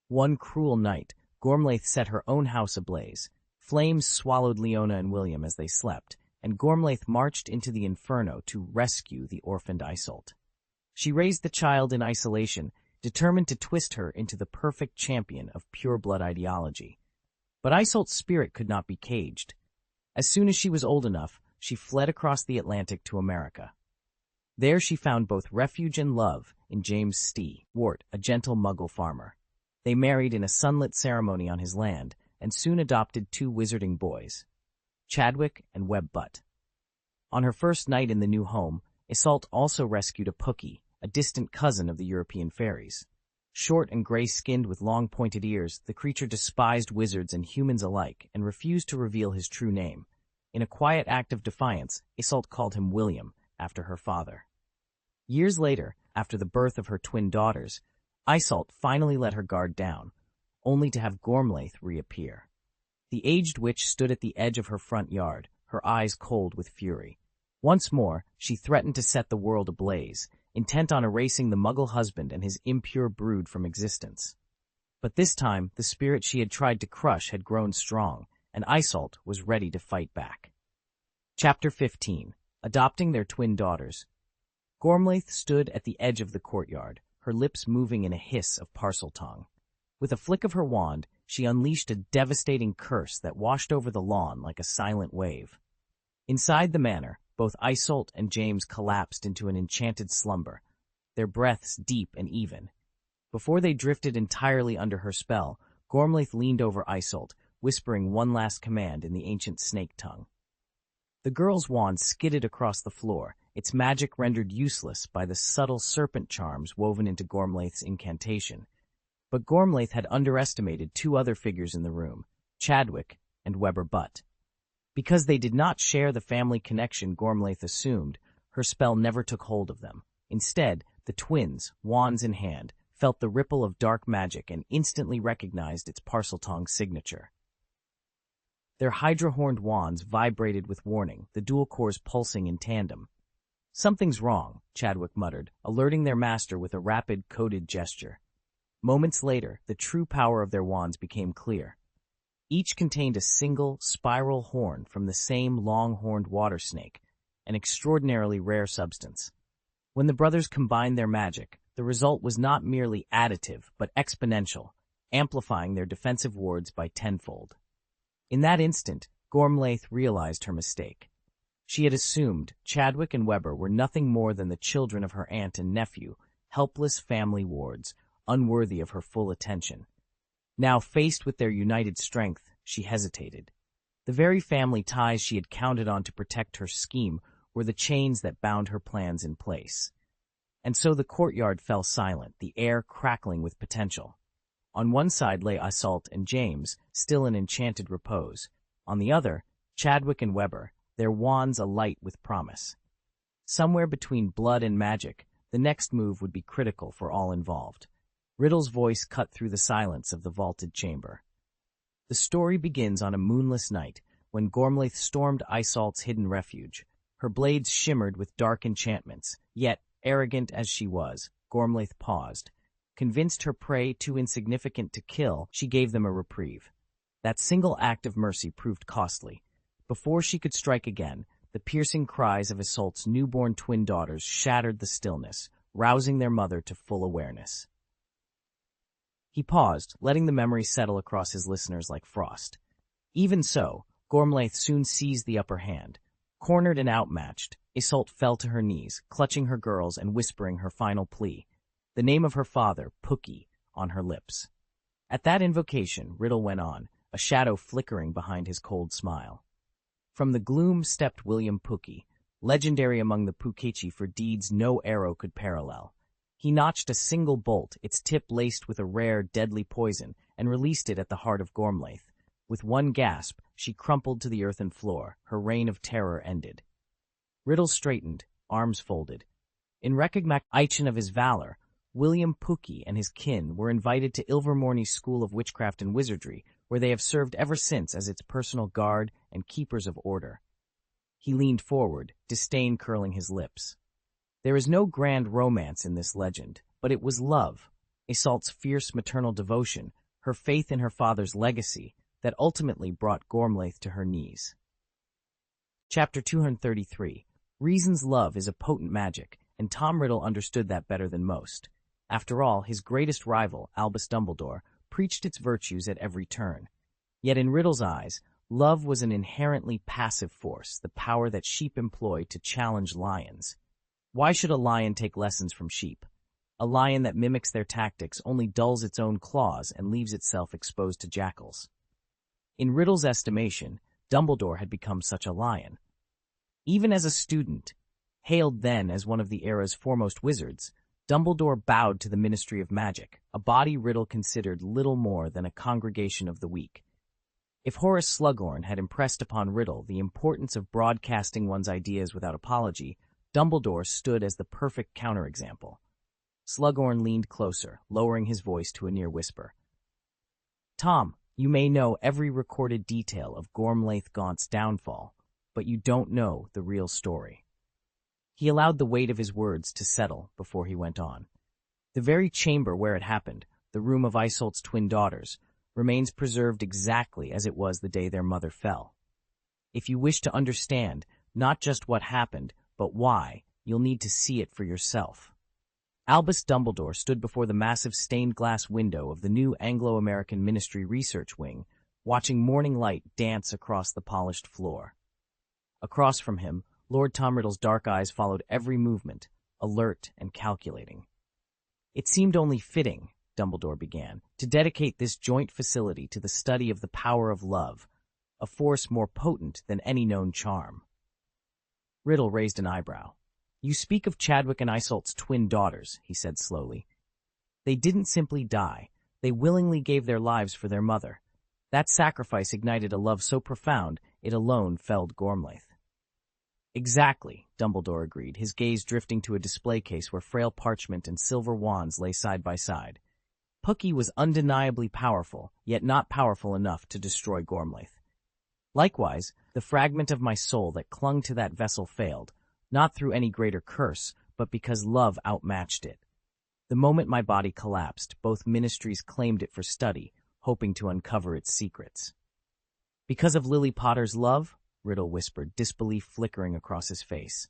One cruel night, Gormlaith set her own house ablaze. Flames swallowed Leona and William as they slept, and Gormlaith marched into the inferno to rescue the orphaned Iseult. She raised the child in isolation, determined to twist her into the perfect champion of pure-blood ideology. But Iseult's spirit could not be caged. As soon as she was old enough, she fled across the Atlantic to America. There she found both refuge and love in James Stee, Wart, a gentle Muggle farmer. They married in a sunlit ceremony on his land, and soon adopted 2 wizarding boys, Chadwick and Webb Butt. On her first night in the new home, Iseult also rescued a Pookie, a distant cousin of the European fairies. Short and gray-skinned with long pointed ears, the creature despised wizards and humans alike and refused to reveal his true name. In a quiet act of defiance, Iseult called him William, after her father. Years later, after the birth of her twin daughters, Iseult finally let her guard down, only to have Gormlaith reappear. The aged witch stood at the edge of her front yard, her eyes cold with fury. Once more, she threatened to set the world ablaze, intent on erasing the Muggle husband and his impure brood from existence. But this time, the spirit she had tried to crush had grown strong, and Isolde was ready to fight back. Chapter 15. Adopting their twin daughters. Gormlaith stood at the edge of the courtyard, her lips moving in a hiss of parseltongue. With a flick of her wand, she unleashed a devastating curse that washed over the lawn like a silent wave. Inside the manor, both Isolde and James collapsed into an enchanted slumber, their breaths deep and even. Before they drifted entirely under her spell, Gormlaith leaned over Isolde, whispering one last command in the ancient snake tongue. The girl's wand skidded across the floor, its magic rendered useless by the subtle serpent charms woven into Gormlaith's incantation. But Gormlaith had underestimated two other figures in the room, Chadwick and Weber Butt. Because they did not share the family connection Gormlaith assumed, her spell never took hold of them. Instead, the twins, wands in hand, felt the ripple of dark magic and instantly recognized its Parseltongue signature. Their hydra-horned wands vibrated with warning, the dual cores pulsing in tandem. "Something's wrong," Chadwick muttered, alerting their master with a rapid, coded gesture. Moments later, the true power of their wands became clear. Each contained a single, spiral horn from the same long-horned water snake, an extraordinarily rare substance. When the brothers combined their magic, the result was not merely additive, but exponential, amplifying their defensive wards by tenfold. In that instant, Gormlaith realized her mistake. She had assumed Chadwick and Weber were nothing more than the children of her aunt and nephew, helpless family wards, unworthy of her full attention. Now, faced with their united strength, she hesitated. The very family ties she had counted on to protect her scheme were the chains that bound her plans in place. And so the courtyard fell silent, the air crackling with potential. On one side lay Isolde and James, still in enchanted repose. On the other, Chadwick and Weber, their wands alight with promise. Somewhere between blood and magic, the next move would be critical for all involved. Riddle's voice cut through the silence of the vaulted chamber. The story begins on a moonless night, when Gormlaith stormed Isolde's hidden refuge. Her blades shimmered with dark enchantments, yet, arrogant as she was, Gormlaith paused. Convinced her prey too insignificant to kill, she gave them a reprieve. That single act of mercy proved costly. Before she could strike again, the piercing cries of Isolde's newborn twin daughters shattered the stillness, rousing their mother to full awareness. He paused, letting the memory settle across his listeners like frost. Even so, Gormlaith soon seized the upper hand. Cornered and outmatched, Isolde fell to her knees, clutching her girls and whispering her final plea, the name of her father, Pookie, on her lips. At that invocation, Riddle went on, a shadow flickering behind his cold smile. From the gloom stepped William Pookie, legendary among the Pookichi for deeds no arrow could parallel. He notched a single bolt, its tip laced with a rare, deadly poison, and released it at the heart of Gormlaith. With one gasp, she crumpled to the earthen floor, her reign of terror ended. Riddle straightened, arms folded. In recognition of his valor, William Pookie and his kin were invited to Ilvermorny's School of Witchcraft and Wizardry, where they have served ever since as its personal guard and keepers of order. He leaned forward, disdain curling his lips. There is no grand romance in this legend, but it was love, Isolde's fierce maternal devotion, her faith in her father's legacy, that ultimately brought Gormlaith to her knees. Chapter 233. Reason's love is a potent magic, and Tom Riddle understood that better than most. After all, his greatest rival, Albus Dumbledore, preached its virtues at every turn. Yet in Riddle's eyes, love was an inherently passive force, the power that sheep employ to challenge lions. Why should a lion take lessons from sheep? A lion that mimics their tactics only dulls its own claws and leaves itself exposed to jackals. In Riddle's estimation, Dumbledore had become such a lion. Even as a student, hailed then as one of the era's foremost wizards, Dumbledore bowed to the Ministry of Magic, a body Riddle considered little more than a congregation of the weak. If Horace Slughorn had impressed upon Riddle the importance of broadcasting one's ideas without apology, Dumbledore stood as the perfect counterexample. Slughorn leaned closer, lowering his voice to a near whisper. "Tom, you may know every recorded detail of Gormlaith Gaunt's downfall, but you don't know the real story." He allowed the weight of his words to settle before he went on. The very chamber where it happened, the room of Isolt's twin daughters, remains preserved exactly as it was the day their mother fell. If you wish to understand not just what happened, but why, you'll need to see it for yourself. Albus Dumbledore stood before the massive stained glass window of the new Anglo-American Ministry Research Wing, watching morning light dance across the polished floor. Across from him, Lord Tom Riddle's dark eyes followed every movement, alert and calculating. It seemed only fitting, Dumbledore began, to dedicate this joint facility to the study of the power of love, a force more potent than any known charm. Riddle raised an eyebrow. You speak of Chadwick and Isolt's twin daughters, he said slowly. They didn't simply die. They willingly gave their lives for their mother. That sacrifice ignited a love so profound, it alone felled Gormlaith. Exactly, Dumbledore agreed, his gaze drifting to a display case where frail parchment and silver wands lay side by side. Pookie was undeniably powerful, yet not powerful enough to destroy Gormlaith. Likewise, the fragment of my soul that clung to that vessel failed, not through any greater curse, but because love outmatched it. The moment my body collapsed, both ministries claimed it for study, hoping to uncover its secrets. Because of Lily Potter's love? Riddle whispered, disbelief flickering across his face.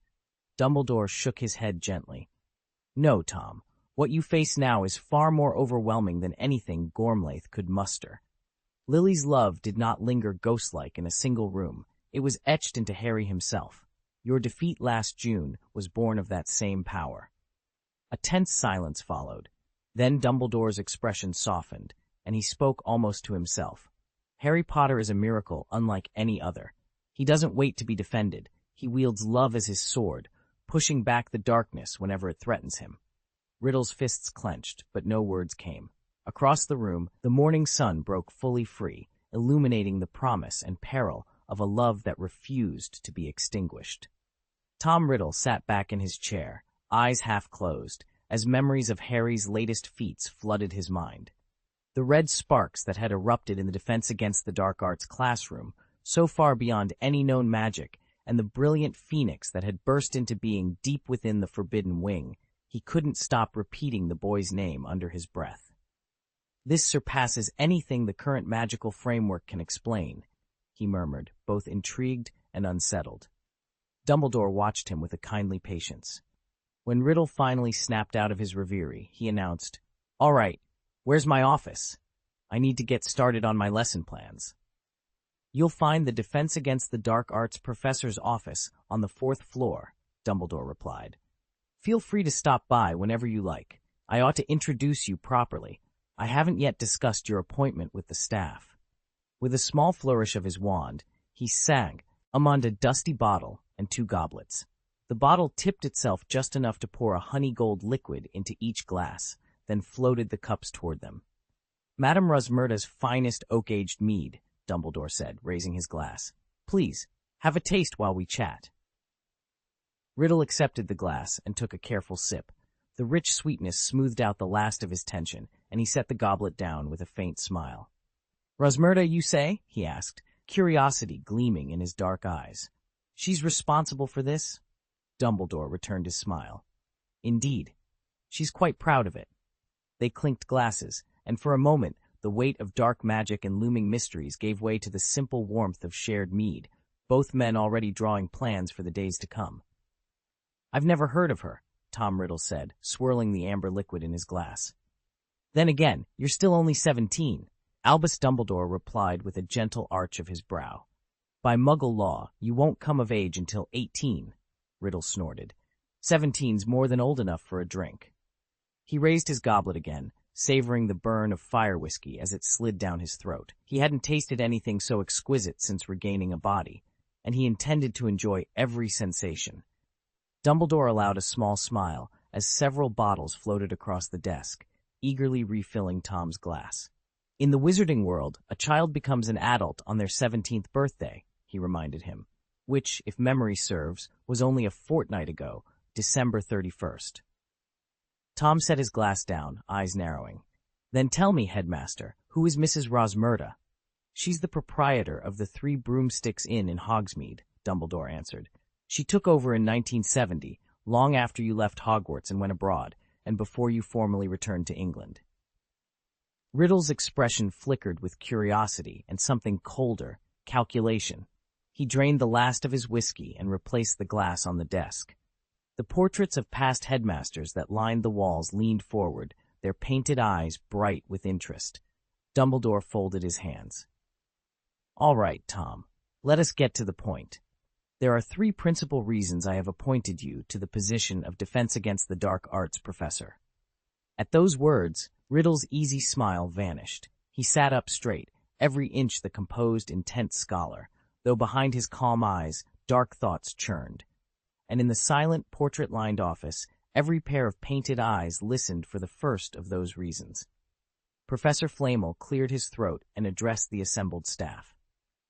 Dumbledore shook his head gently. No, Tom. What you face now is far more overwhelming than anything Gormlaith could muster. Lily's love did not linger ghost-like in a single room. It was etched into Harry himself. Your defeat last June was born of that same power. A tense silence followed. Then Dumbledore's expression softened, and he spoke almost to himself. Harry Potter is a miracle unlike any other. He doesn't wait to be defended. He wields love as his sword, pushing back the darkness whenever it threatens him. Riddle's fists clenched, but no words came. Across the room, the morning sun broke fully free, illuminating the promise and peril of a love that refused to be extinguished. Tom Riddle sat back in his chair, eyes half closed, as memories of Harry's latest feats flooded his mind. The red sparks that had erupted in the Defense Against the Dark Arts classroom, so far beyond any known magic, and the brilliant phoenix that had burst into being deep within the Forbidden Wing, he couldn't stop repeating the boy's name under his breath. This surpasses anything the current magical framework can explain, he murmured, both intrigued and unsettled. Dumbledore watched him with a kindly patience. When Riddle finally snapped out of his reverie, he announced, All right, where's my office? I need to get started on my lesson plans. You'll find the Defense Against the Dark Arts professor's office on the 4th floor, Dumbledore replied. Feel free to stop by whenever you like. I ought to introduce you properly. I haven't yet discussed your appointment with the staff. With a small flourish of his wand, he sang, among a dusty bottle and 2 goblets. The bottle tipped itself just enough to pour a honey-gold liquid into each glass, then floated the cups toward them. Madame Rosmerta's finest oak-aged mead, Dumbledore said, raising his glass. Please, have a taste while we chat. Riddle accepted the glass and took a careful sip. The rich sweetness smoothed out the last of his tension, and he set the goblet down with a faint smile. Rosmerta, you say? He asked, curiosity gleaming in his dark eyes. She's responsible for this? Dumbledore returned his smile. Indeed. She's quite proud of it. They clinked glasses, and for a moment the weight of dark magic and looming mysteries gave way to the simple warmth of shared mead, both men already drawing plans for the days to come. I've never heard of her, Tom Riddle said, swirling the amber liquid in his glass. Then again, you're still only 17, Albus Dumbledore replied with a gentle arch of his brow. By Muggle law, you won't come of age until 18, Riddle snorted. 17's more than old enough for a drink. He raised his goblet again, savoring the burn of fire whiskey as it slid down his throat. He hadn't tasted anything so exquisite since regaining a body, and he intended to enjoy every sensation. Dumbledore allowed a small smile as several bottles floated across the desk, eagerly refilling Tom's glass. In the wizarding world, a child becomes an adult on their 17th birthday, he reminded him, which, if memory serves, was only a fortnight ago, December 31st. Tom set his glass down, eyes narrowing. Then tell me, Headmaster, who is Mrs. Rosmerta? She's the proprietor of the 3 Broomsticks Inn in Hogsmeade, Dumbledore answered. She took over in 1970, long after you left Hogwarts and went abroad, and before you formally returned to England. Riddle's expression flickered with curiosity and something colder, calculation. He drained the last of his whiskey and replaced the glass on the desk. The portraits of past headmasters that lined the walls leaned forward, their painted eyes bright with interest. Dumbledore folded his hands. "All right, Tom. Let us get to the point. There are 3 principal reasons I have appointed you to the position of Defense Against the Dark Arts Professor." At those words, Riddle's easy smile vanished. He sat up straight, every inch the composed, intense scholar, though behind his calm eyes, dark thoughts churned. And in the silent, portrait-lined office, every pair of painted eyes listened for the first of those reasons. Professor Flamel cleared his throat and addressed the assembled staff.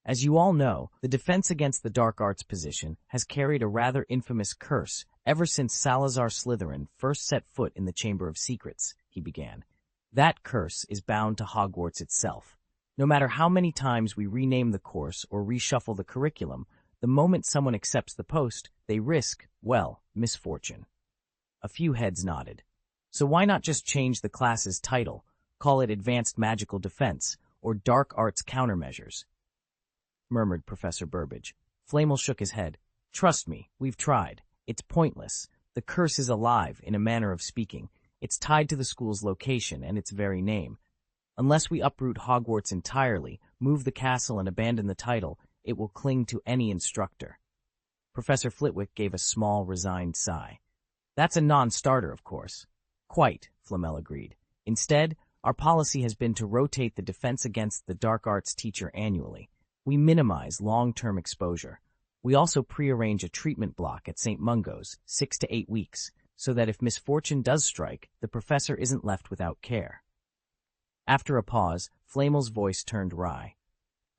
As you all know, the Defense Against the Dark Arts position has carried a rather infamous curse ever since Salazar Slytherin first set foot in the Chamber of Secrets, he began. That curse is bound to Hogwarts itself. No matter how many times we rename the course or reshuffle the curriculum, the moment someone accepts the post, they risk, well, misfortune. A few heads nodded. So why not just change the class's title, call it Advanced Magical Defense, or Dark Arts Countermeasures? Murmured Professor Burbage. Flamel shook his head. Trust me, we've tried. It's pointless. The curse is alive, in a manner of speaking. It's tied to the school's location and its very name. Unless we uproot Hogwarts entirely, move the castle and abandon the title, it will cling to any instructor. Professor Flitwick gave a small, resigned sigh. That's a non-starter, of course. Quite, Flamel agreed. Instead, our policy has been to rotate the Defense Against the Dark Arts teacher annually. We minimize long-term exposure. We also pre-arrange a treatment block at St. Mungo's, 6 to 8 weeks, so that if misfortune does strike, the professor isn't left without care. After a pause, Flamel's voice turned wry.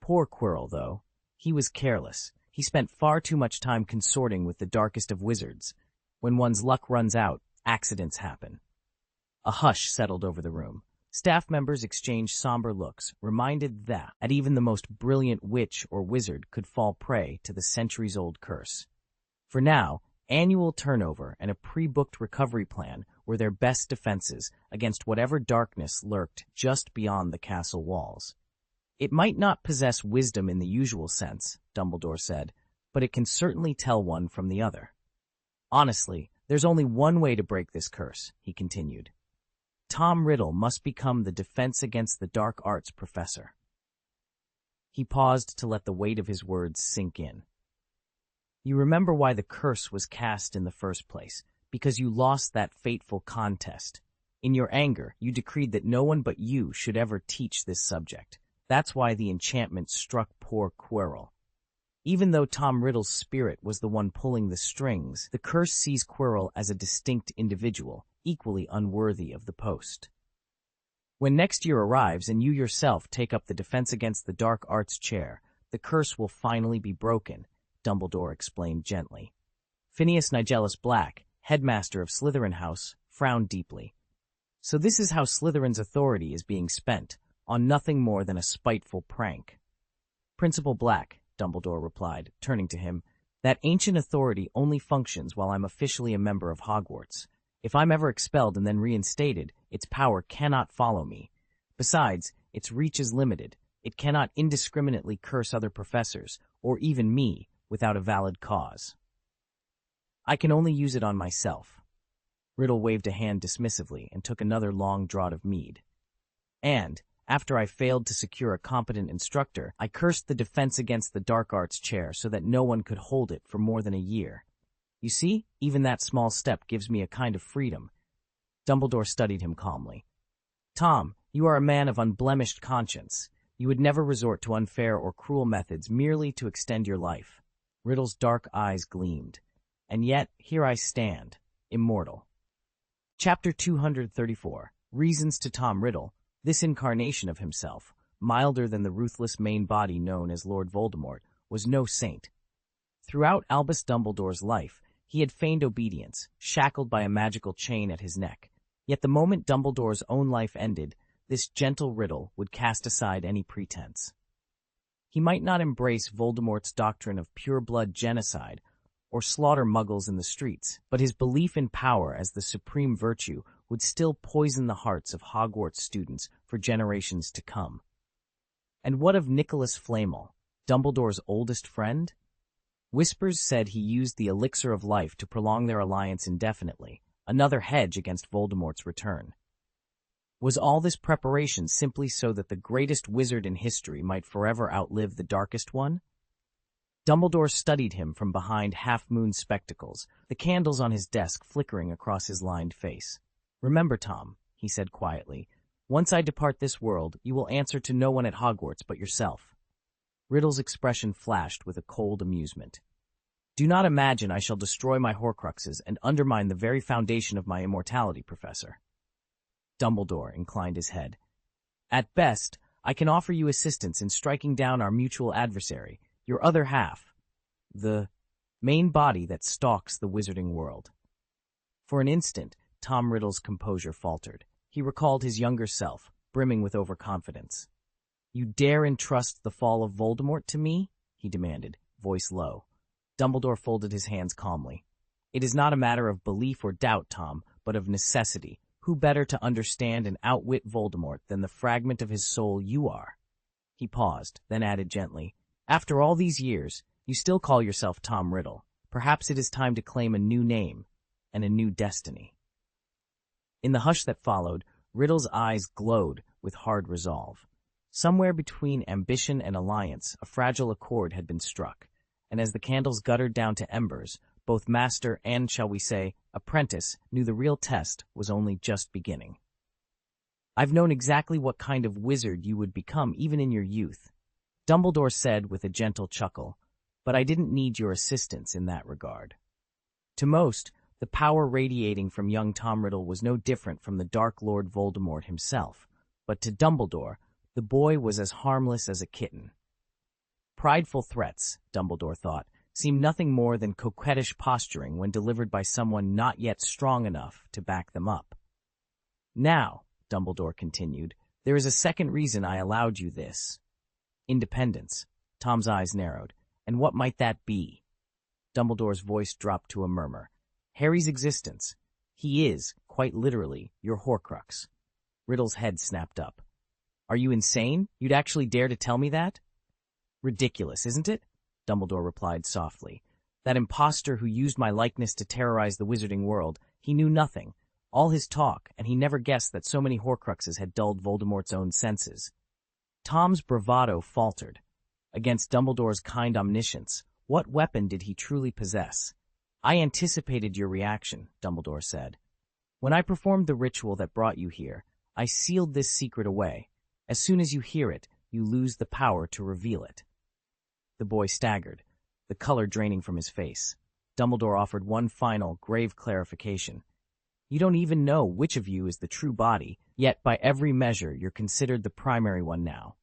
Poor Quirrell, though. He was careless. He spent far too much time consorting with the darkest of wizards. When one's luck runs out, accidents happen. A hush settled over the room. Staff members exchanged somber looks, reminded that even the most brilliant witch or wizard could fall prey to the centuries-old curse. For now, annual turnover and a pre-booked recovery plan were their best defenses against whatever darkness lurked just beyond the castle walls. It might not possess wisdom in the usual sense, Dumbledore said, but it can certainly tell one from the other. Honestly, there's only one way to break this curse, he continued. Tom Riddle must become the Defense Against the Dark Arts Professor. He paused to let the weight of his words sink in. You remember why the curse was cast in the first place, because you lost that fateful contest. In your anger, you decreed that no one but you should ever teach this subject. That's why the enchantment struck poor Quirrell. Even though Tom Riddle's spirit was the one pulling the strings, the curse sees Quirrell as a distinct individual, equally unworthy of the post. When next year arrives and you yourself take up the Defense Against the Dark Arts chair, the curse will finally be broken, Dumbledore explained gently. Phineas Nigellus Black, headmaster of Slytherin House, frowned deeply. So this is how Slytherin's authority is being spent, on nothing more than a spiteful prank. Principal Black, Dumbledore replied, turning to him, that ancient authority only functions while I'm officially a member of Hogwarts. If I'm ever expelled and then reinstated, its power cannot follow me. Besides, its reach is limited. It cannot indiscriminately curse other professors, or even me, without a valid cause. I can only use it on myself. Riddle waved a hand dismissively and took another long draught of mead. And, after I failed to secure a competent instructor, I cursed the Defense Against the Dark Arts chair so that no one could hold it for more than a year. You see, even that small step gives me a kind of freedom. Dumbledore studied him calmly. Tom, you are a man of unblemished conscience. You would never resort to unfair or cruel methods merely to extend your life. Riddle's dark eyes gleamed. And yet, here I stand, immortal. Chapter 234, Reasons to Tom Riddle, this incarnation of himself, milder than the ruthless main body known as Lord Voldemort, was no saint. Throughout Albus Dumbledore's life, he had feigned obedience, shackled by a magical chain at his neck. Yet the moment Dumbledore's own life ended, this gentle Riddle would cast aside any pretense. He might not embrace Voldemort's doctrine of pure-blood genocide or slaughter muggles in the streets, but his belief in power as the supreme virtue would still poison the hearts of Hogwarts students for generations to come. And what of Nicholas Flamel, Dumbledore's oldest friend? Whispers said he used the elixir of life to prolong their alliance indefinitely, another hedge against Voldemort's return. Was all this preparation simply so that the greatest wizard in history might forever outlive the darkest one? Dumbledore studied him from behind half-moon spectacles, the candles on his desk flickering across his lined face. "Remember, Tom," he said quietly, "once I depart this world, you will answer to no one at Hogwarts but yourself." Riddle's expression flashed with a cold amusement. "Do not imagine I shall destroy my Horcruxes and undermine the very foundation of my immortality, Professor." Dumbledore inclined his head. "At best, I can offer you assistance in striking down our mutual adversary, your other half, the main body that stalks the wizarding world." For an instant, Tom Riddle's composure faltered. He recalled his younger self, brimming with overconfidence. "You dare entrust the fall of Voldemort to me?" he demanded, voice low. Dumbledore folded his hands calmly. "It is not a matter of belief or doubt, Tom, but of necessity. Who better to understand and outwit Voldemort than the fragment of his soul you are?" He paused, then added gently, "After all these years, you still call yourself Tom Riddle. Perhaps it is time to claim a new name and a new destiny." In the hush that followed, Riddle's eyes glowed with hard resolve. Somewhere between ambition and alliance, a fragile accord had been struck, and as the candles guttered down to embers, both master and, shall we say, apprentice knew the real test was only just beginning. "I've known exactly what kind of wizard you would become even in your youth," Dumbledore said with a gentle chuckle, "but I didn't need your assistance in that regard." To most, the power radiating from young Tom Riddle was no different from the Dark Lord Voldemort himself, but to Dumbledore, the boy was as harmless as a kitten. Prideful threats, Dumbledore thought, seemed nothing more than coquettish posturing when delivered by someone not yet strong enough to back them up. "Now," Dumbledore continued, "there is a second reason I allowed you this. Independence." Tom's eyes narrowed. "And what might that be?" Dumbledore's voice dropped to a murmur. "Harry's existence. He is, quite literally, your Horcrux." Riddle's head snapped up. "Are you insane? You'd actually dare to tell me that?" "Ridiculous, isn't it?" Dumbledore replied softly. "That impostor who used my likeness to terrorize the wizarding world, he knew nothing. All his talk, and he never guessed that so many Horcruxes had dulled Voldemort's own senses." Tom's bravado faltered. Against Dumbledore's kind omniscience, what weapon did he truly possess? "I anticipated your reaction," Dumbledore said. "When I performed the ritual that brought you here, I sealed this secret away. As soon as you hear it, you lose the power to reveal it." The boy staggered, the color draining from his face. Dumbledore offered one final, grave clarification. "You don't even know which of you is the true body, yet by every measure you're considered the primary one now."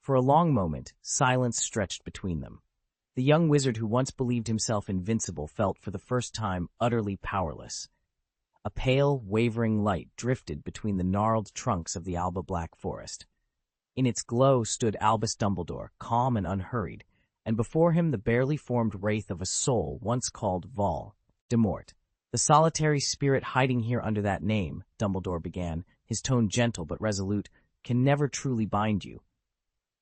For a long moment, silence stretched between them. The young wizard who once believed himself invincible felt for the first time utterly powerless. A pale, wavering light drifted between the gnarled trunks of the alba black forest. In its glow stood Albus Dumbledore, calm and unhurried, and before him the barely formed wraith of a soul once called Voldemort. "The solitary spirit hiding here under that name," Dumbledore began, his tone gentle but resolute, "can never truly bind you."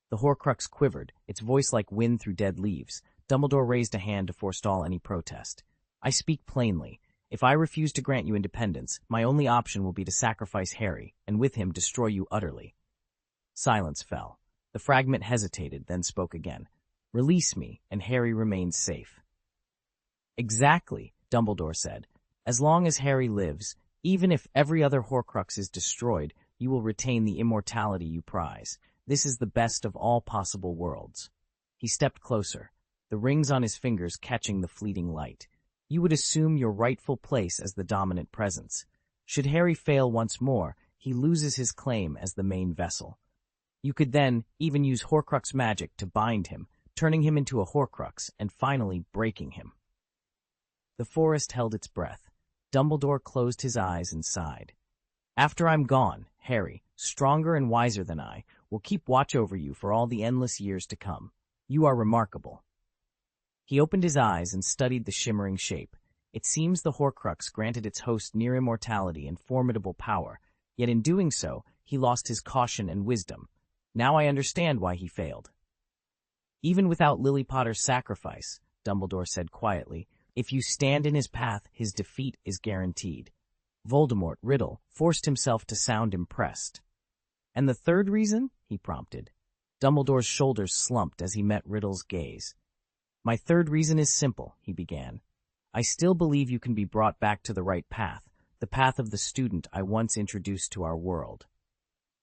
The Horcrux quivered, its voice like wind through dead leaves. Dumbledore raised a hand to forestall any protest. "I speak plainly. If I refuse to grant you independence, my only option will be to sacrifice Harry, and with him destroy you utterly." Silence fell. The fragment hesitated, then spoke again. "Release me, and Harry remains safe." "Exactly," Dumbledore said. "As long as Harry lives, even if every other Horcrux is destroyed, you will retain the immortality you prize. This is the best of all possible worlds." He stepped closer, the rings on his fingers catching the fleeting light. "You would assume your rightful place as the dominant presence. Should Harry fail once more, he loses his claim as the main vessel. You could then even use Horcrux magic to bind him, turning him into a Horcrux and finally breaking him." The forest held its breath. Dumbledore closed his eyes and sighed. "After I'm gone, Harry, stronger and wiser than I, will keep watch over you for all the endless years to come. You are remarkable." He opened his eyes and studied the shimmering shape. It seems the Horcrux granted its host near immortality and formidable power, yet in doing so, he lost his caution and wisdom. Now I understand why he failed. Even without Lily Potter's sacrifice, Dumbledore said quietly, if you stand in his path, his defeat is guaranteed. Voldemort, Riddle, forced himself to sound impressed. And the third reason? He prompted. Dumbledore's shoulders slumped as he met Riddle's gaze. My third reason is simple, he began. I still believe you can be brought back to the right path, the path of the student I once introduced to our world.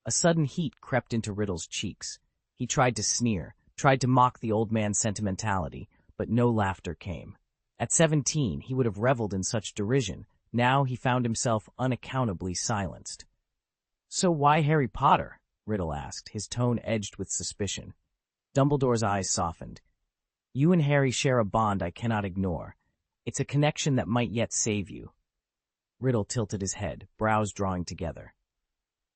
A sudden heat crept into Riddle's cheeks. He tried to sneer, tried to mock the old man's sentimentality, but no laughter came. At 17, he would have reveled in such derision. Now he found himself unaccountably silenced. So why Harry Potter? Riddle asked, his tone edged with suspicion. Dumbledore's eyes softened. You and Harry share a bond I cannot ignore. It's a connection that might yet save you. Riddle tilted his head, brows drawing together.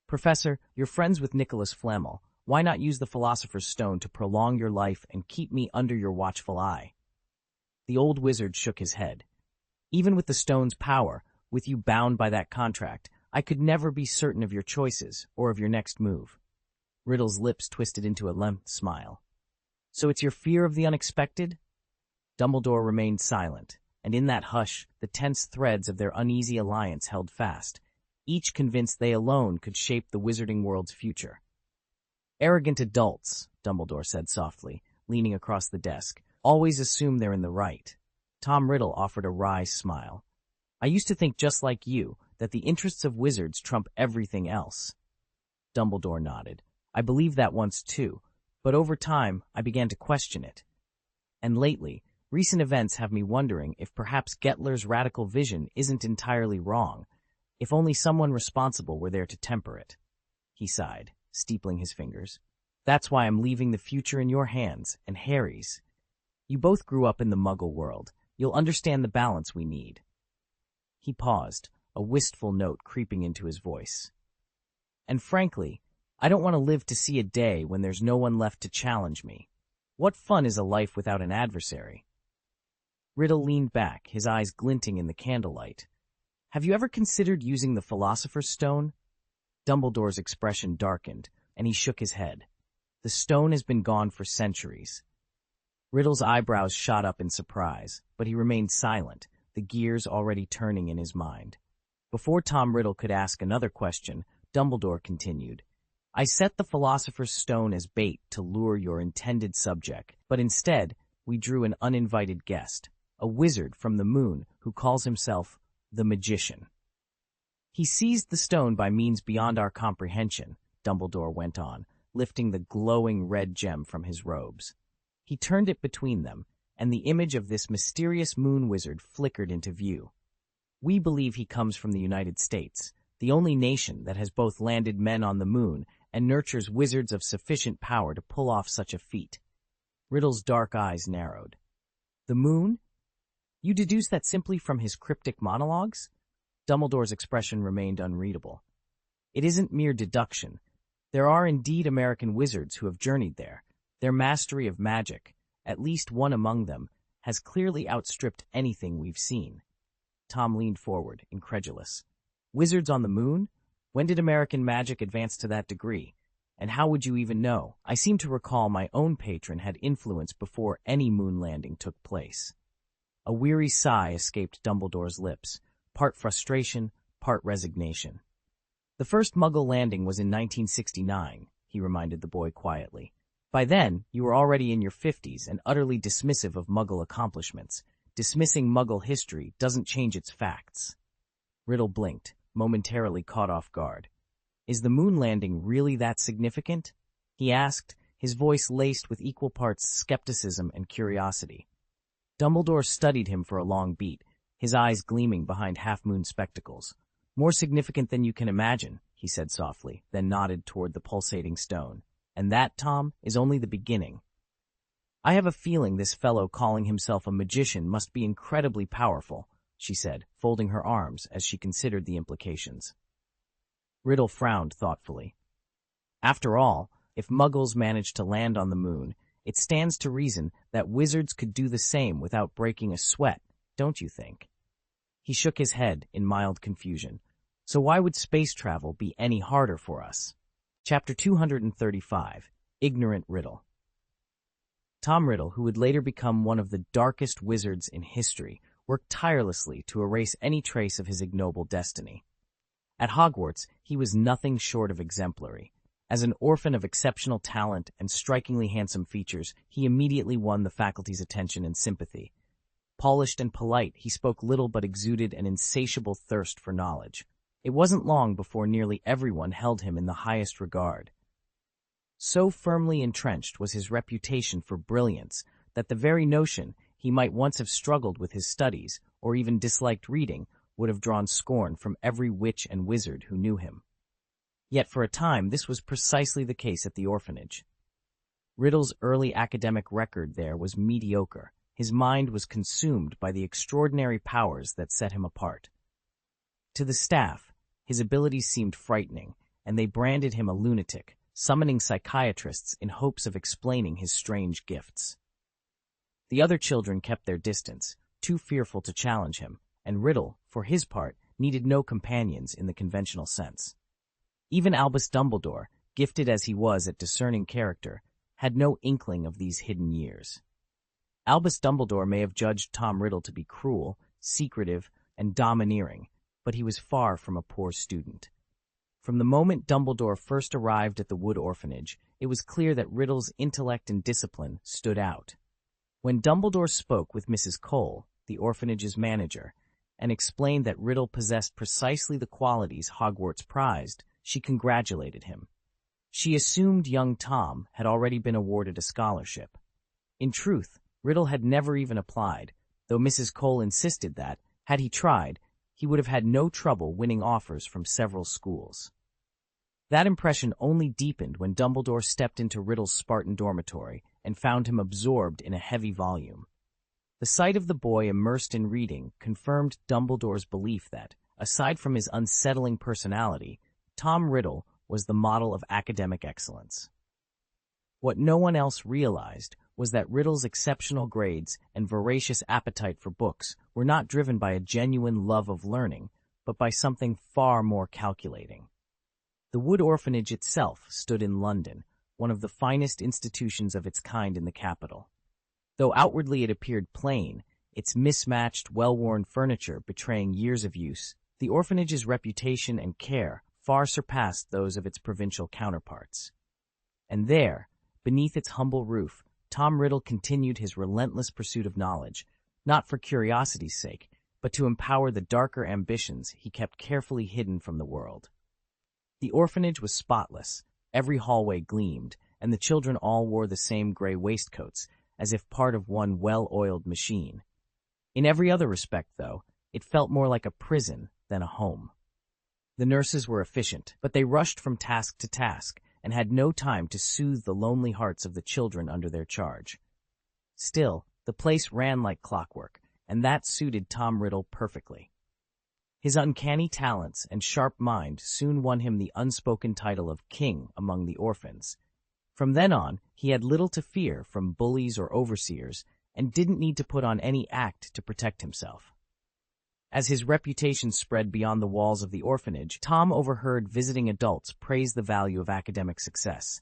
Professor, you're friends with Nicholas Flamel. Why not use the Philosopher's Stone to prolong your life and keep me under your watchful eye? The old wizard shook his head. Even with the stone's power, with you bound by that contract, I could never be certain of your choices or of your next move. Riddle's lips twisted into a limp smile. So it's your fear of the unexpected? Dumbledore remained silent, and in that hush, the tense threads of their uneasy alliance held fast, each convinced they alone could shape the wizarding world's future. Arrogant adults, Dumbledore said softly, leaning across the desk, always assume they're in the right. Tom Riddle offered a wry smile. I used to think just like you, that the interests of wizards trump everything else. Dumbledore nodded. I believed that once too, but over time I began to question it. And lately, recent events have me wondering if perhaps Gettler's radical vision isn't entirely wrong, if only someone responsible were there to temper it. He sighed, steepling his fingers. That's why I'm leaving the future in your hands, and Harry's. You both grew up in the Muggle world. You'll understand the balance we need. He paused, a wistful note creeping into his voice. And frankly, I don't want to live to see a day when there's no one left to challenge me. What fun is a life without an adversary? Riddle leaned back, his eyes glinting in the candlelight. Have you ever considered using the Philosopher's Stone? Dumbledore's expression darkened, and he shook his head. The stone has been gone for centuries. Riddle's eyebrows shot up in surprise, but he remained silent, the gears already turning in his mind. Before Tom Riddle could ask another question, Dumbledore continued. I set the Philosopher's Stone as bait to lure your intended subject, but instead we drew an uninvited guest, a wizard from the moon who calls himself the Magician. He seized the stone by means beyond our comprehension, Dumbledore went on, lifting the glowing red gem from his robes. He turned it between them, and the image of this mysterious moon wizard flickered into view. We believe he comes from the United States, the only nation that has both landed men on the moon and nurtures wizards of sufficient power to pull off such a feat. Riddle's dark eyes narrowed. The moon? You deduce that simply from his cryptic monologues? Dumbledore's expression remained unreadable. It isn't mere deduction. There are indeed American wizards who have journeyed there. Their mastery of magic, at least one among them, has clearly outstripped anything we've seen. Tom leaned forward, incredulous. Wizards on the moon? When did American magic advance to that degree? And how would you even know? I seem to recall my own patron had influence before any moon landing took place. A weary sigh escaped Dumbledore's lips, part frustration, part resignation. The first Muggle landing was in 1969, he reminded the boy quietly. By then, you were already in your 50s and utterly dismissive of Muggle accomplishments. Dismissing Muggle history doesn't change its facts. Riddle blinked, momentarily caught off guard. Is the moon landing really that significant? He asked, his voice laced with equal parts skepticism and curiosity. Dumbledore studied him for a long beat, his eyes gleaming behind half-moon spectacles. More significant than you can imagine, he said softly, then nodded toward the pulsating stone. And that, Tom, is only the beginning. I have a feeling this fellow calling himself a magician must be incredibly powerful, she said, folding her arms as she considered the implications. Riddle frowned thoughtfully. After all, if Muggles managed to land on the moon, it stands to reason that wizards could do the same without breaking a sweat, don't you think? He shook his head in mild confusion. So why would space travel be any harder for us? Chapter 235, Ignorant Riddle. Tom Riddle, who would later become one of the darkest wizards in history, worked tirelessly to erase any trace of his ignoble destiny. At Hogwarts, he was nothing short of exemplary. As an orphan of exceptional talent and strikingly handsome features, he immediately won the faculty's attention and sympathy. Polished and polite, he spoke little but exuded an insatiable thirst for knowledge. It wasn't long before nearly everyone held him in the highest regard. So firmly entrenched was his reputation for brilliance that the very notion he might once have struggled with his studies or even disliked reading would have drawn scorn from every witch and wizard who knew him. Yet for a time this was precisely the case at the orphanage. Riddle's early academic record there was mediocre. His mind was consumed by the extraordinary powers that set him apart. To the staff, his abilities seemed frightening, and they branded him a lunatic, summoning psychiatrists in hopes of explaining his strange gifts. The other children kept their distance, too fearful to challenge him, and Riddle, for his part, needed no companions in the conventional sense. Even Albus Dumbledore, gifted as he was at discerning character, had no inkling of these hidden years. Albus Dumbledore may have judged Tom Riddle to be cruel, secretive, and domineering, but he was far from a poor student. From the moment Dumbledore first arrived at the Wood Orphanage, it was clear that Riddle's intellect and discipline stood out. When Dumbledore spoke with Mrs. Cole, the orphanage's manager, and explained that Riddle possessed precisely the qualities Hogwarts prized, she congratulated him. She assumed young Tom had already been awarded a scholarship. In truth, Riddle had never even applied, though Mrs. Cole insisted that, had he tried, he would have had no trouble winning offers from several schools. That impression only deepened when Dumbledore stepped into Riddle's Spartan dormitory and found him absorbed in a heavy volume. The sight of the boy immersed in reading confirmed Dumbledore's belief that, aside from his unsettling personality, Tom Riddle was the model of academic excellence. What no one else realized was that Riddle's exceptional grades and voracious appetite for books were not driven by a genuine love of learning, but by something far more calculating. The Wood Orphanage itself stood in London, one of the finest institutions of its kind in the capital. Though outwardly it appeared plain, its mismatched, well-worn furniture betraying years of use, the orphanage's reputation and care far surpassed those of its provincial counterparts. And there, beneath its humble roof, Tom Riddle continued his relentless pursuit of knowledge, not for curiosity's sake, but to empower the darker ambitions he kept carefully hidden from the world. The orphanage was spotless, every hallway gleamed, and the children all wore the same gray waistcoats, as if part of one well-oiled machine. In every other respect, though, it felt more like a prison than a home. The nurses were efficient, but they rushed from task to task, and had no time to soothe the lonely hearts of the children under their charge. Still, the place ran like clockwork, and that suited Tom Riddle perfectly. His uncanny talents and sharp mind soon won him the unspoken title of king among the orphans. From then on, he had little to fear from bullies or overseers, and didn't need to put on any act to protect himself. As his reputation spread beyond the walls of the orphanage, Tom overheard visiting adults praise the value of academic success.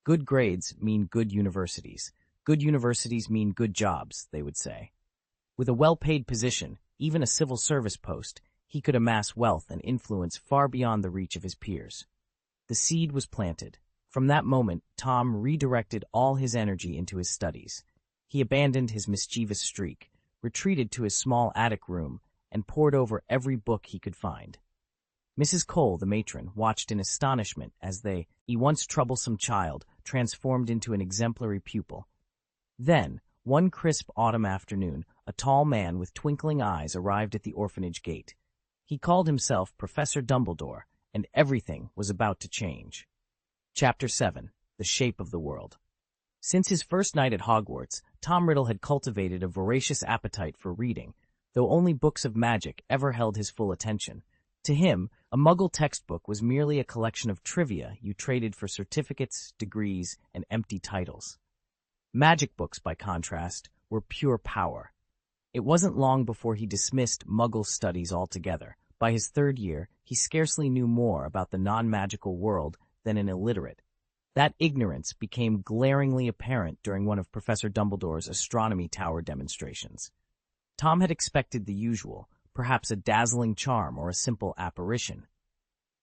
Good grades mean good universities. Good universities mean good jobs, they would say. With a well-paid position, even a civil service post, he could amass wealth and influence far beyond the reach of his peers. The seed was planted. From that moment, Tom redirected all his energy into his studies. He abandoned his mischievous streak, retreated to his small attic room, and pored over every book he could find. Mrs. Cole, the matron, watched in astonishment as the once troublesome child transformed into an exemplary pupil. Then, one crisp autumn afternoon, a tall man with twinkling eyes arrived at the orphanage gate. He called himself Professor Dumbledore, and everything was about to change. Chapter 7. The Shape of the World. Since his first night at Hogwarts, Tom Riddle had cultivated a voracious appetite for reading, though only books of magic ever held his full attention. To him, a Muggle textbook was merely a collection of trivia you traded for certificates, degrees, and empty titles. Magic books, by contrast, were pure power. It wasn't long before he dismissed Muggle studies altogether. By his third year, he scarcely knew more about the non-magical world than an illiterate. That ignorance became glaringly apparent during one of Professor Dumbledore's astronomy tower demonstrations. Tom had expected the usual, perhaps a dazzling charm or a simple apparition.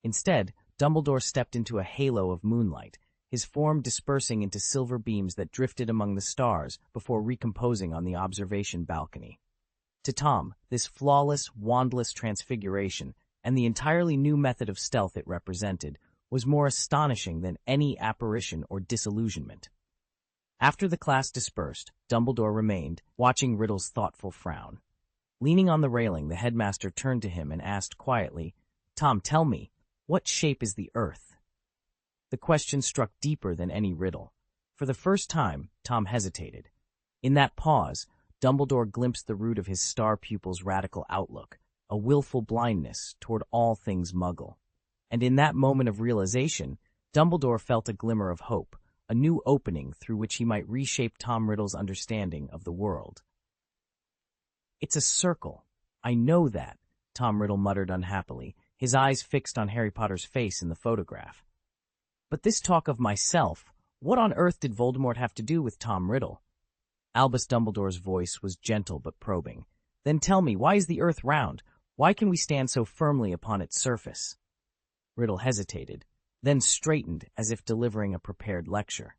Instead, Dumbledore stepped into a halo of moonlight, his form dispersing into silver beams that drifted among the stars before recomposing on the observation balcony. To Tom, this flawless, wandless transfiguration, and the entirely new method of stealth it represented, was more astonishing than any apparition or disillusionment. After the class dispersed, Dumbledore remained, watching Riddle's thoughtful frown. Leaning on the railing, the headmaster turned to him and asked quietly, "Tom, tell me, what shape is the Earth?" The question struck deeper than any riddle. For the first time, Tom hesitated. In that pause, Dumbledore glimpsed the root of his star pupil's radical outlook, a willful blindness toward all things Muggle. And in that moment of realization, Dumbledore felt a glimmer of hope, a new opening through which he might reshape Tom Riddle's understanding of the world. "It's a circle. I know that," Tom Riddle muttered unhappily, his eyes fixed on Harry Potter's face in the photograph. But this talk of myself, what on earth did Voldemort have to do with Tom Riddle? Albus Dumbledore's voice was gentle but probing. "Then tell me, why is the Earth round? Why can we stand so firmly upon its surface?" Riddle hesitated, then straightened as if delivering a prepared lecture.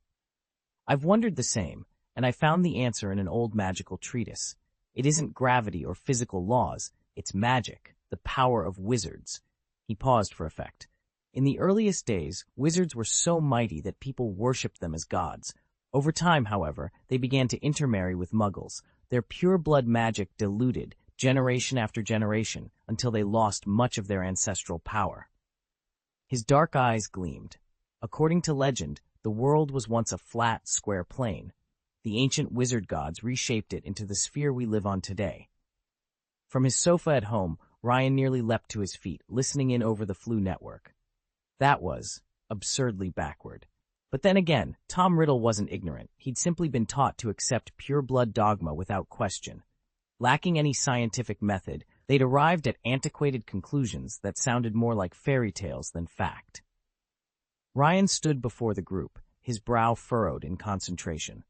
"I've wondered the same, and I found the answer in an old magical treatise. It isn't gravity or physical laws, it's magic, the power of wizards." He paused for effect. In the earliest days, wizards were so mighty that people worshipped them as gods. Over time, however, they began to intermarry with Muggles, their pure-blood magic diluted, generation after generation, until they lost much of their ancestral power. His dark eyes gleamed. According to legend, the world was once a flat, square plane. The ancient wizard gods reshaped it into the sphere we live on today. From his sofa at home, Ryan nearly leapt to his feet, listening in over the Flu network. That was absurdly backward. But then again, Tom Riddle wasn't ignorant. He'd simply been taught to accept pure-blood dogma without question. Lacking any scientific method, they'd arrived at antiquated conclusions that sounded more like fairy tales than fact. Ryan stood before the group, his brow furrowed in concentration.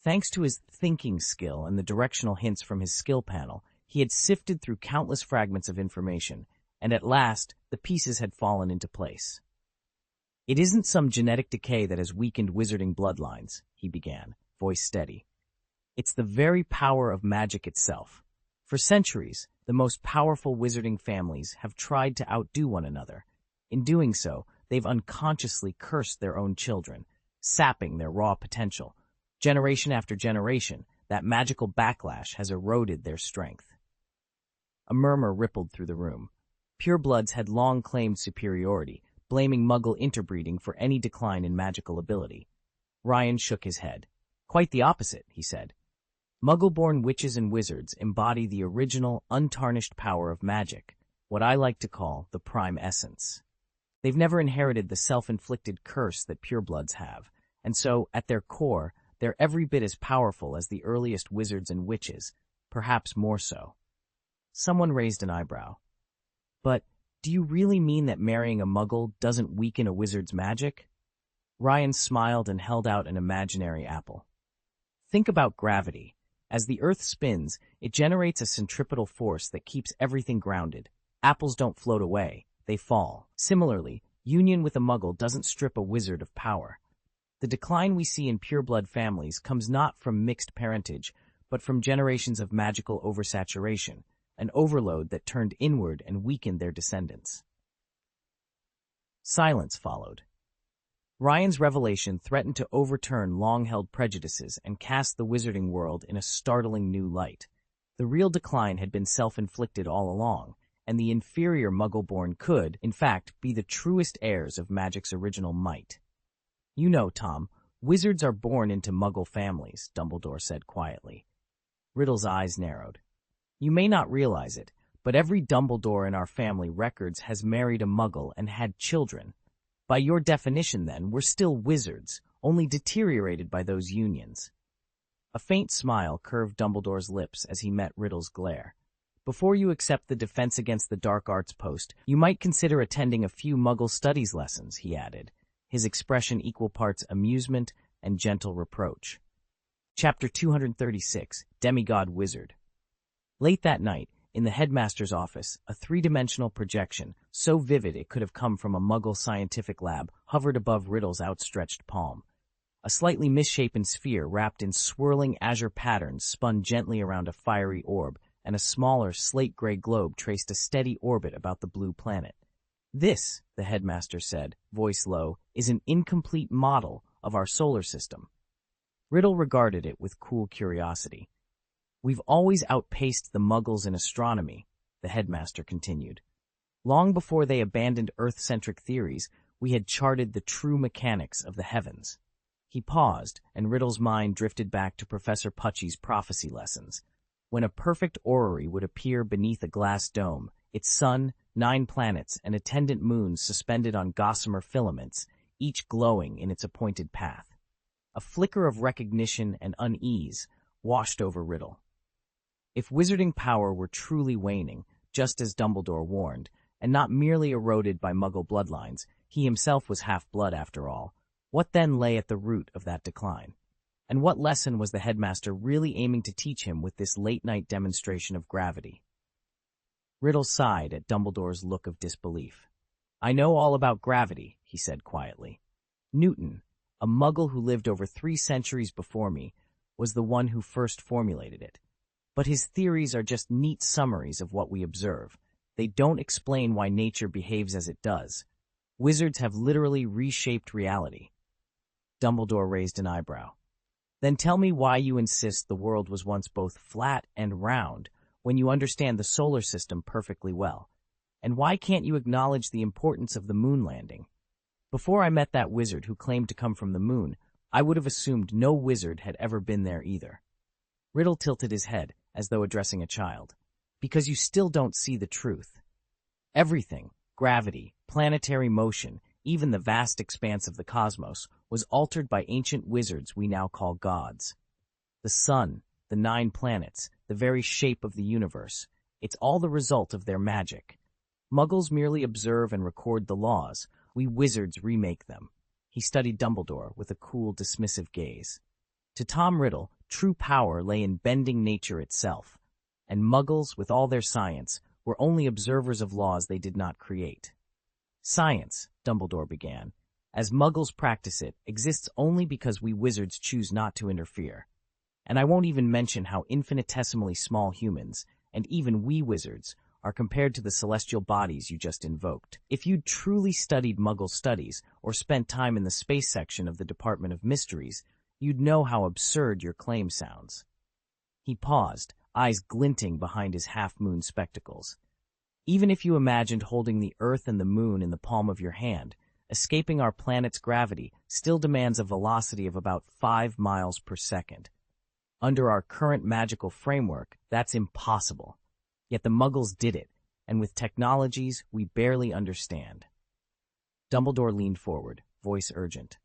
Thanks to his thinking skill and the directional hints from his skill panel, he had sifted through countless fragments of information, and at last, the pieces had fallen into place. "It isn't some genetic decay that has weakened wizarding bloodlines," he began, voice steady. "It's the very power of magic itself. For centuries, the most powerful wizarding families have tried to outdo one another. In doing so, they've unconsciously cursed their own children, sapping their raw potential. Generation after generation, that magical backlash has eroded their strength." A murmur rippled through the room. Purebloods had long claimed superiority, blaming Muggle interbreeding for any decline in magical ability. Ryan shook his head. "Quite the opposite," he said. "Muggle-born witches and wizards embody the original, untarnished power of magic, what I like to call the prime essence. They've never inherited the self-inflicted curse that purebloods have, and so, at their core, they're every bit as powerful as the earliest wizards and witches, perhaps more so." Someone raised an eyebrow. "But do you really mean that marrying a Muggle doesn't weaken a wizard's magic?" Ryan smiled and held out an imaginary apple. "Think about gravity. As the Earth spins, it generates a centripetal force that keeps everything grounded. Apples don't float away, they fall. Similarly, union with a Muggle doesn't strip a wizard of power. The decline we see in pureblood families comes not from mixed parentage, but from generations of magical oversaturation, an overload that turned inward and weakened their descendants." Silence followed. Ryan's revelation threatened to overturn long-held prejudices and cast the wizarding world in a startling new light. The real decline had been self-inflicted all along, and the inferior Muggle-born could, in fact, be the truest heirs of magic's original might. "You know, Tom, wizards are born into Muggle families," Dumbledore said quietly. Riddle's eyes narrowed. "You may not realize it, but every Dumbledore in our family records has married a Muggle and had children. By your definition, then, we're still wizards, only deteriorated by those unions." A faint smile curved Dumbledore's lips as he met Riddle's glare. Before you accept the Defense Against the Dark Arts post, you might consider attending a few Muggle studies lessons, he added, his expression equal parts amusement and gentle reproach. Chapter 236, Demigod Wizard. Late that night, in the headmaster's office, a three-dimensional projection, so vivid it could have come from a Muggle scientific lab, hovered above Riddle's outstretched palm. A slightly misshapen sphere wrapped in swirling azure patterns spun gently around a fiery orb, and a smaller slate-gray globe traced a steady orbit about the blue planet. This, the headmaster said, voice low, is an incomplete model of our solar system. Riddle regarded it with cool curiosity. We've always outpaced the Muggles in astronomy, the headmaster continued. Long before they abandoned Earth-centric theories, we had charted the true mechanics of the heavens. He paused, and Riddle's mind drifted back to Professor Pucci's prophecy lessons. When a perfect orrery would appear beneath a glass dome, its sun, 9 planets, and attendant moons suspended on gossamer filaments, each glowing in its appointed path. A flicker of recognition and unease washed over Riddle. If wizarding power were truly waning, just as Dumbledore warned, and not merely eroded by Muggle bloodlines, he himself was half-blood after all, what then lay at the root of that decline? And what lesson was the headmaster really aiming to teach him with this late-night demonstration of gravity? Riddle sighed at Dumbledore's look of disbelief. I know all about gravity, he said quietly. Newton, a Muggle who lived over 3 centuries before me, was the one who first formulated it. But his theories are just neat summaries of what we observe. They don't explain why nature behaves as it does. Wizards have literally reshaped reality. Dumbledore raised an eyebrow. Then tell me why you insist the world was once both flat and round, when you understand the solar system perfectly well. And why can't you acknowledge the importance of the moon landing? Before I met that wizard who claimed to come from the moon, I would have assumed no wizard had ever been there either. Riddle tilted his head, as though addressing a child. Because you still don't see the truth. Everything, gravity, planetary motion, even the vast expanse of the cosmos, was altered by ancient wizards we now call gods. The sun, the 9 planets, the very shape of the universe, it's all the result of their magic. Muggles merely observe and record the laws, we wizards remake them. He studied Dumbledore with a cool, dismissive gaze. To Tom Riddle, true power lay in bending nature itself, and Muggles, with all their science, were only observers of laws they did not create. Science, Dumbledore began, as Muggles practice it, exists only because we wizards choose not to interfere. And I won't even mention how infinitesimally small humans, and even we wizards, are compared to the celestial bodies you just invoked. If you'd truly studied Muggle studies, or spent time in the space section of the Department of Mysteries, you'd know how absurd your claim sounds. He paused, eyes glinting behind his half-moon spectacles. Even if you imagined holding the Earth and the Moon in the palm of your hand, escaping our planet's gravity still demands a velocity of about 5 miles per second. Under our current magical framework, that's impossible. Yet the Muggles did it, and with technologies we barely understand. Dumbledore leaned forward, voice urgent.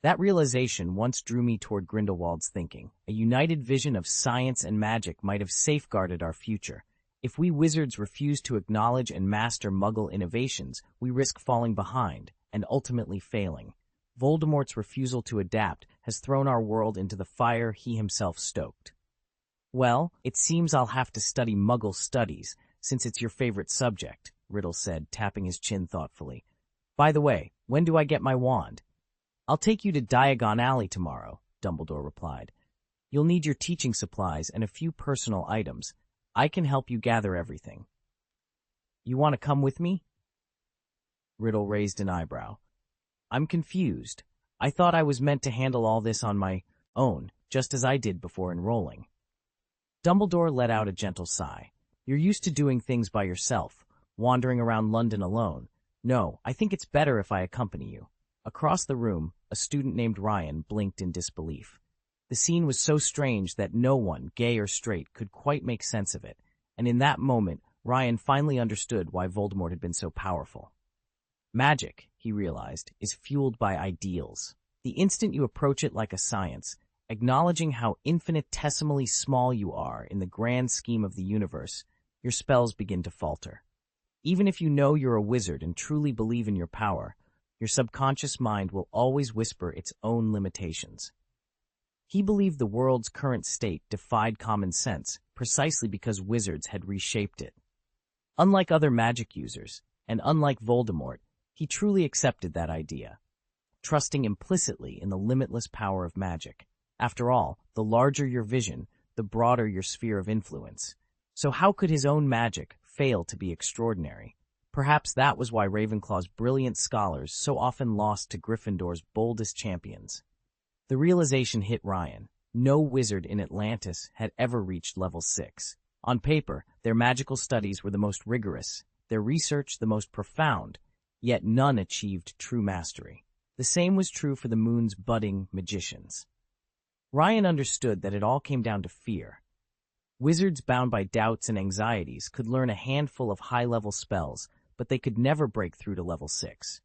That realization once drew me toward Grindelwald's thinking. A united vision of science and magic might have safeguarded our future. If we wizards refuse to acknowledge and master Muggle innovations, we risk falling behind, and ultimately failing. Voldemort's refusal to adapt has thrown our world into the fire he himself stoked. Well, it seems I'll have to study Muggle studies, since it's your favorite subject, Riddle said, tapping his chin thoughtfully. By the way, when do I get my wand? I'll take you to Diagon Alley tomorrow, Dumbledore replied. You'll need your teaching supplies and a few personal items. I can help you gather everything. You want to come with me? Riddle raised an eyebrow. I'm confused. I thought I was meant to handle all this on my own, just as I did before enrolling. Dumbledore let out a gentle sigh. You're used to doing things by yourself, wandering around London alone. No, I think it's better if I accompany you. Across the room, a student named Ryan blinked in disbelief. The scene was so strange that no one, gay or straight, could quite make sense of it, and in that moment, Ryan finally understood why Voldemort had been so powerful. Magic, he realized, is fueled by ideals. The instant you approach it like a science, Acknowledging how infinitesimally small you are in the grand scheme of the universe, your spells begin to falter. Even if you know you're a wizard and truly believe in your power, your subconscious mind will always whisper its own limitations. He believed the world's current state defied common sense precisely because wizards had reshaped it. Unlike other magic users, and unlike Voldemort, he truly accepted that idea, trusting implicitly in the limitless power of magic. After all, the larger your vision, the broader your sphere of influence. So how could his own magic fail to be extraordinary? Perhaps that was why Ravenclaw's brilliant scholars so often lost to Gryffindor's boldest champions. The realization hit Ryan. No wizard in Atlantis had ever reached level 6. On paper, their magical studies were the most rigorous, their research the most profound, yet none achieved true mastery. The same was true for the moon's budding magicians. Ryan understood that it all came down to fear. Wizards bound by doubts and anxieties could learn a handful of high-level spells, but they could never break through to level 6.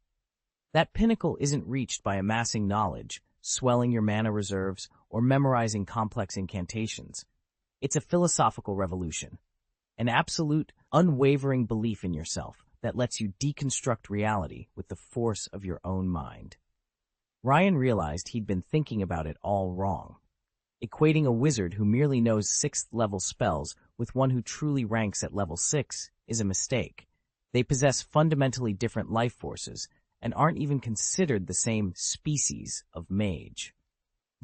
That pinnacle isn't reached by amassing knowledge, swelling your mana reserves, or memorizing complex incantations. It's a philosophical revolution, an absolute, unwavering belief in yourself that lets you deconstruct reality with the force of your own mind. Ryan realized he'd been thinking about it all wrong. Equating a wizard who merely knows 6th-level spells with one who truly ranks at level 6 is a mistake. They possess fundamentally different life forces and aren't even considered the same species of mage.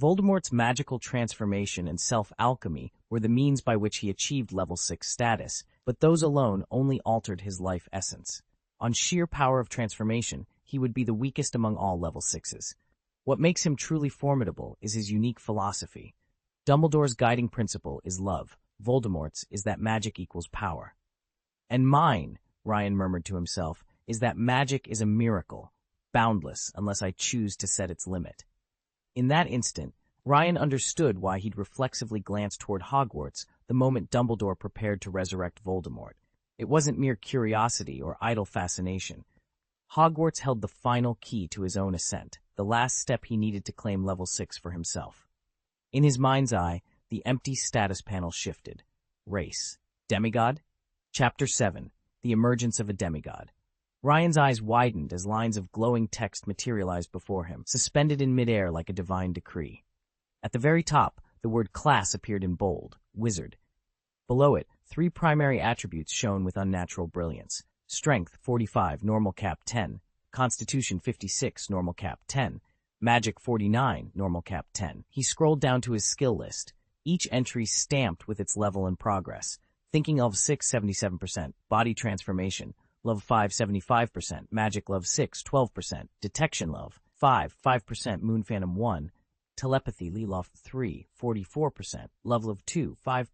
Voldemort's magical transformation and self-alchemy were the means by which he achieved level 6 status, but those alone only altered his life essence. On sheer power of transformation, he would be the weakest among all level 6s. What makes him truly formidable is his unique philosophy. Dumbledore's guiding principle is love. Voldemort's is that magic equals power. And mine, Ryan murmured to himself, is that magic is a miracle, boundless unless I choose to set its limit. In that instant, Ryan understood why he'd reflexively glanced toward Hogwarts the moment Dumbledore prepared to resurrect Voldemort. It wasn't mere curiosity or idle fascination. Hogwarts held the final key to his own ascent, the last step he needed to claim level 6 for himself. In his mind's eye, the empty status panel shifted. Race. Demigod? Chapter 7. The Emergence of a Demigod. Ryan's eyes widened as lines of glowing text materialized before him, suspended in midair like a divine decree. At the very top, the word class appeared in bold, wizard. Below it, 3 primary attributes shone with unnatural brilliance. Strength, 45, normal cap 10. Constitution, 56, normal cap 10. Magic, 49, normal cap 10. He scrolled down to his skill list, each entry stamped with its level and progress. Thinking of 6, 77%. Body transformation. Love 5, 75%. Magic Love 6, 12%. Detection Love 5, 5%. Moon Phantom 1. Telepathy Leloff 3, 44%. Love Love 2, 5%.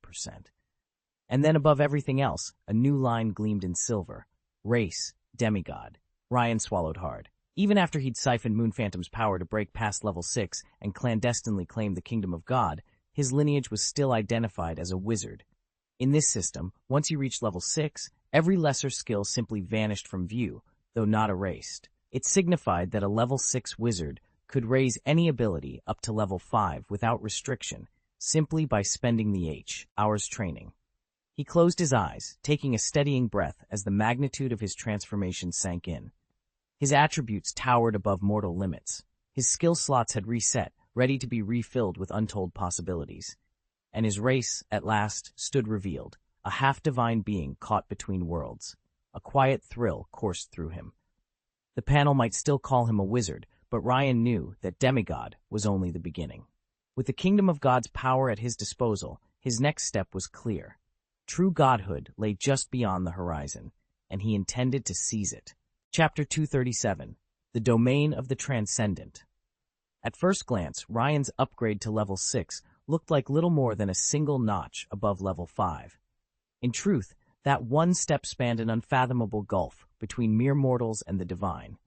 And then above everything else, a new line gleamed in silver. Race, Demigod. Ryan swallowed hard. Even after he'd siphoned Moon Phantom's power to break past level 6 and clandestinely claim the Kingdom of God, his lineage was still identified as a wizard. In this system, once you reached level 6, every lesser skill simply vanished from view, though not erased. It signified that a level 6 wizard could raise any ability up to level 5 without restriction, simply by spending the hours training. He closed his eyes, taking a steadying breath as the magnitude of his transformation sank in. His attributes towered above mortal limits. His skill slots had reset, ready to be refilled with untold possibilities. And his race, at last, stood revealed, a half-divine being caught between worlds. A quiet thrill coursed through him. The panel might still call him a wizard, but Ryan knew that demigod was only the beginning. With the Kingdom of God's power at his disposal, his next step was clear. True godhood lay just beyond the horizon, and he intended to seize it. Chapter 237. The Domain of the Transcendent. At first glance, Ryan's upgrade to level 6 looked like little more than a single notch above level 5. In truth, that one step spanned an unfathomable gulf between mere mortals and the divine.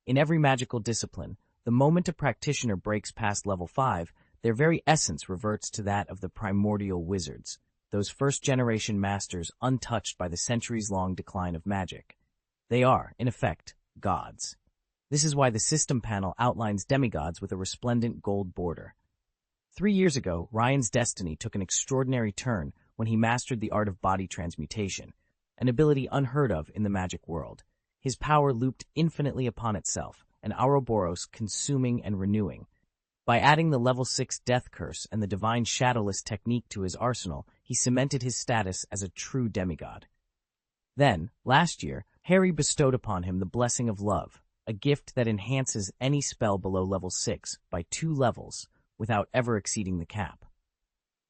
In every magical discipline, the moment a practitioner breaks past level 5, their very essence reverts to that of the primordial wizards, those first-generation masters untouched by the centuries-long decline of magic. They are, in effect, gods. This is why the system panel outlines demigods with a resplendent gold border. 3 years ago, Ryan's destiny took an extraordinary turn when he mastered the art of body transmutation, an ability unheard of in the magic world. His power looped infinitely upon itself, an Ouroboros consuming and renewing. By adding the level 6 death curse and the divine shadowless technique to his arsenal, he cemented his status as a true demigod. Then, last year, Harry bestowed upon him the blessing of love, a gift that enhances any spell below level 6 by 2 levels without ever exceeding the cap.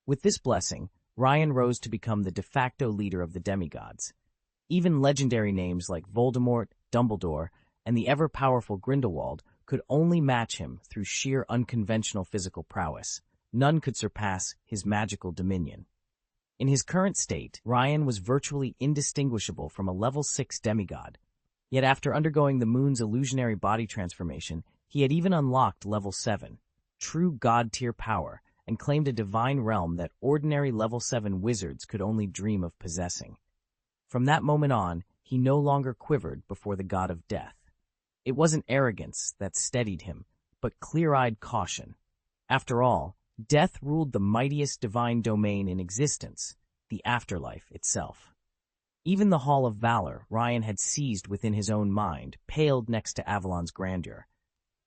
With this blessing, Ryan rose to become the de facto leader of the demigods. Even legendary names like Voldemort, Dumbledore, and the ever-powerful Grindelwald could only match him through sheer unconventional physical prowess. None could surpass his magical dominion. In his current state, Ryan was virtually indistinguishable from a level 6 demigod. Yet after undergoing the moon's illusionary body transformation, he had even unlocked level 7, true god-tier power, and claimed a divine realm that ordinary level 7 wizards could only dream of possessing. From that moment on, he no longer quivered before the god of death. It wasn't arrogance that steadied him, but clear-eyed caution. After all, death ruled the mightiest divine domain in existence, the afterlife itself. Even the Hall of Valor Ryan had seized within his own mind paled next to Avalon's grandeur.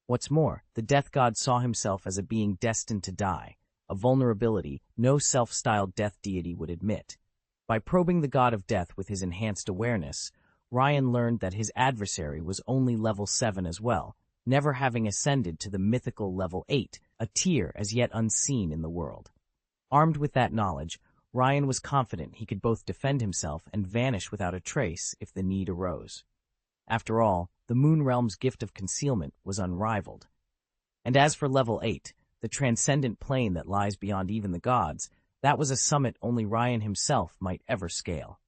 What's more, the death god saw himself as a being destined to die, a vulnerability no self-styled death deity would admit. By probing the god of death with his enhanced awareness, Ryan learned that his adversary was only level 7 as well, never having ascended to the mythical level 8, a tier as yet unseen in the world. Armed with that knowledge, Ryan was confident he could both defend himself and vanish without a trace if the need arose. After all, the Moon Realm's gift of concealment was unrivaled. And as for level 8, the transcendent plane that lies beyond even the gods, that was a summit only Ryan himself might ever scale.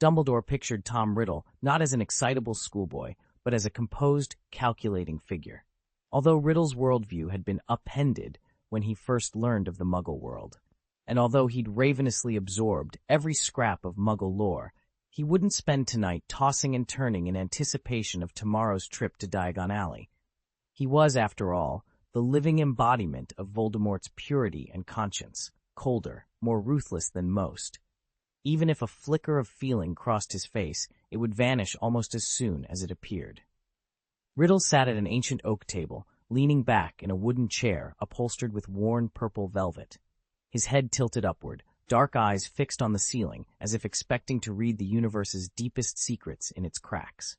Dumbledore pictured Tom Riddle not as an excitable schoolboy, but as a composed, calculating figure. Although Riddle's worldview had been upended when he first learned of the Muggle world, and although he'd ravenously absorbed every scrap of Muggle lore, he wouldn't spend tonight tossing and turning in anticipation of tomorrow's trip to Diagon Alley. He was, after all, the living embodiment of Voldemort's purity and conscience, colder, more ruthless than most. Even if a flicker of feeling crossed his face, it would vanish almost as soon as it appeared. Riddle sat at an ancient oak table, leaning back in a wooden chair upholstered with worn purple velvet. His head tilted upward, dark eyes fixed on the ceiling, as if expecting to read the universe's deepest secrets in its cracks.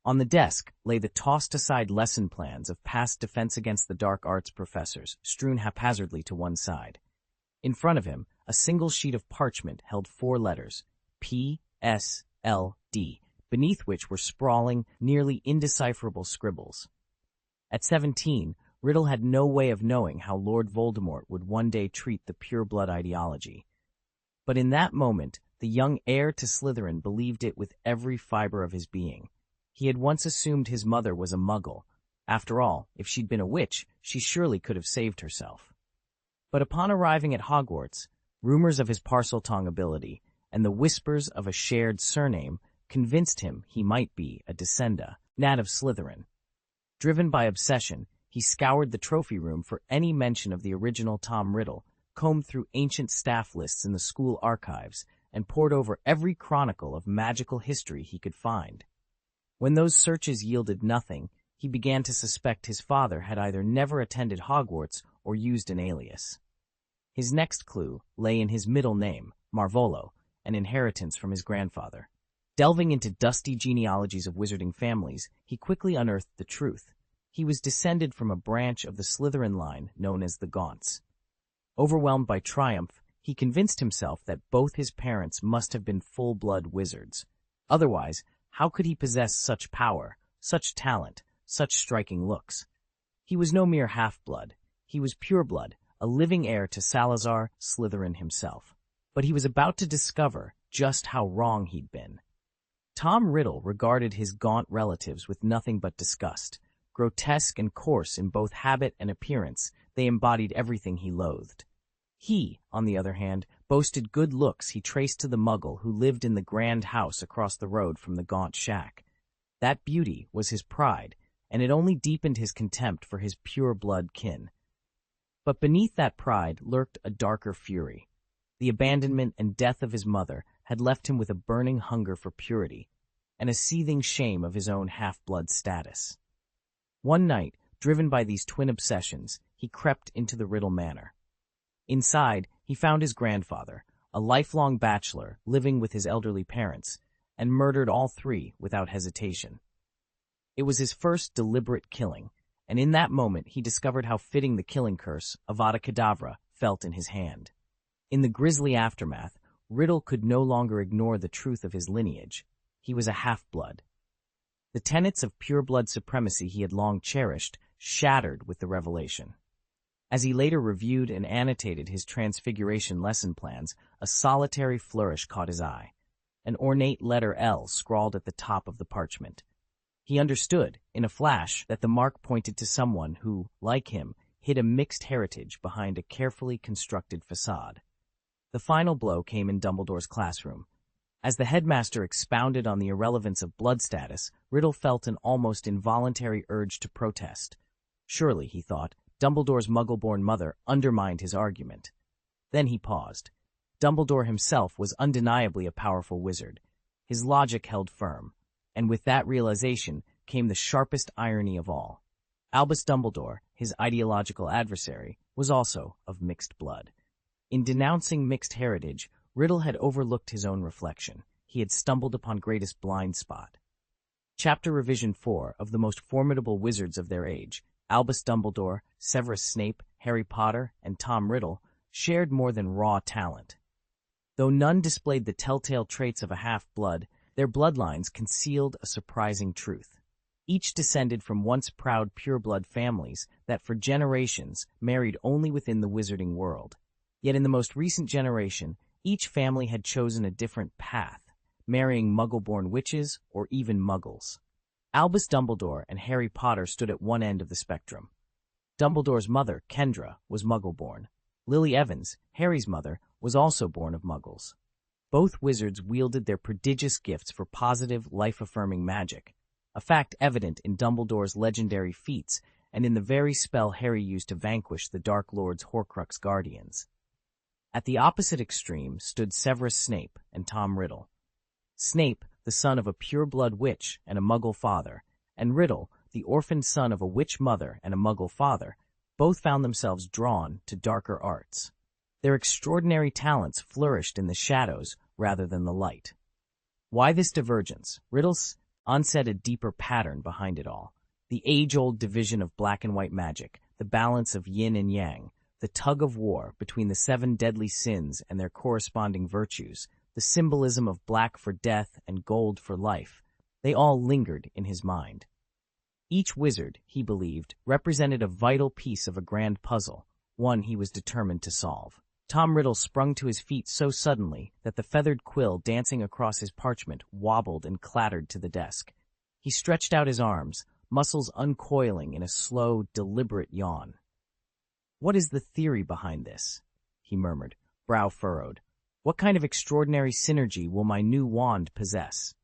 On the desk lay the tossed-aside lesson plans of past Defense Against the Dark Arts professors, strewn haphazardly to one side. In front of him, a single sheet of parchment held 4 letters, P, S, L, D, beneath which were sprawling, nearly indecipherable scribbles. At 17, Riddle had no way of knowing how Lord Voldemort would one day treat the pure-blood ideology. But in that moment, the young heir to Slytherin believed it with every fiber of his being. He had once assumed his mother was a Muggle. After all, if she'd been a witch, she surely could have saved herself. But upon arriving at Hogwarts, rumors of his Parseltongue ability and the whispers of a shared surname convinced him he might be a descendant, Nat of Slytherin. Driven by obsession, he scoured the trophy room for any mention of the original Tom Riddle, combed through ancient staff lists in the school archives, and pored over every chronicle of magical history he could find. When those searches yielded nothing, he began to suspect his father had either never attended Hogwarts or used an alias. His next clue lay in his middle name, Marvolo, an inheritance from his grandfather. Delving into dusty genealogies of wizarding families, he quickly unearthed the truth. He was descended from a branch of the Slytherin line known as the Gaunts. Overwhelmed by triumph, he convinced himself that both his parents must have been full-blood wizards. Otherwise, how could he possess such power, such talent, such striking looks? He was no mere half-blood. He was pure-blood, a living heir to Salazar Slytherin himself. But he was about to discover just how wrong he'd been. Tom Riddle regarded his Gaunt relatives with nothing but disgust. Grotesque and coarse in both habit and appearance, they embodied everything he loathed. He, on the other hand, boasted good looks he traced to the Muggle who lived in the grand house across the road from the Gaunt shack. That beauty was his pride, and it only deepened his contempt for his pure-blood kin. But beneath that pride lurked a darker fury. The abandonment and death of his mother had left him with a burning hunger for purity and a seething shame of his own half-blood status. One night, driven by these twin obsessions, he crept into the Riddle Manor. Inside, he found his grandfather, a lifelong bachelor living with his elderly parents, and murdered all three without hesitation. It was his first deliberate killing, and in that moment he discovered how fitting the killing curse, Avada Kedavra, felt in his hand. In the grisly aftermath, Riddle could no longer ignore the truth of his lineage. He was a half-blood. The tenets of pure-blood supremacy he had long cherished shattered with the revelation. As he later reviewed and annotated his transfiguration lesson plans, a solitary flourish caught his eye. An ornate letter L scrawled at the top of the parchment. He understood, in a flash, that the mark pointed to someone who, like him, hid a mixed heritage behind a carefully constructed facade. The final blow came in Dumbledore's classroom. As the headmaster expounded on the irrelevance of blood status, Riddle felt an almost involuntary urge to protest. Surely, he thought, Dumbledore's muggle-born mother undermined his argument. Then he paused. Dumbledore himself was undeniably a powerful wizard. His logic held firm, and with that realization came the sharpest irony of all. Albus Dumbledore, his ideological adversary, was also of mixed blood. In denouncing mixed heritage, Riddle had overlooked his own reflection. He had stumbled upon greatest blind spot. Chapter Revision 4 of the most formidable wizards of their age, Albus Dumbledore, Severus Snape, Harry Potter, and Tom Riddle, shared more than raw talent. Though none displayed the telltale traits of a half-blood, their bloodlines concealed a surprising truth. Each descended from once proud pure-blood families that for generations married only within the wizarding world. Yet in the most recent generation, each family had chosen a different path, marrying muggle-born witches or even muggles. Albus Dumbledore and Harry Potter stood at one end of the spectrum. Dumbledore's mother, Kendra, was muggle-born. Lily Evans, Harry's mother, was also born of muggles. Both wizards wielded their prodigious gifts for positive, life-affirming magic, a fact evident in Dumbledore's legendary feats and in the very spell Harry used to vanquish the Dark Lord's Horcrux guardians. At the opposite extreme stood Severus Snape and Tom Riddle. Snape, the son of a pure-blood witch and a muggle father, and Riddle, the orphaned son of a witch mother and a muggle father, both found themselves drawn to darker arts. Their extraordinary talents flourished in the shadows rather than the light. Why this divergence? Riddle's onset a deeper pattern behind it all. The age-old division of black and white magic, the balance of yin and yang, the tug-of-war between the 7 deadly sins and their corresponding virtues, the symbolism of black for death and gold for life, they all lingered in his mind. Each wizard, he believed, represented a vital piece of a grand puzzle, one he was determined to solve. Tom Riddle sprung to his feet so suddenly that the feathered quill dancing across his parchment wobbled and clattered to the desk. He stretched out his arms, muscles uncoiling in a slow, deliberate yawn. "What is the theory behind this?" he murmured, brow furrowed. "What kind of extraordinary synergy will my new wand possess?"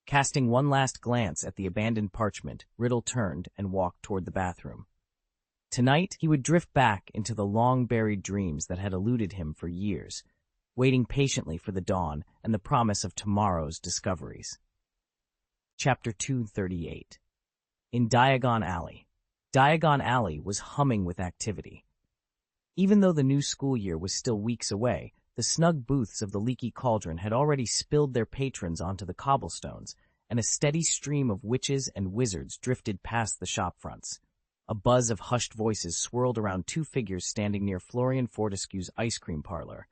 Casting one last glance at the abandoned parchment, Riddle turned and walked toward the bathroom. Tonight, he would drift back into the long-buried dreams that had eluded him for years, waiting patiently for the dawn and the promise of tomorrow's discoveries. Chapter 238. In Diagon Alley. Diagon Alley was humming with activity. Even though the new school year was still weeks away, the snug booths of the Leaky Cauldron had already spilled their patrons onto the cobblestones, and a steady stream of witches and wizards drifted past the shop fronts. A buzz of hushed voices swirled around 2 figures standing near Florian Fortescue's ice cream parlor,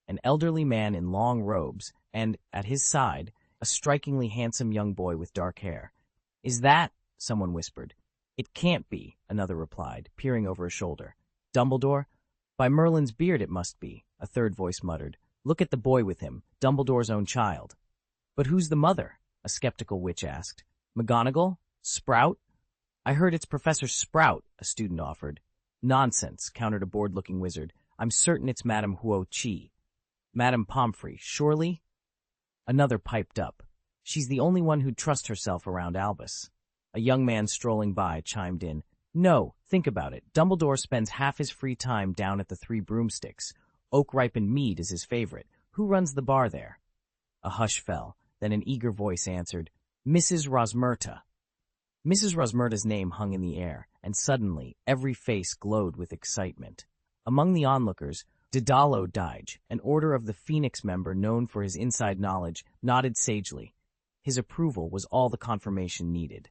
an elderly man in long robes, and, at his side, a strikingly handsome young boy with dark hair. "Is that?" someone whispered. "It can't be," another replied, peering over a shoulder. "Dumbledore? By Merlin's beard it must be," a third voice muttered. "Look at the boy with him, Dumbledore's own child." "But who's the mother?" a skeptical witch asked. "McGonagall? Sprout?" "I heard it's Professor Sprout," a student offered. "Nonsense," countered a bored-looking wizard. "I'm certain it's Madame Huo-Chi." "Madame Pomfrey, surely?" Another piped up. "She's the only one who'd trust herself around Albus." A young man strolling by chimed in. No, think about it. Dumbledore spends half his free time down at the Three Broomsticks. Oak-ripened mead is his favorite. Who runs the bar there? A hush fell. Then an eager voice answered, Mrs. Rosmerta. Mrs. Rosmerta's name hung in the air, and suddenly every face glowed with excitement. Among the onlookers, Dedalo Dige, an Order of the Phoenix member known for his inside knowledge, nodded sagely. His approval was all the confirmation needed.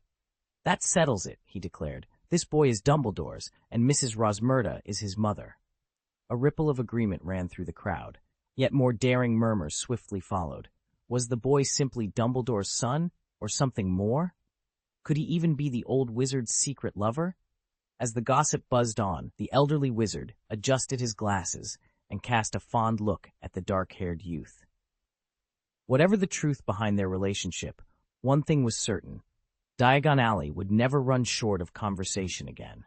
That settles it, he declared. This boy is Dumbledore's, and Mrs. Rosmerta is his mother. A ripple of agreement ran through the crowd, yet more daring murmurs swiftly followed. Was the boy simply Dumbledore's son, or something more? Could he even be the old wizard's secret lover? As the gossip buzzed on, the elderly wizard adjusted his glasses and cast a fond look at the dark-haired youth. Whatever the truth behind their relationship, one thing was certain. Diagon Alley would never run short of conversation again.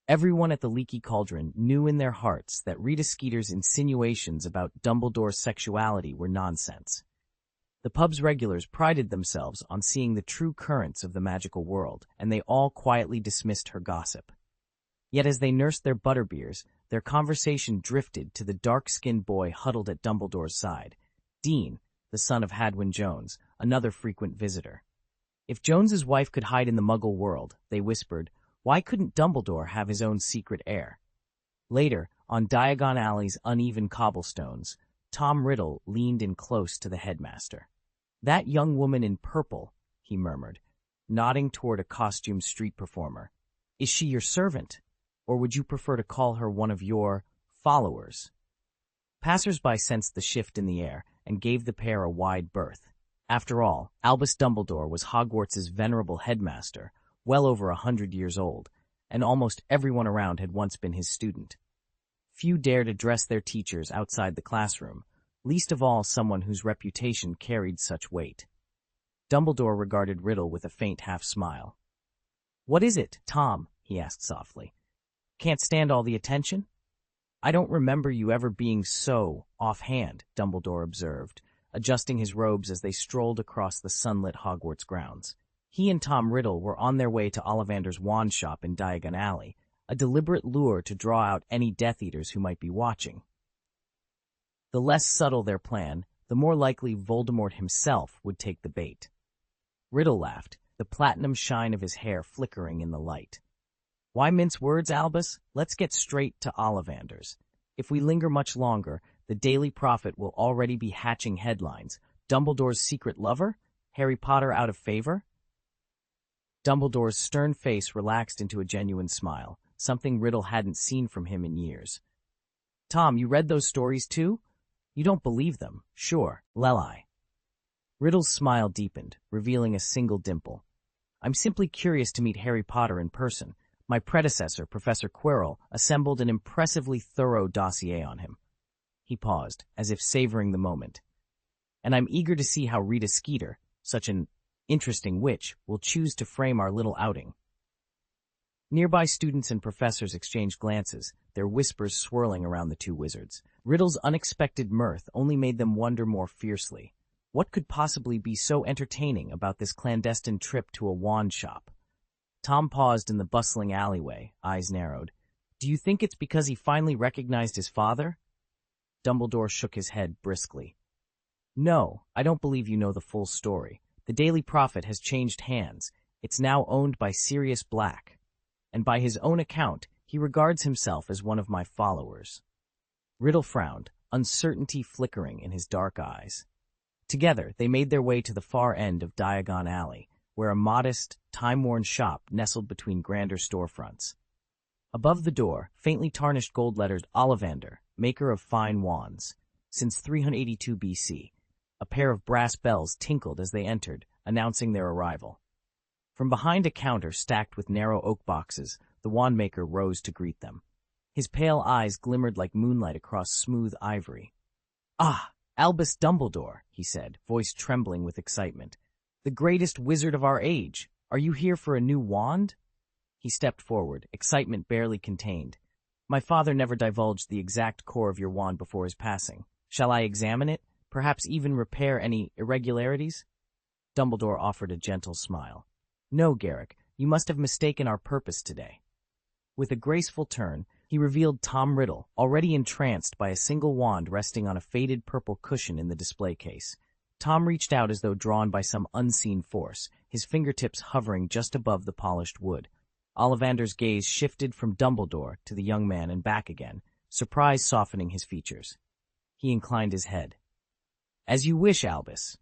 Everyone at the Leaky Cauldron knew in their hearts that Rita Skeeter's insinuations about Dumbledore's sexuality were nonsense. The pub's regulars prided themselves on seeing the true currents of the magical world, and they all quietly dismissed her gossip. Yet as they nursed their butterbeers, their conversation drifted to the dark-skinned boy huddled at Dumbledore's side, Dean, the son of Hadwin Jones, another frequent visitor. If Jones's wife could hide in the Muggle world, they whispered, why couldn't Dumbledore have his own secret heir? Later, on Diagon Alley's uneven cobblestones, Tom Riddle leaned in close to the headmaster. That young woman in purple, he murmured, nodding toward a costumed street performer. Is she your servant, or would you prefer to call her one of your followers? Passers-by sensed the shift in the air and gave the pair a wide berth. After all, Albus Dumbledore was Hogwarts' venerable headmaster, well over 100 years old, and almost everyone around had once been his student. Few dared address their teachers outside the classroom, least of all someone whose reputation carried such weight. Dumbledore regarded Riddle with a faint half-smile. What is it, Tom? He asked softly. Can't stand all the attention? I don't remember you ever being so offhand, Dumbledore observed, adjusting his robes as they strolled across the sunlit Hogwarts grounds. He and Tom Riddle were on their way to Ollivander's wand shop in Diagon Alley, a deliberate lure to draw out any Death Eaters who might be watching. The less subtle their plan, the more likely Voldemort himself would take the bait. Riddle laughed, the platinum shine of his hair flickering in the light. Why mince words, Albus? Let's get straight to Ollivander's. If we linger much longer, the Daily Prophet will already be hatching headlines. Dumbledore's secret lover? Harry Potter out of favor? Dumbledore's stern face relaxed into a genuine smile, something Riddle hadn't seen from him in years. Tom, you read those stories too? You don't believe them, sure, Lelai. Riddle's smile deepened, revealing a single dimple. I'm simply curious to meet Harry Potter in person. My predecessor, Professor Quirrell, assembled an impressively thorough dossier on him. He paused, as if savoring the moment. And I'm eager to see how Rita Skeeter, such an interesting witch, will choose to frame our little outing. Nearby students and professors exchanged glances, their whispers swirling around the two wizards. Riddle's unexpected mirth only made them wonder more fiercely. What could possibly be so entertaining about this clandestine trip to a wand shop? Tom paused in the bustling alleyway, eyes narrowed. Do you think it's because he finally recognized his father? Dumbledore shook his head briskly. No, I don't believe you know the full story. The Daily Prophet has changed hands. It's now owned by Sirius Black. And by his own account, he regards himself as one of my followers. Riddle frowned, uncertainty flickering in his dark eyes. Together, they made their way to the far end of Diagon Alley, where a modest, time-worn shop nestled between grander storefronts. Above the door, faintly tarnished gold letters Ollivander, maker of fine wands. Since 382 BC, a pair of brass bells tinkled as they entered, announcing their arrival. From behind a counter stacked with narrow oak boxes, the wandmaker rose to greet them. His pale eyes glimmered like moonlight across smooth ivory. Ah, Albus Dumbledore, he said, voice trembling with excitement. The greatest wizard of our age. Are you here for a new wand? He stepped forward, excitement barely contained. My father never divulged the exact core of your wand before his passing. Shall I examine it? Perhaps even repair any irregularities? Dumbledore offered a gentle smile. No, Garrick, You must have mistaken our purpose today." With a graceful turn, he revealed Tom Riddle, already entranced by a single wand resting on a faded purple cushion in the display case. Tom reached out as though drawn by some unseen force, his fingertips hovering just above the polished wood. Ollivander's gaze shifted from Dumbledore to the young man and back again, surprise softening his features. He inclined his head. "As you wish, Albus."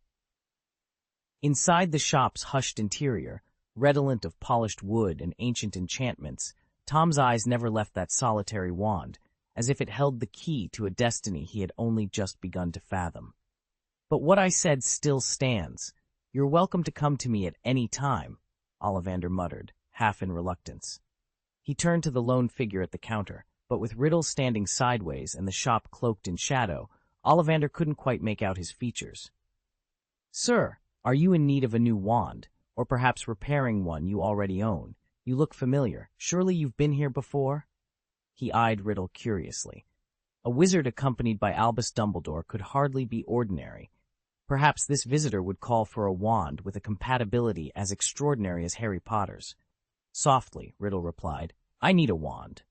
Inside the shop's hushed interior, redolent of polished wood and ancient enchantments, Tom's eyes never left that solitary wand, as if it held the key to a destiny he had only just begun to fathom. "But what I said still stands. You're welcome to come to me at any time," Ollivander muttered, half in reluctance. He turned to the lone figure at the counter, but with Riddle standing sideways and the shop cloaked in shadow, Ollivander couldn't quite make out his features. "Sir, are you in need of a new wand, or perhaps repairing one you already own? You look familiar. Surely you've been here before?" He eyed Riddle curiously. A wizard accompanied by Albus Dumbledore could hardly be ordinary. Perhaps this visitor would call for a wand with a compatibility as extraordinary as Harry Potter's. Softly, Riddle replied, "I need a wand."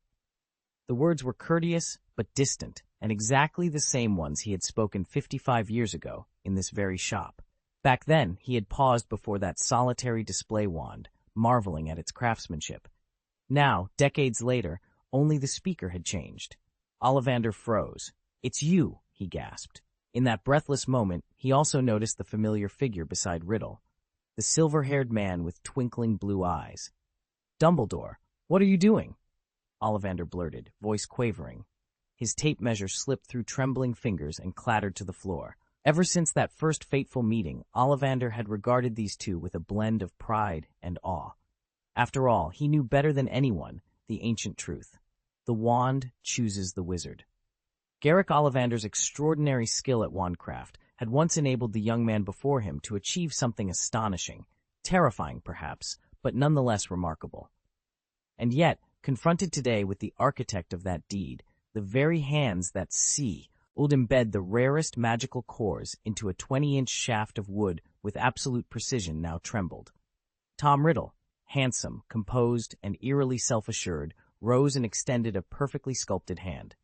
The words were courteous but distant, and exactly the same ones he had spoken 55 years ago in this very shop. Back then, he had paused before that solitary display wand, marveling at its craftsmanship. Now, decades later, only the speaker had changed. Ollivander froze. "It's you," he gasped. In that breathless moment, he also noticed the familiar figure beside Riddle, the silver-haired man with twinkling blue eyes. "Dumbledore, what are you doing?" Ollivander blurted, voice quavering. His tape measure slipped through trembling fingers and clattered to the floor. Ever since that first fateful meeting, Ollivander had regarded these two with a blend of pride and awe. After all, he knew better than anyone the ancient truth. The wand chooses the wizard. Garrick Ollivander's extraordinary skill at wandcraft had once enabled the young man before him to achieve something astonishing, terrifying perhaps, but nonetheless remarkable. And yet, confronted today with the architect of that deed, the very hands that would embed the rarest magical cores into a 20-inch shaft of wood with absolute precision now trembled. Tom Riddle, handsome, composed, and eerily self-assured, rose and extended a perfectly sculpted hand.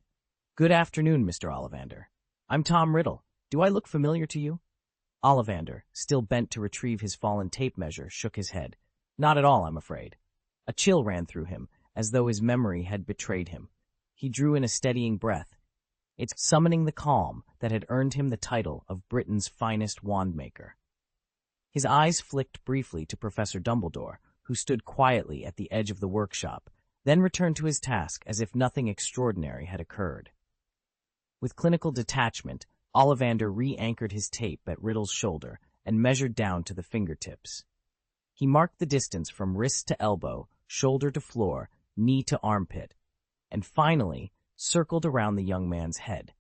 "Good afternoon, Mr. Ollivander. I'm Tom Riddle. Do I look familiar to you?" Ollivander, still bent to retrieve his fallen tape measure, shook his head. "Not at all, I'm afraid." A chill ran through him, as though his memory had betrayed him. He drew in a steadying breath. It's summoning the calm that had earned him the title of Britain's finest wandmaker. His eyes flicked briefly to Professor Dumbledore, who stood quietly at the edge of the workshop, then returned to his task as if nothing extraordinary had occurred. With clinical detachment, Ollivander re-anchored his tape at Riddle's shoulder and measured down to the fingertips. He marked the distance from wrist to elbow, shoulder to floor, knee to armpit, and finally circled around the young man's head.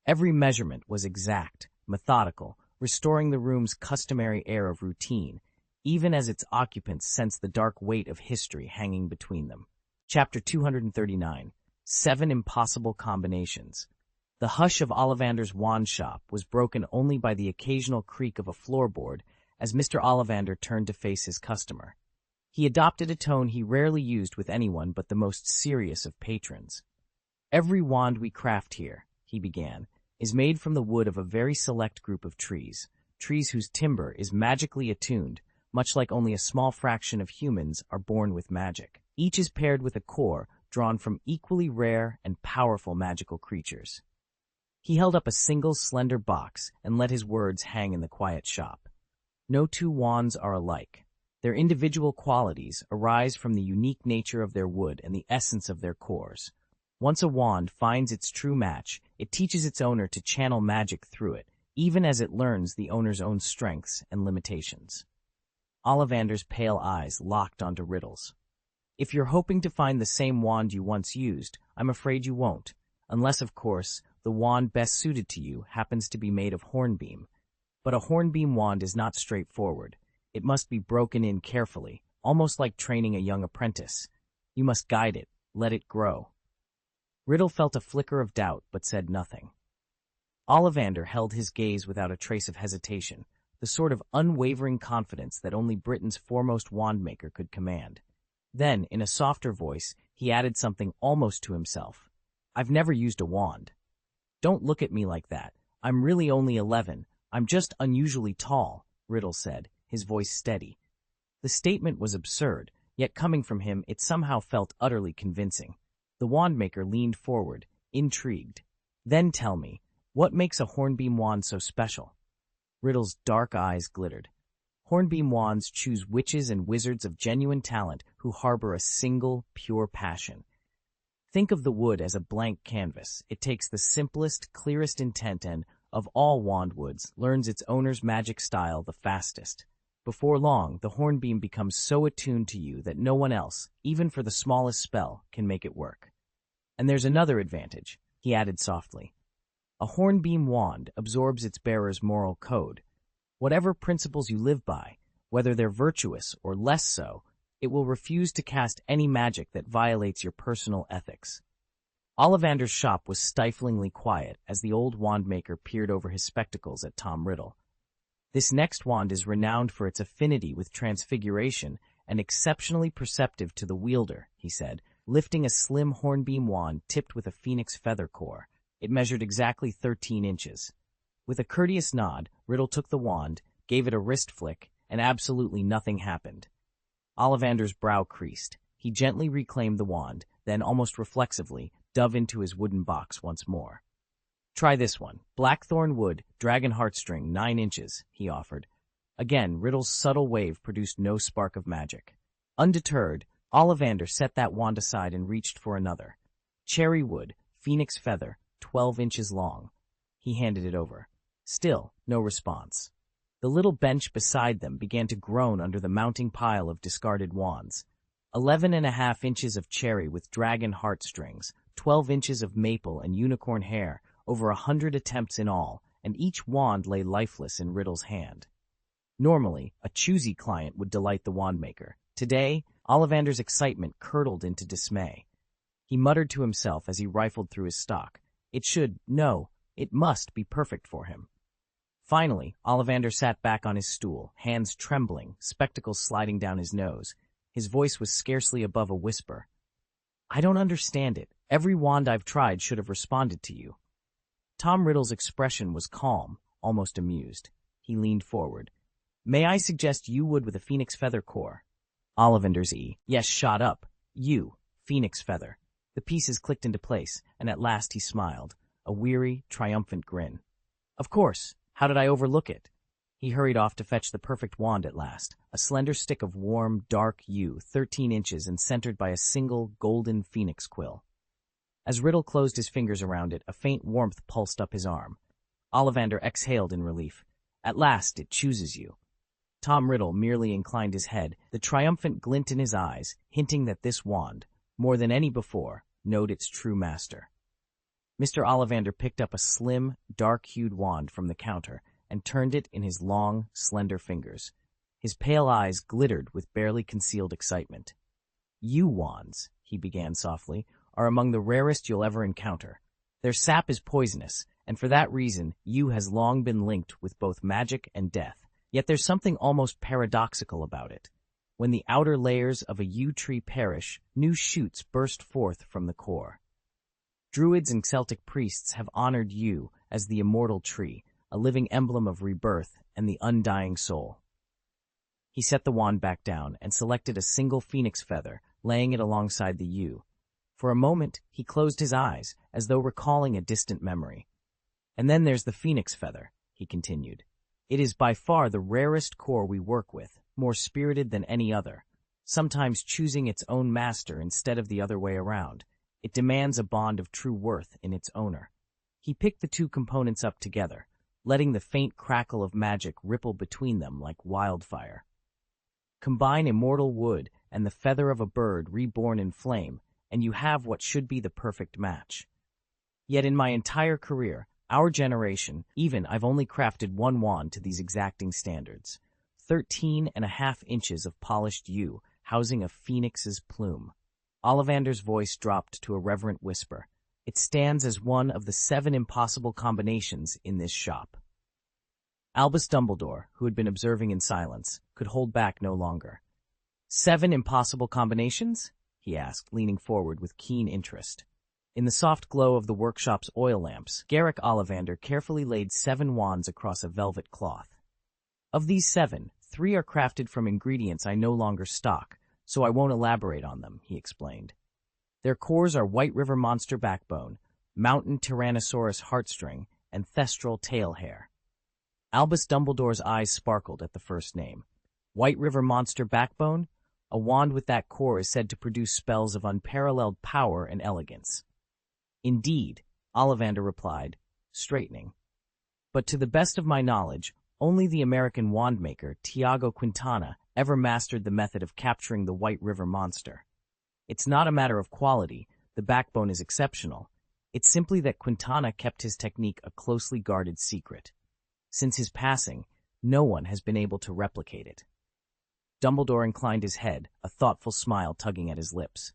Every measurement was exact, methodical, restoring the room's customary air of routine, even as its occupants sensed the dark weight of history hanging between them. Chapter 239. 7 Impossible Combinations. The hush of Ollivander's wand shop was broken only by the occasional creak of a floorboard as Mr. Ollivander turned to face his customer. He adopted a tone he rarely used with anyone but the most serious of patrons. "Every wand we craft here," he began, "is made from the wood of a very select group of trees whose timber is magically attuned, much like only a small fraction of humans are born with magic. Each is paired with a core drawn from equally rare and powerful magical creatures." He held up a single slender box and let his words hang in the quiet shop. No two wands are alike. Their individual qualities arise from the unique nature of their wood and the essence of their cores. Once a wand finds its true match, it teaches its owner to channel magic through it, even as it learns the owner's own strengths and limitations. Ollivander's pale eyes locked onto Riddle's. "If you're hoping to find the same wand you once used, I'm afraid you won't, unless, of course, the wand best suited to you happens to be made of hornbeam. But a hornbeam wand is not straightforward. It must be broken in carefully, almost like training a young apprentice. You must guide it, let it grow." Riddle felt a flicker of doubt, but said nothing. Ollivander held his gaze without a trace of hesitation, the sort of unwavering confidence that only Britain's foremost wand-maker could command. Then, in a softer voice, he added something almost to himself. "I've never used a wand." "Don't look at me like that. I'm really only 11. I'm just unusually tall," Riddle said, his voice steady. The statement was absurd, yet coming from him it somehow felt utterly convincing. The wand-maker leaned forward, intrigued. "Then tell me, what makes a hornbeam wand so special?" Riddle's dark eyes glittered. "Hornbeam wands choose witches and wizards of genuine talent who harbor a single, pure passion. Think of the wood as a blank canvas. It takes the simplest, clearest intent and, of all wand woods, learns its owner's magic style the fastest. Before long, the hornbeam becomes so attuned to you that no one else, even for the smallest spell, can make it work. And there's another advantage," he added softly. "A hornbeam wand absorbs its bearer's moral code. Whatever principles you live by, whether they're virtuous or less so, it will refuse to cast any magic that violates your personal ethics." Ollivander's shop was stiflingly quiet as the old wand-maker peered over his spectacles at Tom Riddle. "This next wand is renowned for its affinity with transfiguration and exceptionally perceptive to the wielder," he said, lifting a slim hornbeam wand tipped with a phoenix feather core. It measured exactly 13 inches. With a courteous nod, Riddle took the wand, gave it a wrist flick, and absolutely nothing happened. Ollivander's brow creased. He gently reclaimed the wand, then almost reflexively dove into his wooden box once more. "Try this one. Blackthorn wood, dragon heartstring, 9 inches, he offered. Again, Riddle's subtle wave produced no spark of magic. Undeterred, Ollivander set that wand aside and reached for another. Cherry wood, phoenix feather, 12 inches long. He handed it over. Still, no response. The little bench beside them began to groan under the mounting pile of discarded wands. 11.5 inches of cherry with dragon heartstrings, 12 inches of maple and unicorn hair, over 100 attempts in all, and each wand lay lifeless in Riddle's hand. Normally, a choosy client would delight the wand-maker. Today, Ollivander's excitement curdled into dismay. He muttered to himself as he rifled through his stock. It must be perfect for him. Finally, Ollivander sat back on his stool, hands trembling, spectacles sliding down his nose. His voice was scarcely above a whisper. "I don't understand it. Every wand I've tried should have responded to you." Tom Riddle's expression was calm, almost amused. He leaned forward. "May I suggest you would with a phoenix feather core?" Ollivander's yes shot up. Phoenix feather. The pieces clicked into place, and at last he smiled, a weary, triumphant grin. "Of course. How did I overlook it?" He hurried off to fetch the perfect wand at last, a slender stick of warm, dark yew, 13 inches and centered by a single, golden phoenix quill. As Riddle closed his fingers around it, a faint warmth pulsed up his arm. Ollivander exhaled in relief. "At last it chooses you." Tom Riddle merely inclined his head, the triumphant glint in his eyes, hinting that this wand, more than any before, knowed its true master. Mr. Ollivander picked up a slim, dark-hued wand from the counter and turned it in his long, slender fingers. His pale eyes glittered with barely concealed excitement. "Yew wands," he began softly, "are among the rarest you'll ever encounter. Their sap is poisonous, and for that reason, yew has long been linked with both magic and death. Yet there's something almost paradoxical about it. When the outer layers of a yew tree perish, new shoots burst forth from the core. Druids and Celtic priests have honored yew as the immortal tree, a living emblem of rebirth and the undying soul." He set the wand back down and selected a single phoenix feather, laying it alongside the yew. For a moment, he closed his eyes, as though recalling a distant memory. "And then there's the phoenix feather," he continued. "It is by far the rarest core we work with, more spirited than any other, sometimes choosing its own master instead of the other way around. It demands a bond of true worth in its owner." He picked the two components up together, letting the faint crackle of magic ripple between them like wildfire. Combine immortal wood and the feather of a bird reborn in flame, and you have what should be the perfect match. Yet in my entire career, our generation, I've only crafted one wand to these exacting standards. 13.5 inches of polished yew, housing a phoenix's plume. Ollivander's voice dropped to a reverent whisper. "It stands as one of the 7 impossible combinations in this shop." Albus Dumbledore, who had been observing in silence, could hold back no longer. 7 impossible combinations? He asked, leaning forward with keen interest. In the soft glow of the workshop's oil lamps, Garrick Ollivander carefully laid 7 wands across a velvet cloth. Of these 7, 3 are crafted from ingredients I no longer stock, so I won't elaborate on them, he explained. Their cores are White River Monster Backbone, Mountain Tyrannosaurus Heartstring, and Thestral Tail Hair. Albus Dumbledore's eyes sparkled at the first name. White River Monster Backbone? A wand with that core is said to produce spells of unparalleled power and elegance. Indeed, Ollivander replied, straightening. But to the best of my knowledge, only the American wandmaker, Tiago Quintana, ever mastered the method of capturing the White River monster. It's not a matter of quality, the backbone is exceptional. It's simply that Quintana kept his technique a closely guarded secret. Since his passing, no one has been able to replicate it. Dumbledore inclined his head, a thoughtful smile tugging at his lips.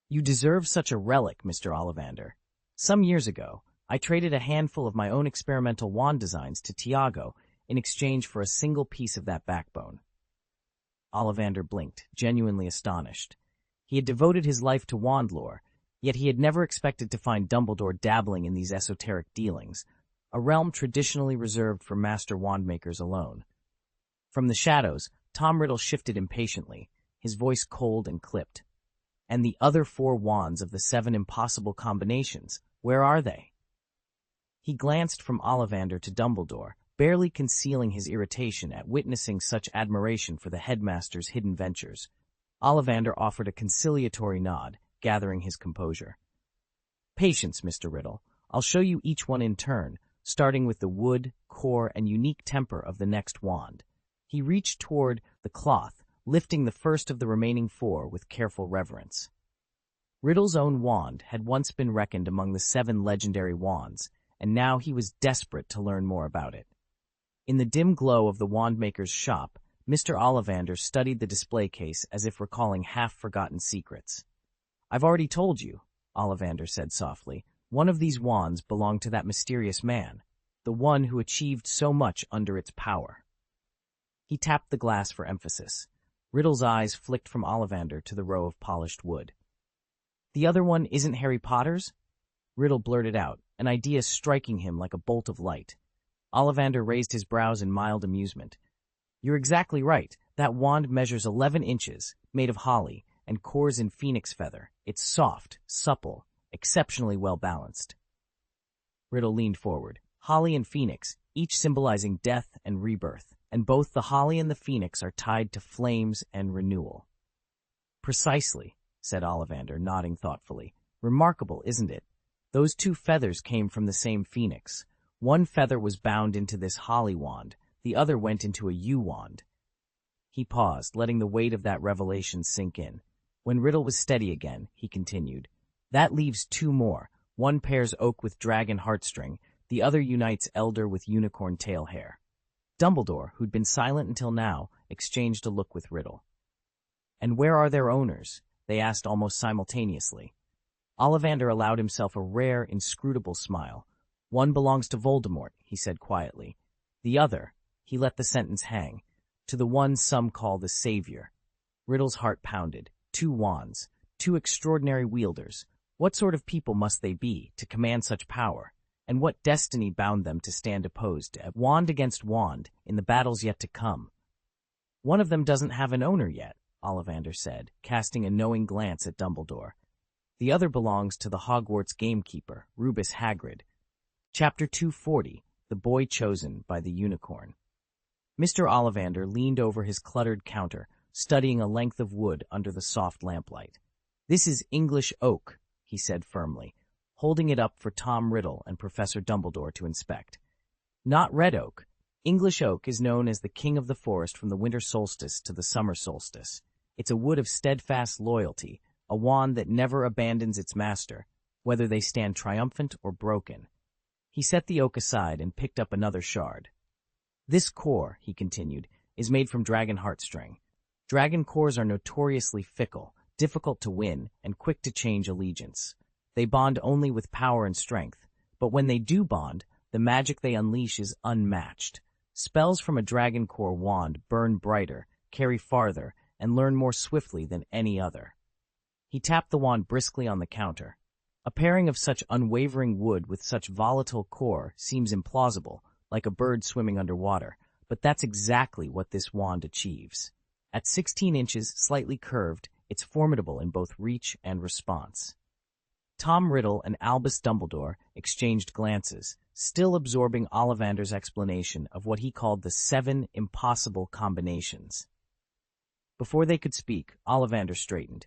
You deserve such a relic, Mr. Ollivander. Some years ago, I traded a handful of my own experimental wand designs to Tiago in exchange for a single piece of that backbone. Ollivander blinked, genuinely astonished. He had devoted his life to wand lore, yet he had never expected to find Dumbledore dabbling in these esoteric dealings, a realm traditionally reserved for master wandmakers alone. From the shadows, Tom Riddle shifted impatiently, his voice cold and clipped. And the other 4 wands of the 7 impossible combinations, where are they? He glanced from Ollivander to Dumbledore, barely concealing his irritation at witnessing such admiration for the headmaster's hidden ventures. Ollivander offered a conciliatory nod, gathering his composure. Patience, Mr. Riddle. I'll show you each one in turn, starting with the wood, core, and unique temper of the next wand. He reached toward the cloth, lifting the first of the remaining 4 with careful reverence. Riddle's own wand had once been reckoned among the 7 legendary wands, and now he was desperate to learn more about it. In the dim glow of the wandmaker's shop, Mr. Ollivander studied the display case as if recalling half-forgotten secrets. I've already told you, Ollivander said softly, one of these wands belonged to that mysterious man, the one who achieved so much under its power. He tapped the glass for emphasis. Riddle's eyes flicked from Ollivander to the row of polished wood. The other one isn't Harry Potter's? Riddle blurted out, an idea striking him like a bolt of light. Ollivander raised his brows in mild amusement. You're exactly right. That wand measures 11 inches, made of holly, and cores in phoenix feather. It's soft, supple, exceptionally well-balanced. Riddle leaned forward. Holly and phoenix, each symbolizing death and rebirth, and both the holly and the phoenix are tied to flames and renewal. Precisely, said Ollivander, nodding thoughtfully. Remarkable, isn't it? Those 2 feathers came from the same phoenix. One feather was bound into this holly wand, the other went into a yew wand. He paused, letting the weight of that revelation sink in. When Riddle was steady again, he continued, that leaves 2 more. One pairs oak with dragon heartstring, the other unites elder with unicorn tail hair. Dumbledore, who'd been silent until now, exchanged a look with Riddle. And where are their owners? They asked almost simultaneously. Ollivander allowed himself a rare, inscrutable smile. One belongs to Voldemort, he said quietly. The other, he let the sentence hang, to the one some call the Savior. Riddle's heart pounded. 2 wands, 2 extraordinary wielders. What sort of people must they be to command such power? And what destiny bound them to stand opposed, wand against wand, in the battles yet to come? One of them doesn't have an owner yet, Ollivander said, casting a knowing glance at Dumbledore. The other belongs to the Hogwarts gamekeeper, Rubus Hagrid. Chapter 240, The Boy Chosen by the Unicorn. Mr. Ollivander leaned over his cluttered counter, studying a length of wood under the soft lamplight. This is English oak, he said firmly, holding it up for Tom Riddle and Professor Dumbledore to inspect. Not red oak. English oak is known as the king of the forest from the winter solstice to the summer solstice. It's a wood of steadfast loyalty, a wand that never abandons its master, whether they stand triumphant or broken. He set the oak aside and picked up another shard. This core, he continued, is made from dragon heartstring. Dragon cores are notoriously fickle, difficult to win, and quick to change allegiance. They bond only with power and strength, but when they do bond, the magic they unleash is unmatched. Spells from a dragon core wand burn brighter, carry farther, and learn more swiftly than any other. He tapped the wand briskly on the counter. A pairing of such unwavering wood with such volatile core seems implausible, like a bird swimming underwater, but that's exactly what this wand achieves. At 16 inches, slightly curved, it's formidable in both reach and response. Tom Riddle and Albus Dumbledore exchanged glances, still absorbing Ollivander's explanation of what he called the 7 impossible combinations. Before they could speak, Ollivander straightened.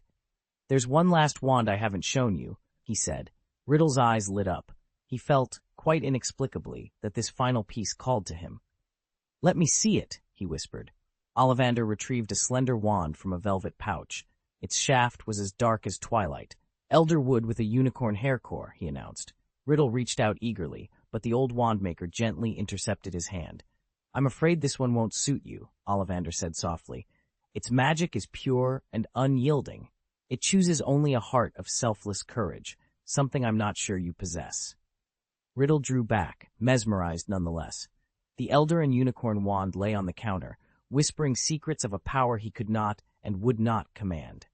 "There's one last wand I haven't shown you," he said. Riddle's eyes lit up. He felt, quite inexplicably, that this final piece called to him. "Let me see it," he whispered. Ollivander retrieved a slender wand from a velvet pouch. Its shaft was as dark as twilight. "Elder wood with a unicorn hair core," he announced. Riddle reached out eagerly, but the old wand-maker gently intercepted his hand. "I'm afraid this one won't suit you," Ollivander said softly. "Its magic is pure and unyielding. It chooses only a heart of selfless courage, something I'm not sure you possess." Riddle drew back, mesmerized nonetheless. The Elder and Unicorn wand lay on the counter, whispering secrets of a power he could not and would not command.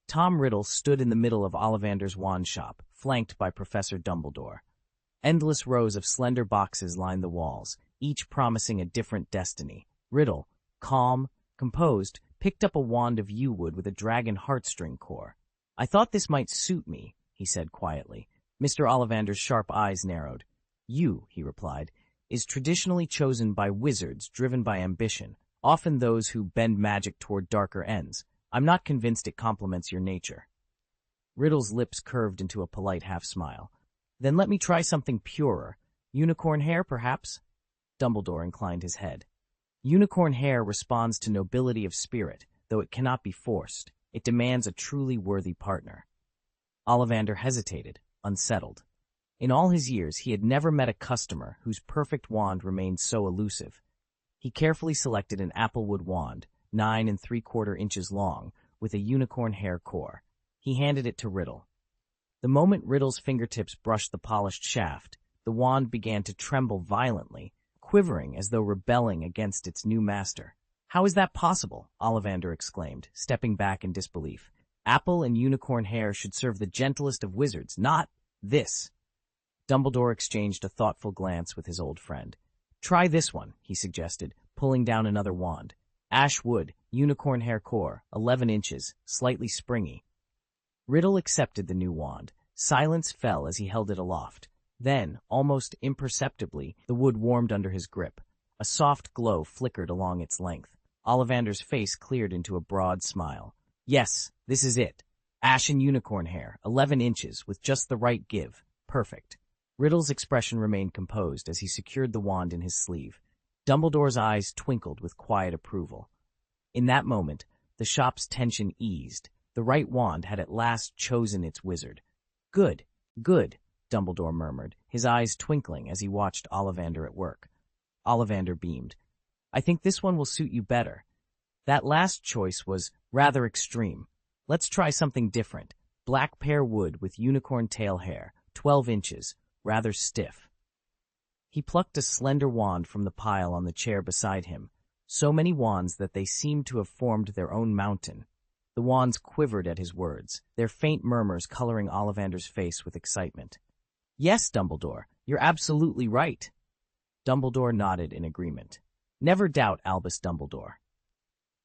Tom Riddle stood in the middle of Ollivander's wand shop, flanked by Professor Dumbledore. Endless rows of slender boxes lined the walls, each promising a different destiny. Riddle, calm, composed, picked up a wand of yew wood with a dragon heartstring core. "I thought this might suit me," he said quietly. Mr. Ollivander's sharp eyes narrowed. "Yew," he replied, "is traditionally chosen by wizards driven by ambition, often those who bend magic toward darker ends. I'm not convinced it complements your nature." Riddle's lips curved into a polite half-smile. "Then let me try something purer. Unicorn hair, perhaps?" Dumbledore inclined his head. "Unicorn hair responds to nobility of spirit, though it cannot be forced. It demands a truly worthy partner." Ollivander hesitated, unsettled. In all his years, he had never met a customer whose perfect wand remained so elusive. He carefully selected an applewood wand, 9 3/4 inches long, with a unicorn hair core. He handed it to Riddle. The moment Riddle's fingertips brushed the polished shaft, the wand began to tremble violently, quivering as though rebelling against its new master. "How is that possible?" Ollivander exclaimed, stepping back in disbelief. "Apple and unicorn hair should serve the gentlest of wizards, not this." Dumbledore exchanged a thoughtful glance with his old friend. "Try this one," he suggested, pulling down another wand. "Ash wood, unicorn hair core, 11 inches, slightly springy." Riddle accepted the new wand. Silence fell as he held it aloft. Then, almost imperceptibly, the wood warmed under his grip. A soft glow flickered along its length. Ollivander's face cleared into a broad smile. "Yes, this is it. Ash and unicorn hair, 11 inches, with just the right give. Perfect." Riddle's expression remained composed as he secured the wand in his sleeve. Dumbledore's eyes twinkled with quiet approval. In that moment, the shop's tension eased. The right wand had at last chosen its wizard. "Good, good," Dumbledore murmured, his eyes twinkling as he watched Ollivander at work. Ollivander beamed. "I think this one will suit you better. That last choice was rather extreme. Let's try something different. Black pear wood with unicorn tail hair, 12 inches, rather stiff." He plucked a slender wand from the pile on the chair beside him, so many wands that they seemed to have formed their own mountain. The wands quivered at his words, their faint murmurs coloring Ollivander's face with excitement. "Yes, Dumbledore, you're absolutely right." Dumbledore nodded in agreement. "Never doubt Albus Dumbledore."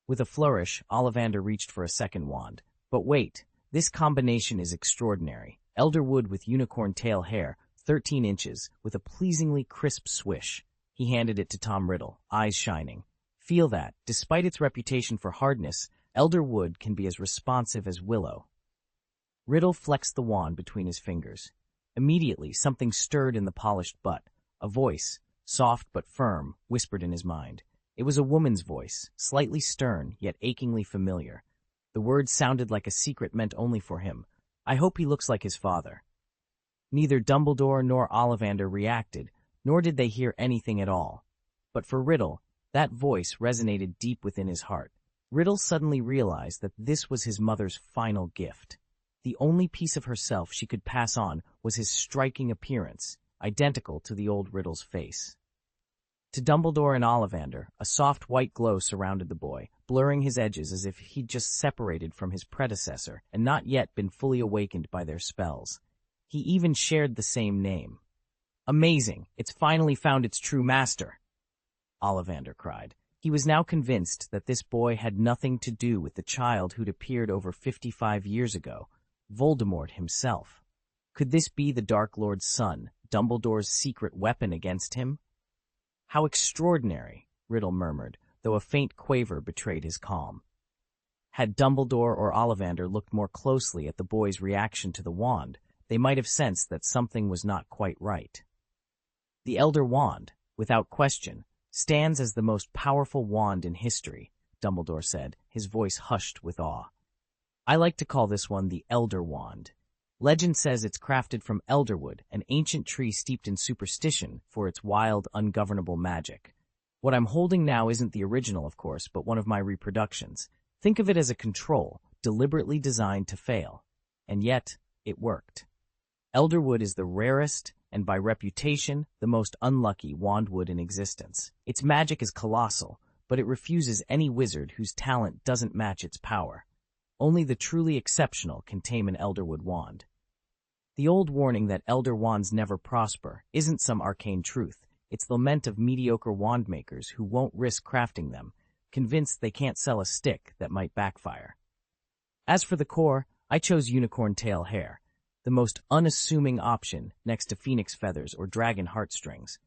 With a flourish, Ollivander reached for a second wand. "But wait, this combination is extraordinary. Elder wood with unicorn tail hair, 13 inches, with a pleasingly crisp swish." He handed it to Tom Riddle, eyes shining. "Feel that, despite its reputation for hardness, elder wood can be as responsive as willow." Riddle flexed the wand between his fingers. Immediately, something stirred in the polished butt. A voice, soft but firm, whispered in his mind. It was a woman's voice, slightly stern, yet achingly familiar. The words sounded like a secret meant only for him. "I hope he looks like his father." Neither Dumbledore nor Ollivander reacted, nor did they hear anything at all. But for Riddle, that voice resonated deep within his heart. Riddle suddenly realized that this was his mother's final gift. The only piece of herself she could pass on was his striking appearance, identical to the old Riddle's face. To Dumbledore and Ollivander, a soft white glow surrounded the boy, blurring his edges as if he'd just separated from his predecessor and not yet been fully awakened by their spells. He even shared the same name. "Amazing! It's finally found its true master!" Ollivander cried. He was now convinced that this boy had nothing to do with the child who'd appeared over 55 years ago, Voldemort himself. Could this be the Dark Lord's son, Dumbledore's secret weapon against him? "How extraordinary," Riddle murmured, though a faint quaver betrayed his calm. Had Dumbledore or Ollivander looked more closely at the boy's reaction to the wand, they might have sensed that something was not quite right. The Elder Wand, without question, stands as the most powerful wand in history, Dumbledore said, his voice hushed with awe. "I like to call this one the Elder Wand. Legend says it's crafted from elderwood, an ancient tree steeped in superstition for its wild, ungovernable magic. What I'm holding now isn't the original, of course, but one of my reproductions. Think of it as a control, deliberately designed to fail. And yet, it worked. Elderwood is the rarest, and by reputation, the most unlucky wandwood in existence. Its magic is colossal, but it refuses any wizard whose talent doesn't match its power. Only the truly exceptional can tame an elderwood wand. The old warning that elder wands never prosper isn't some arcane truth. It's the lament of mediocre wand makers who won't risk crafting them, convinced they can't sell a stick that might backfire. As for the core, I chose unicorn tail hair, the most unassuming option next to phoenix feathers or dragon heartstrings.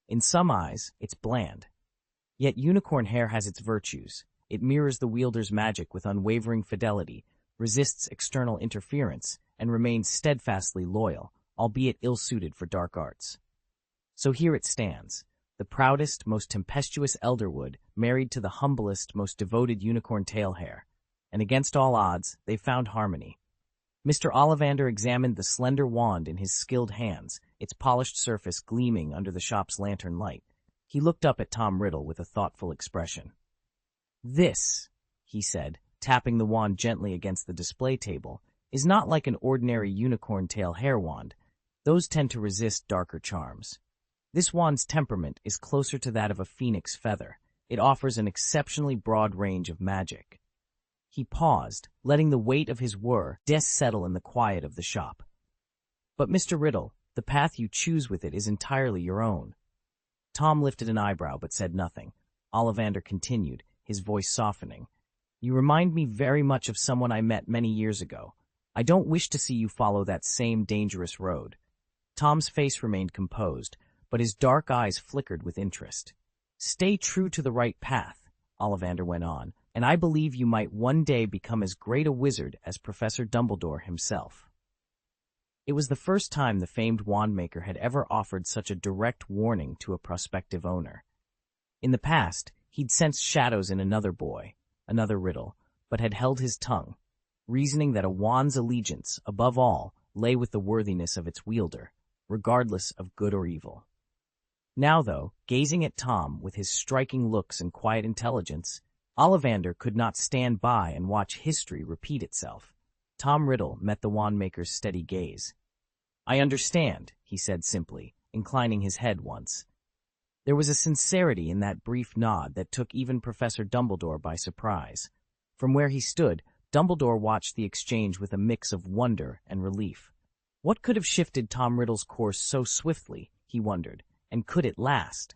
In some eyes, it's bland. Yet unicorn hair has its virtues. It mirrors the wielder's magic with unwavering fidelity, resists external interference, and remains steadfastly loyal, albeit ill-suited for dark arts. So here it stands, the proudest, most tempestuous elderwood married to the humblest, most devoted unicorn tail hair. And against all odds, they found harmony. Mr. Ollivander examined the slender wand in his skilled hands, its polished surface gleaming under the shop's lantern light. He looked up at Tom Riddle with a thoughtful expression. "This," he said, tapping the wand gently against the display table, "is not like an ordinary unicorn tail hair wand. Those tend to resist darker charms. This wand's temperament is closer to that of a phoenix feather. It offers an exceptionally broad range of magic." He paused, letting the weight of his settle in the quiet of the shop. "But Mr. Riddle, the path you choose with it is entirely your own." Tom lifted an eyebrow but said nothing. Ollivander continued, his voice softening. "You remind me very much of someone I met many years ago. I don't wish to see you follow that same dangerous road." Tom's face remained composed, but his dark eyes flickered with interest. "Stay true to the right path," Ollivander went on, "and I believe you might one day become as great a wizard as Professor Dumbledore himself." It was the first time the famed wand-maker had ever offered such a direct warning to a prospective owner. In the past, he'd sensed shadows in another boy, another Riddle, but had held his tongue, reasoning that a wand's allegiance, above all, lay with the worthiness of its wielder, regardless of good or evil. Now, though, gazing at Tom with his striking looks and quiet intelligence, Ollivander could not stand by and watch history repeat itself. Tom Riddle met the wand-maker's steady gaze. "I understand," he said simply, inclining his head once. There was a sincerity in that brief nod that took even Professor Dumbledore by surprise. From where he stood, Dumbledore watched the exchange with a mix of wonder and relief. What could have shifted Tom Riddle's course so swiftly, he wondered, and could it last?